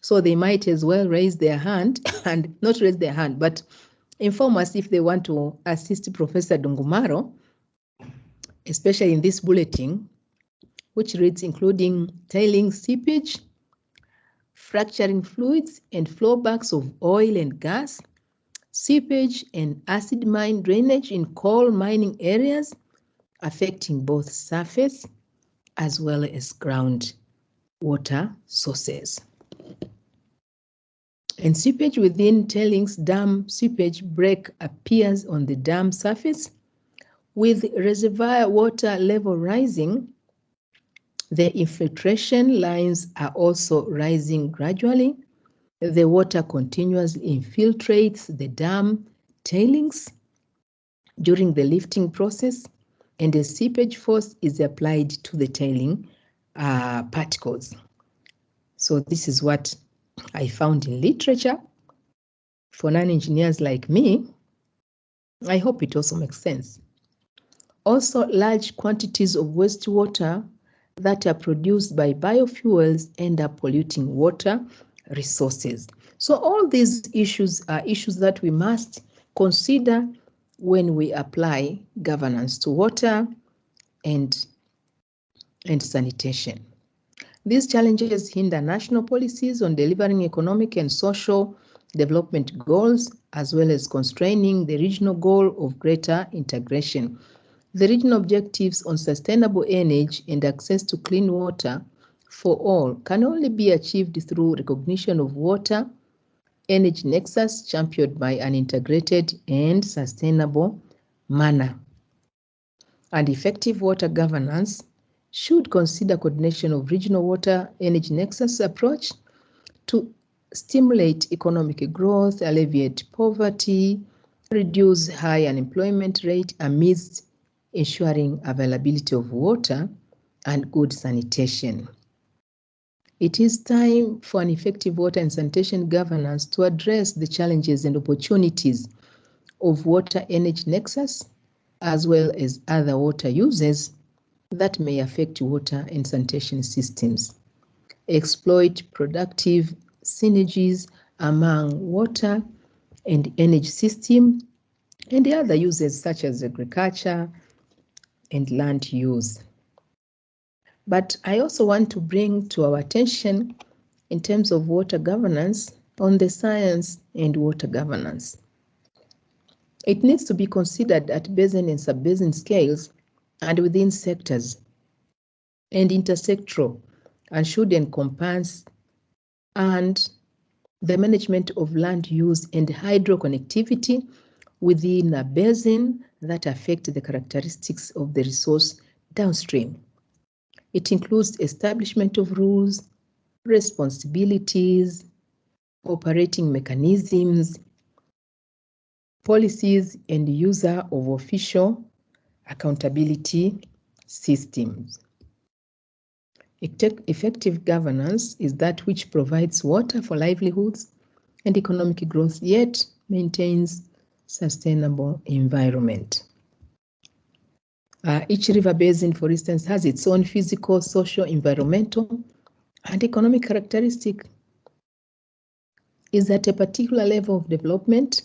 so they might as well raise their hand and not raise their hand, but inform us if they want to assist Professor Dungumaro, especially in this bulletin, which reads including tailing seepage, fracturing fluids and flowbacks of oil and gas, seepage and acid mine drainage in coal mining areas, affecting both surface as well as ground water sources. And seepage within tailings dam seepage break appears on the dam surface. With reservoir water level rising, the infiltration lines are also rising gradually. The water continuously infiltrates the dam tailings during the lifting process, and a seepage force is applied to the tailing particles. So this is what I found in literature. For non-engineers like me, I hope it also makes sense. Also, large quantities of wastewater that are produced by biofuels end up polluting water resources. So all these issues are issues that we must consider when we apply governance to water and sanitation. These challenges hinder national policies on delivering economic and social development goals, as well as constraining the regional goal of greater integration. The regional objectives on sustainable energy and access to clean water for all can only be achieved through recognition of water energy nexus championed by an integrated and sustainable manner. And effective water governance should consider coordination of regional water energy nexus approach to stimulate economic growth, alleviate poverty, reduce high unemployment rate amidst ensuring availability of water and good sanitation. It is time for an effective water and sanitation governance to address the challenges and opportunities of water energy nexus, as well as other water uses that may affect water and sanitation systems. Exploit productive synergies among water and energy system and the other uses such as agriculture and land use. But I also want to bring to our attention, in terms of water governance, on the science and water governance. It needs to be considered at basin and sub-basin scales and within sectors and intersectoral, and should encompass and the management of land use and hydro connectivity within a basin that affect the characteristics of the resource downstream. It includes establishment of rules, responsibilities, operating mechanisms, policies, and user of official accountability systems. Effective governance is that which provides water for livelihoods and economic growth, yet maintains sustainable environment. Each river basin, for instance, has its own physical, social, environmental, and economic characteristic. Is at a particular level of development,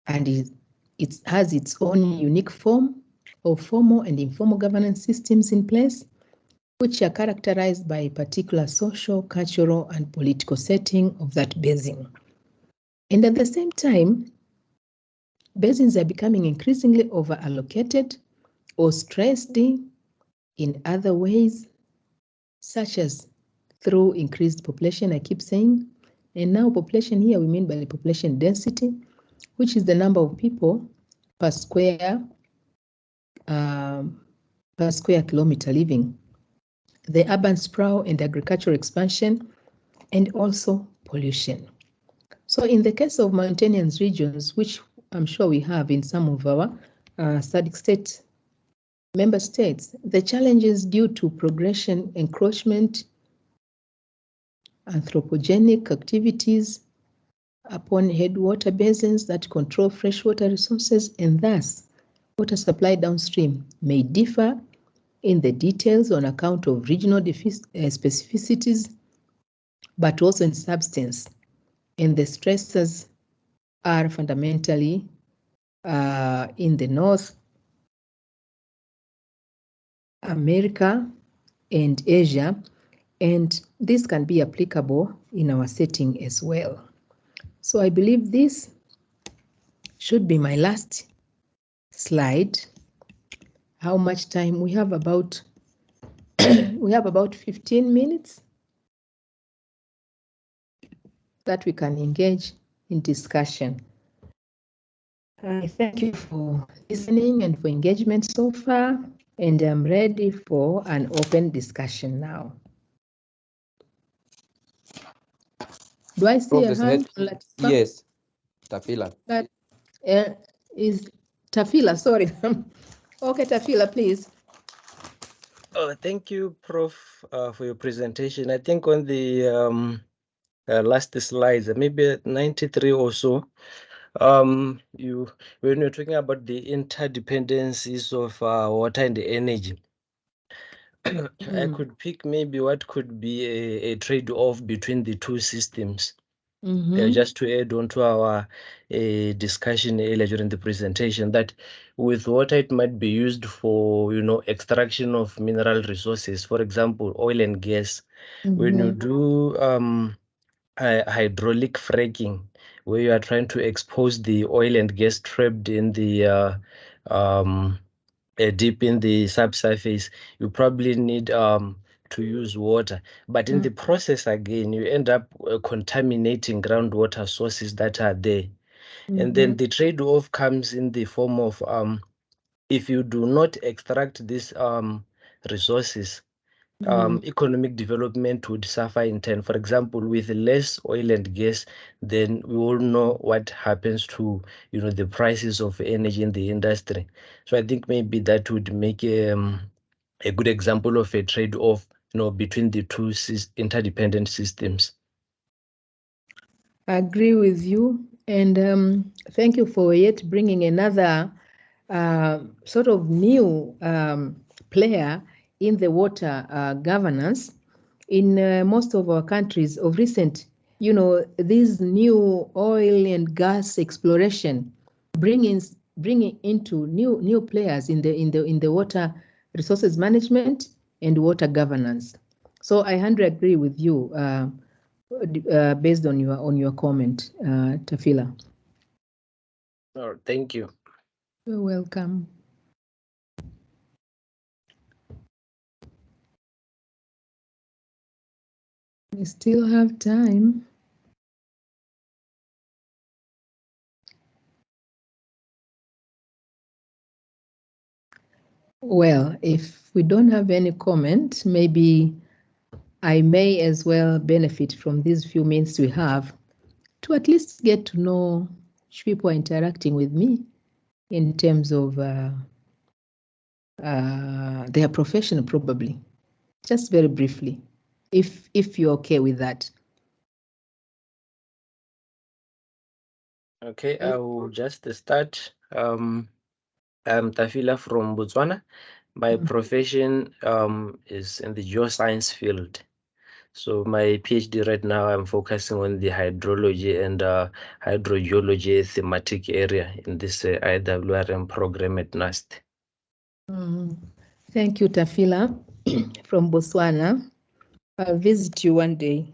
and it has its own unique form of formal and informal governance systems in place, which are characterized by a particular social, cultural, and political setting of that basin. And at the same time, basins are becoming increasingly over-allocated or stressed in other ways, such as through increased population, I keep saying. And now population here, we mean by the population density, which is the number of people per square kilometer living, the urban sprawl and agricultural expansion, and also pollution. So in the case of mountainous regions, which I'm sure we have in some of our SADC state member states, the challenges due to progression, encroachment, anthropogenic activities upon headwater basins that control freshwater resources, and thus water supply downstream may differ in the details on account of regional specificities, but also in substance. And the stresses are fundamentally in the North America and Asia, and this can be applicable in our setting as well. So I believe this should be my last slide. How much time we have? About we have about 15 minutes that we can engage in discussion. I thank you for listening and for engagement so far, and I'm ready for an open discussion now. Do I see a hand? Yes, Tafila. That is Tafila, sorry. Okay, Tafila, please. Oh, thank you, Prof, for your presentation. I think on the last slides, maybe 93 or so, when you're talking about the interdependencies of water and energy, I could pick maybe what could be a trade-off between the two systems. Just to add on to our discussion earlier during the presentation, that with water it might be used for extraction of mineral resources, for example oil and gas. When you do hydraulic fracking, where you are trying to expose the oil and gas trapped in the deep in the subsurface, you probably need to use water, but in the process again you end up contaminating groundwater sources that are there. And then the trade-off comes in the form of if you do not extract these resources, economic development would suffer in turn. For example, with less oil and gas, then we all know what happens to the prices of energy in the industry. So I think maybe that would make a good example of a trade-off between the two interdependent systems. I agree with you, and thank you for yet bringing another sort of new player in the water governance. In most of our countries of recent, these new oil and gas exploration bringing into new players in the water resources management and water governance. So I 100% agree with you based on your comment, Tafila. Oh, thank you. You're welcome. We still have time. Well, if we don't have any comment, maybe I may as well benefit from these few minutes we have to at least get to know which people are interacting with me in terms of their profession, probably. Just very briefly, if you're okay with that. Okay, I will just start. I'm Tafila from Botswana. My profession is in the geoscience field. So my PhD right now, I'm focusing on the hydrology and hydrogeology thematic area in this IWRM program at NAST. Thank you, Tafila from Botswana. I'll visit you one day.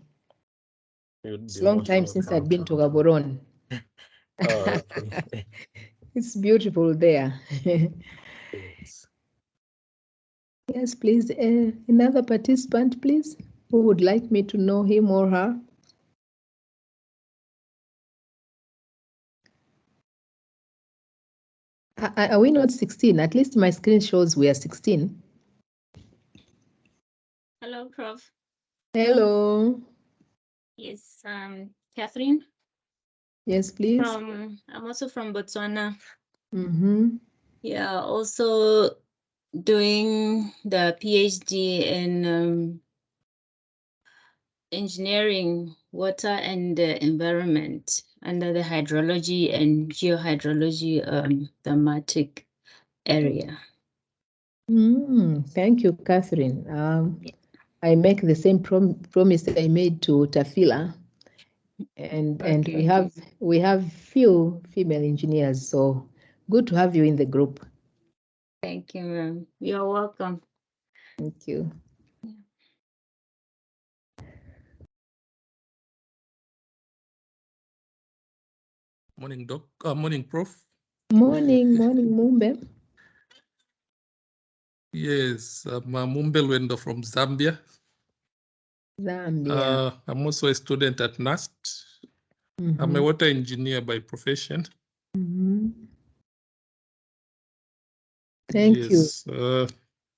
It's a long time since I've been to Gaborone. Oh, It's beautiful there. yes. Yes, please. Another participant, please, who would like me to know him or her. Are we not 16? At least my screen shows we are 16. Hello, Prof. Hello. Yes, Catherine. Yes, please. I'm also from Botswana. Yeah, also doing the PhD in engineering, water and environment under the hydrology and geohydrology thematic area. Thank you, Catherine. I make the same promise I made to Tafila, and we have few female engineers, so good to have you in the group. Thank you, ma'am. You're welcome. Thank you. Morning, Doc. Morning, Prof. Morning, Mumbe. Yes, I'm Mumbe Lwendo from Zambia. I'm also a student at NAST. I'm a water engineer by profession. Thank you.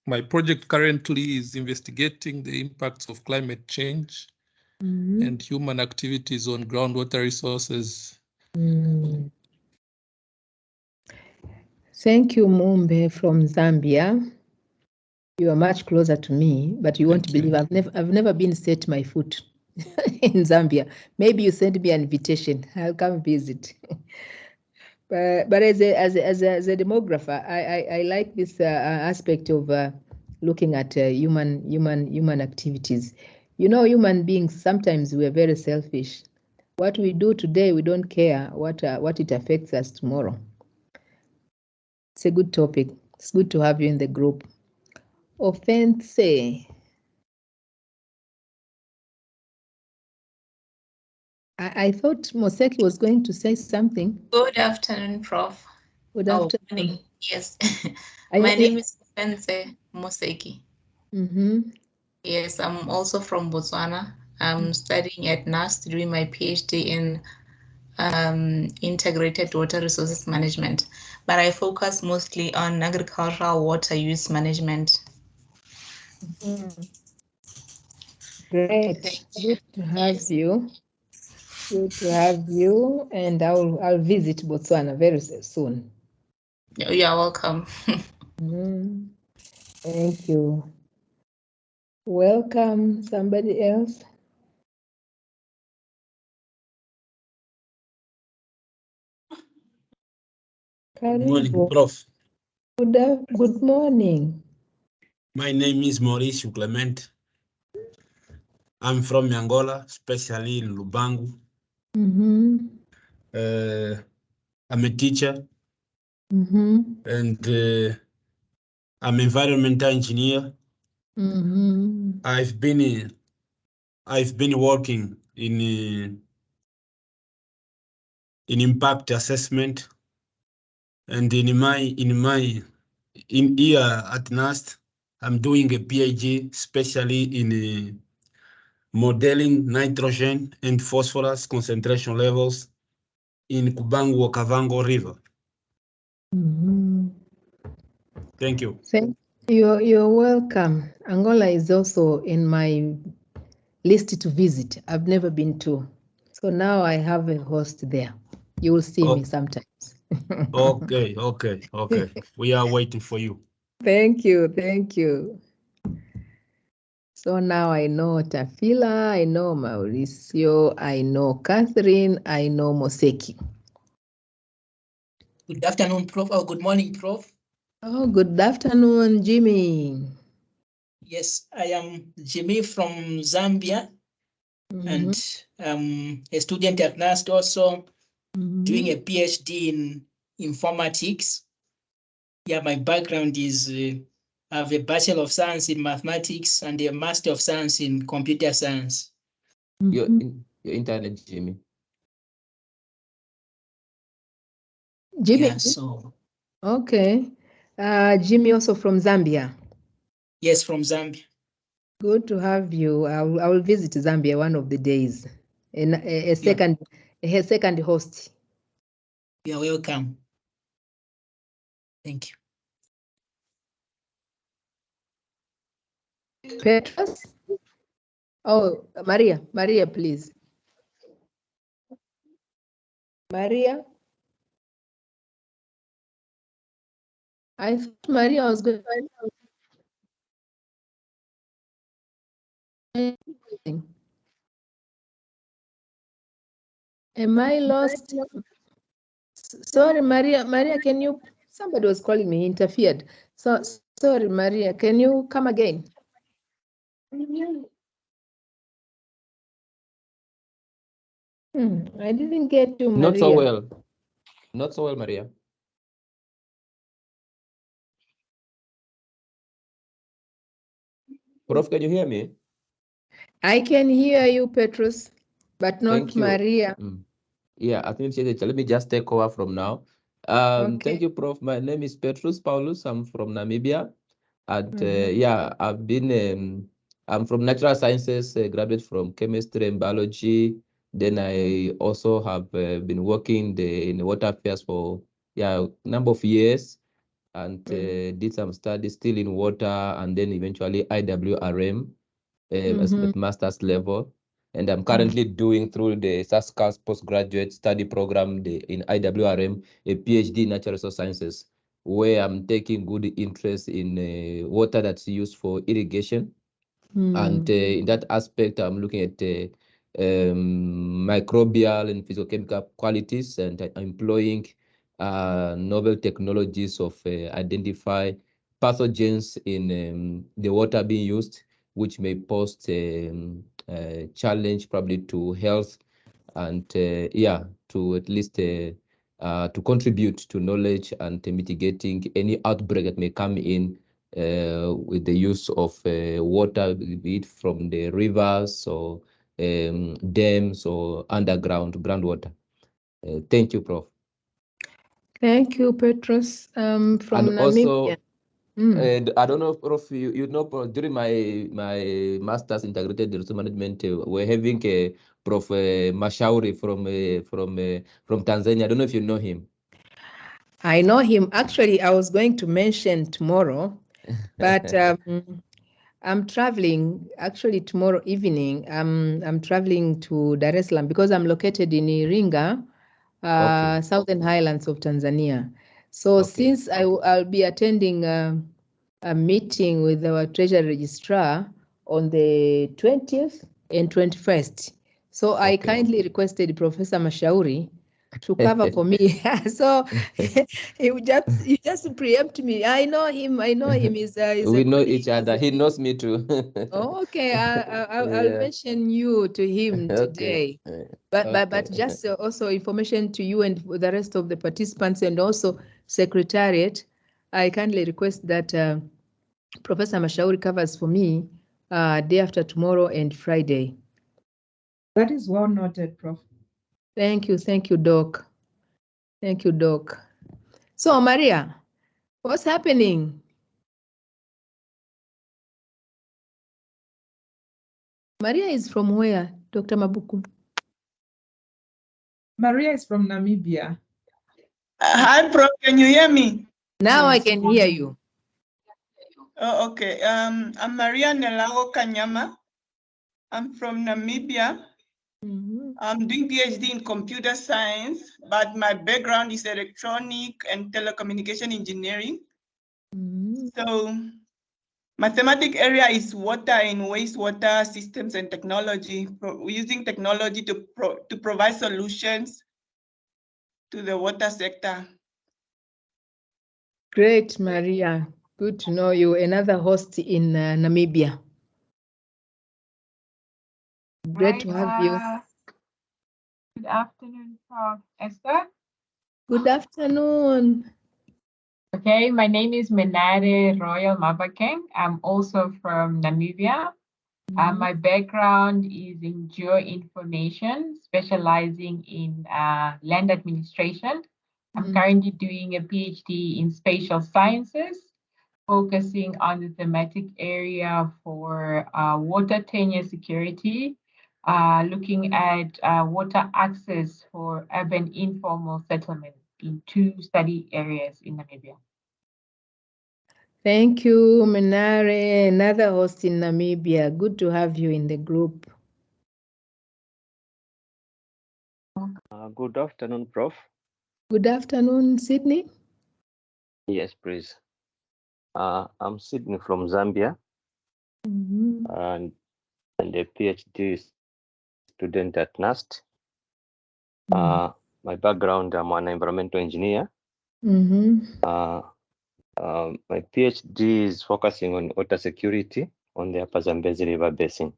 My project currently is investigating the impacts of climate change and human activities on groundwater resources. Thank you, Mumbe from Zambia. You are much closer to me, but you won't believe I've never been set my foot in Zambia. Maybe you send me an invitation. I'll come visit. But as a demographer, I like this aspect of looking at human activities. You know, human beings, sometimes we are very selfish. What we do today, we don't care what it affects us tomorrow. It's a good topic. It's good to have you in the group. Offense. I thought Moseki was going to say something. Good afternoon, Prof. Good afternoon. Yes. My name is Offense Moseki. Yes, I'm also from Botswana. I'm studying at NAST, doing my PhD in integrated water resources management, but I focus mostly on agricultural water use management. Great. Good to have you. Good to have you, and I'll visit Botswana very soon. You're welcome. Thank you. Welcome, somebody else. Good morning, Prof. Good morning. My name is Mauricio Clement. I'm from Angola, especially in Lubangu. I'm a teacher, and I'm an environmental engineer. I've been working in impact assessment, and in here at NAST, I'm doing a PhD, especially in modeling nitrogen and phosphorus concentration levels in Kubangu-Okavango River. Thank you. You're welcome. Angola is also in my list to visit. I've never been to. So now I have a host there. You will see me sometimes. Okay. We are waiting for you. Thank you. So now I know Tafila, I know Mauricio, I know Catherine, I know Moseki. Good afternoon, Prof. Or good morning, Prof. Oh, good afternoon, Jimmy. Yes, I am Jimmy from Zambia, and a student at NAST also, doing a PhD in informatics. Yeah, my background is I have a Bachelor of Science in Mathematics and a Master of Science in Computer Science. Your internet, Jimmy. Jimmy. Yeah, so. Okay. Jimmy also from Zambia. Yes, from Zambia. Good to have you. I will visit Zambia one of the days. A second host. You're welcome. Thank you. Petrus? Oh, Maria, please. Maria? I thought Maria was going to. Am I lost? Sorry, Maria, can you, somebody was calling me, interfered. So, sorry, Maria, can you come again? I didn't get you, Maria. Not so well, Maria. Prof, can you hear me? I can hear you, Petrus, but not Maria. Yeah, I think let me just take over from now. Okay. Thank you, Prof. My name is Petrus Paulus. I'm from Namibia. And yeah, I'm from natural sciences, graduate from chemistry and biology. Then I also have been working in the water affairs for a number of years, and did some studies still in water, and then eventually IWRM as at master's level. And I'm currently doing through the SASCAS postgraduate study program in IWRM, a PhD in natural resource sciences, where I'm taking good interest in water that's used for irrigation. And in that aspect, I'm looking at microbial and physiochemical qualities, and employing novel technologies of identify pathogens in the water being used, which may pose a challenge probably to health, and to at least to contribute to knowledge and mitigating any outbreak that may come in with the use of water, be it from the rivers or dams or groundwater. Thank you, Prof. Thank you, Petrus. From Namibia. I don't know, Prof, you know, during my master's integrated resource management, we're having a Prof Mashauri from Tanzania. I don't know if you know him. I know him. Actually, I was going to mention tomorrow, but I'm traveling. Actually, tomorrow evening, I'm traveling to Dar es Salaam because I'm located in Iringa, Southern Highlands of Tanzania. So since I'll be attending a meeting with our Treasury Registrar on the 20th and 21st. So I kindly requested Professor Mashauri to cover for me. So you just preempt me. I know him. He's we know each other. He knows me too. Okay, I'll mention you to him today. But just also information to you and the rest of the participants, and also Secretariat. I kindly request that Professor Mashauri covers for me day after tomorrow and Friday. That is well noted, Prof. Thank you, Doc. Thank you, Doc. So, Maria, what's happening? Maria is from where, Dr. Mabuku? Maria is from Namibia. Hi, Prof. Can you hear me? Now I can hear you. Oh, okay. I'm Maria Nelago Kanyama. I'm from Namibia. I'm doing PhD in computer science, but my background is electronic and telecommunication engineering. So my thematic area is water and wastewater systems and technology. We're using technology to provide solutions to the water sector. Great, Maria. Good to know you. Another host in Namibia. Great to have you. Good afternoon, Prof. Esther. Good afternoon. Okay, my name is Menade Royal Mabakeng. I'm also from Namibia. My background is in geoinformation, specializing in land administration. I'm currently doing a PhD in spatial sciences, focusing on the thematic area for water tenure security, looking at water access for urban informal settlement in 2 study areas in Namibia. Thank you, Menare, another host in Namibia. Good to have you in the group. Good afternoon, Prof. Good afternoon, Sydney. Yes, please. I'm Sydney from Zambia, and a PhD student at NAST. My background, I'm an environmental engineer. My PhD is focusing on water security on the Upper Zambezi River Basin.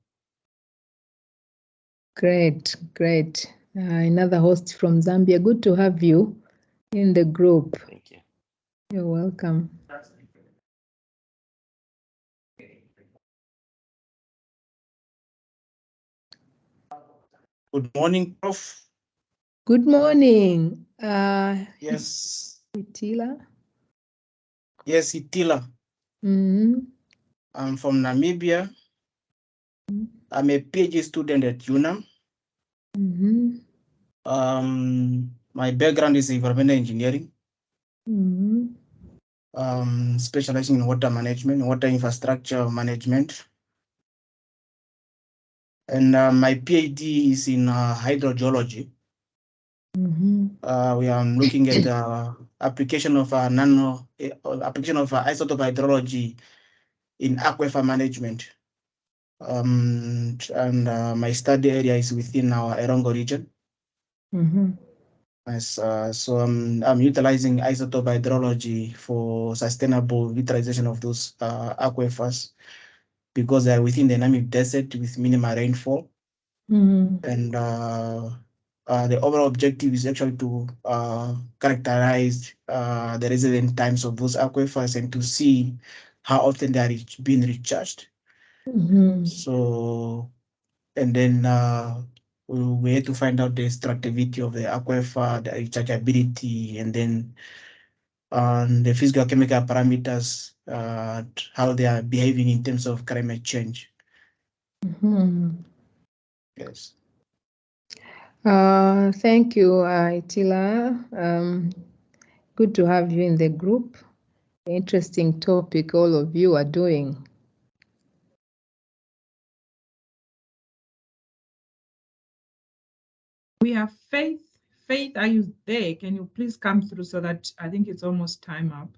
Great, great. Another host from Zambia. Good to have you in the group. Thank you. You're welcome. Good morning, Prof. Good morning. Yes. Itila. Yes, Itila. I'm from Namibia. I'm a PhD student at UNAM. My background is environmental engineering. Specializing in water management, water infrastructure management. And my PhD is in hydrogeology. We are looking at the application of application of isotope hydrology in aquifer management. My study area is within our Erongo region. So I'm utilizing isotope hydrology for sustainable utilization of those aquifers because they're within the Namib Desert with minimal rainfall. And the overall objective is actually to characterize the resident times of those aquifers and to see how often they are being recharged. So, and then we had to find out the extractivity of the aquifer, the rechargeability, and then the physical chemical parameters, how they are behaving in terms of climate change. Yes. Thank you, Itila. Good to have you in the group. Interesting topic all of you are doing. We have Faith. Faith, are you there? Can you please come through so that I think it's almost time up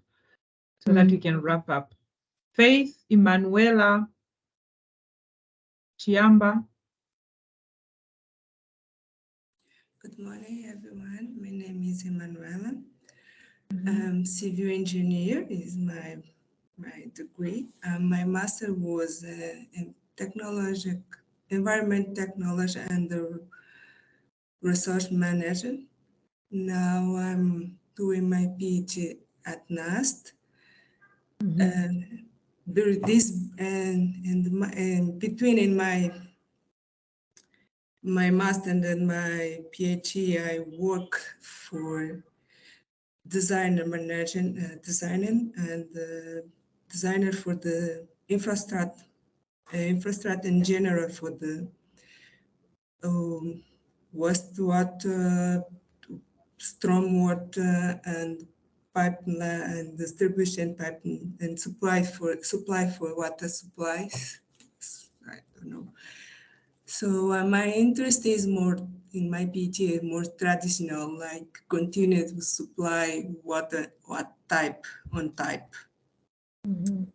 so that we can wrap up. Faith, Emanuela, Chiamba. Good morning, everyone. My name is Emanuela. Civil engineer is my degree. My master was in environment technology and research management. Now I'm doing my PhD at NAST. And there this and between my master and my PhD, I work for designer managing, designing and designer for the infrastructure in general for the wastewater, stormwater, and pipeline and distribution pipeline and supply for water supplies. I don't know. So my interest is more in my PhD, more traditional, like continuous supply, water, what type on type.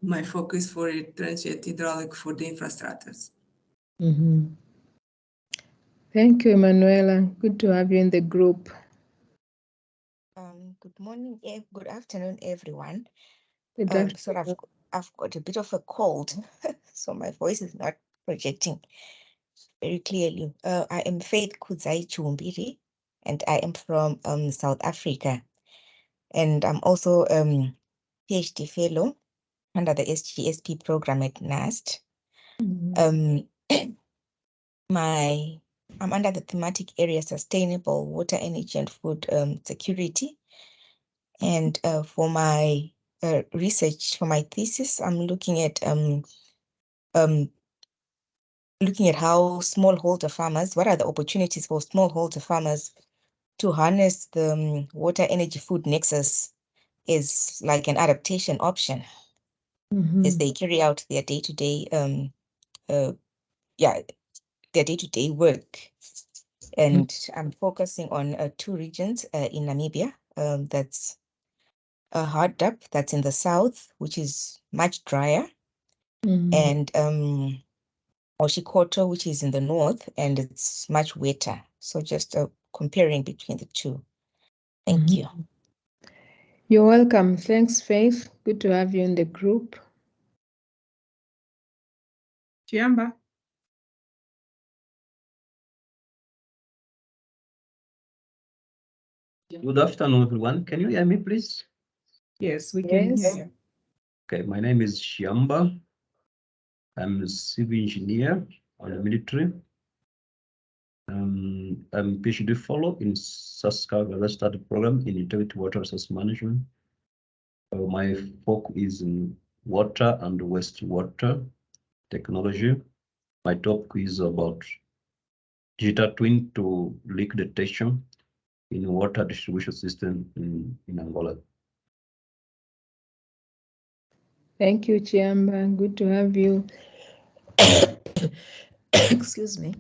My focus for it, transient hydraulic for the infrastructures. Thank you, Emanuela. Good to have you in the group. Good morning, good afternoon, everyone. Good Sorry, I've got a bit of a cold, so my voice is not projecting very clearly. I am Faith Kudzai Chumbiri, and I am from South Africa. And I'm also PhD fellow under the SGSP program at NAST. I'm under the thematic area Sustainable Water, Energy and Food Security. And for my research, for my thesis, I'm looking at how smallholder farmers, what are the opportunities for smallholder farmers to harness the water, energy, food nexus is like an adaptation option as they carry out their day-to-day their day-to-day work. And I'm focusing on 2 regions in Namibia. That's Hardap, that's in the south, which is much drier, and Oshikoto, which is in the north, and it's much wetter. So just comparing between the 2. Thank you. You're welcome. Thanks, Faith. Good to have you in the group. Chiamba. Good afternoon, everyone. Can you hear me, please? Yes, we can hear you. Okay, my name is Shiamba. I'm a civil engineer on the military. I'm a PhD fellow in Saskatchewan study program in integrated water resource management. My focus is in water and wastewater technology. My topic is about digital twin to leak detection in water distribution system in Angola. Thank you, Chiamba. Good to have you. Excuse me.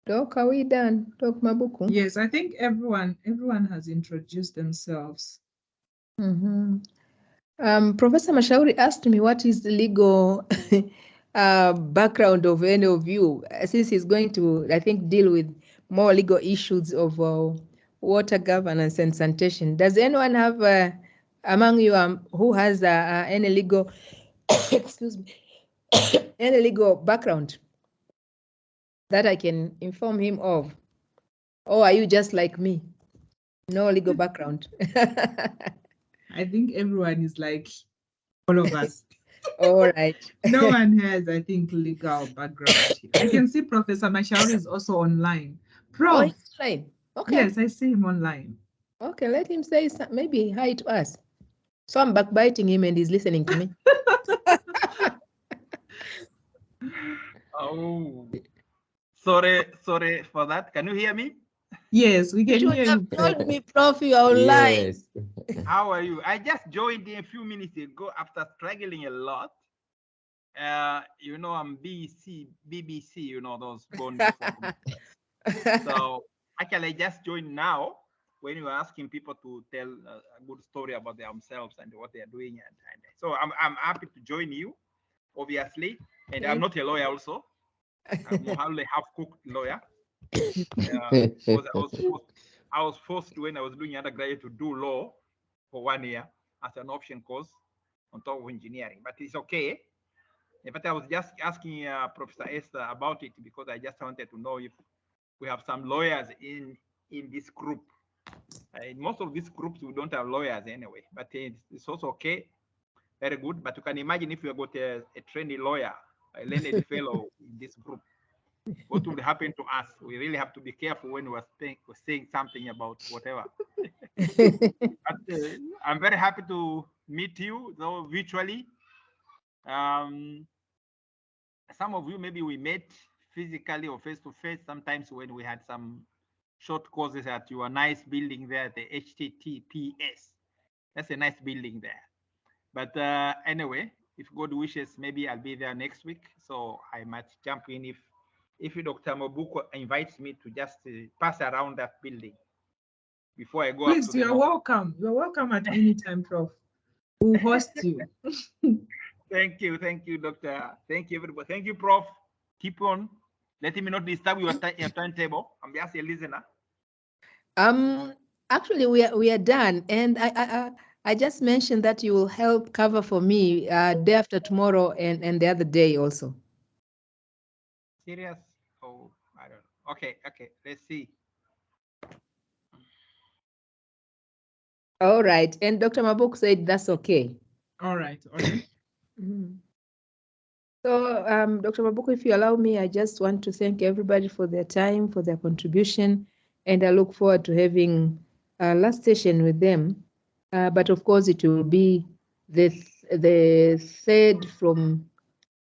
Doc, are we done? Doc Mabuku? Yes, I think everyone has introduced themselves. Professor Mashauri asked me what is the legal background of any of you, since he's going to, I think, deal with more legal issues of water governance and sanitation. Does anyone have among you who has any legal, excuse me, any legal background that I can inform him of? Or are you just like me? No legal background. I think everyone is like all of us. All right. No one has, I think, legal background. I can see Professor Mashauri is also online. Prof. Oh, he's online. Okay. Yes, I see him online. Okay, let him say maybe hi to us. So I'm backbiting him and he's listening to me. Oh, sorry for that. Can you hear me? Yes, we can You hear should you. have told me, Prof, you are online. Yes. How are you? I just joined a few minutes ago after struggling a lot. You know, I'm BBC, you know, those born before me. So actually, I just joined now when you were asking people to tell a good story about themselves and what they are doing. And so I'm happy to join you, obviously. And I'm not a lawyer also. I'm only half-cooked lawyer. I was forced when I was doing undergraduate to do law for 1 year as an option course on top of engineering, but it's okay. But I was just asking Professor Esther about it because I just wanted to know if we have some lawyers in this group. In most of these groups, we don't have lawyers anyway, but it's also okay. Very good. But you can imagine if you got a trainee lawyer, a learned fellow in this group, what would happen to us? We really have to be careful when we're saying something about whatever. But, I'm very happy to meet you, though virtually. Some of you, maybe we met physically or face-to-face sometimes when we had some short courses at your nice building there, the HTTPS. That's a nice building there. But anyway, if God wishes, maybe I'll be there next week. So I might jump in if Dr. Mabuko invites me to just pass around that building before I go Please, up to you're the welcome. You're welcome at any time, Prof. We'll host you. Thank you, Doctor. Thank you, everybody. Thank you, Prof. Keep on. Let me not disturb your timetable. I'm just a listener. Actually, we are done, and I just mentioned that you will help cover for me day after tomorrow and the other day also. Serious? Oh, I don't know. Okay, let's see. All right, and Dr. Mabuk said that's okay. All right. So, Dr. Mabuko, if you allow me, I just want to thank everybody for their time, for their contribution, and I look forward to having a last session with them. But of course, it will be the third from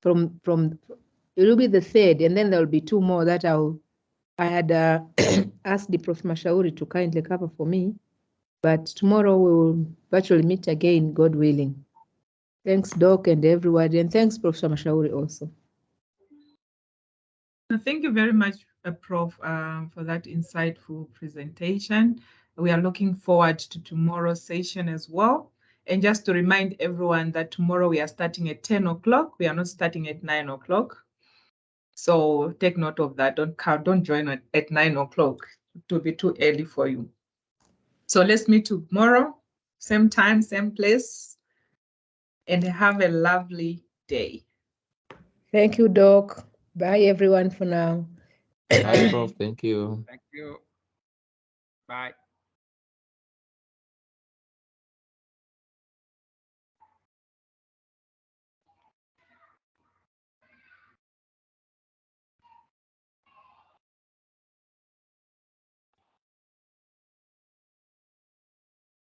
it will be the third, and then there will be two more that I had asked the Prof. Mashauri to kindly cover for me. But tomorrow we will virtually meet again, God willing. Thanks, Doc, and everybody, and thanks, Professor Mashauri also. Thank you very much, Prof, for that insightful presentation. We are looking forward to tomorrow's session as well. And just to remind everyone that tomorrow we are starting at 10 o'clock. We are not starting at 9 o'clock. So take note of that. Don't join at 9 o'clock. It will be too early for you. So let's meet tomorrow, same time, same place, and have a lovely day. Thank you, Doc. Bye, everyone, for now. Bye, Prof. Thank you. Thank you. Bye.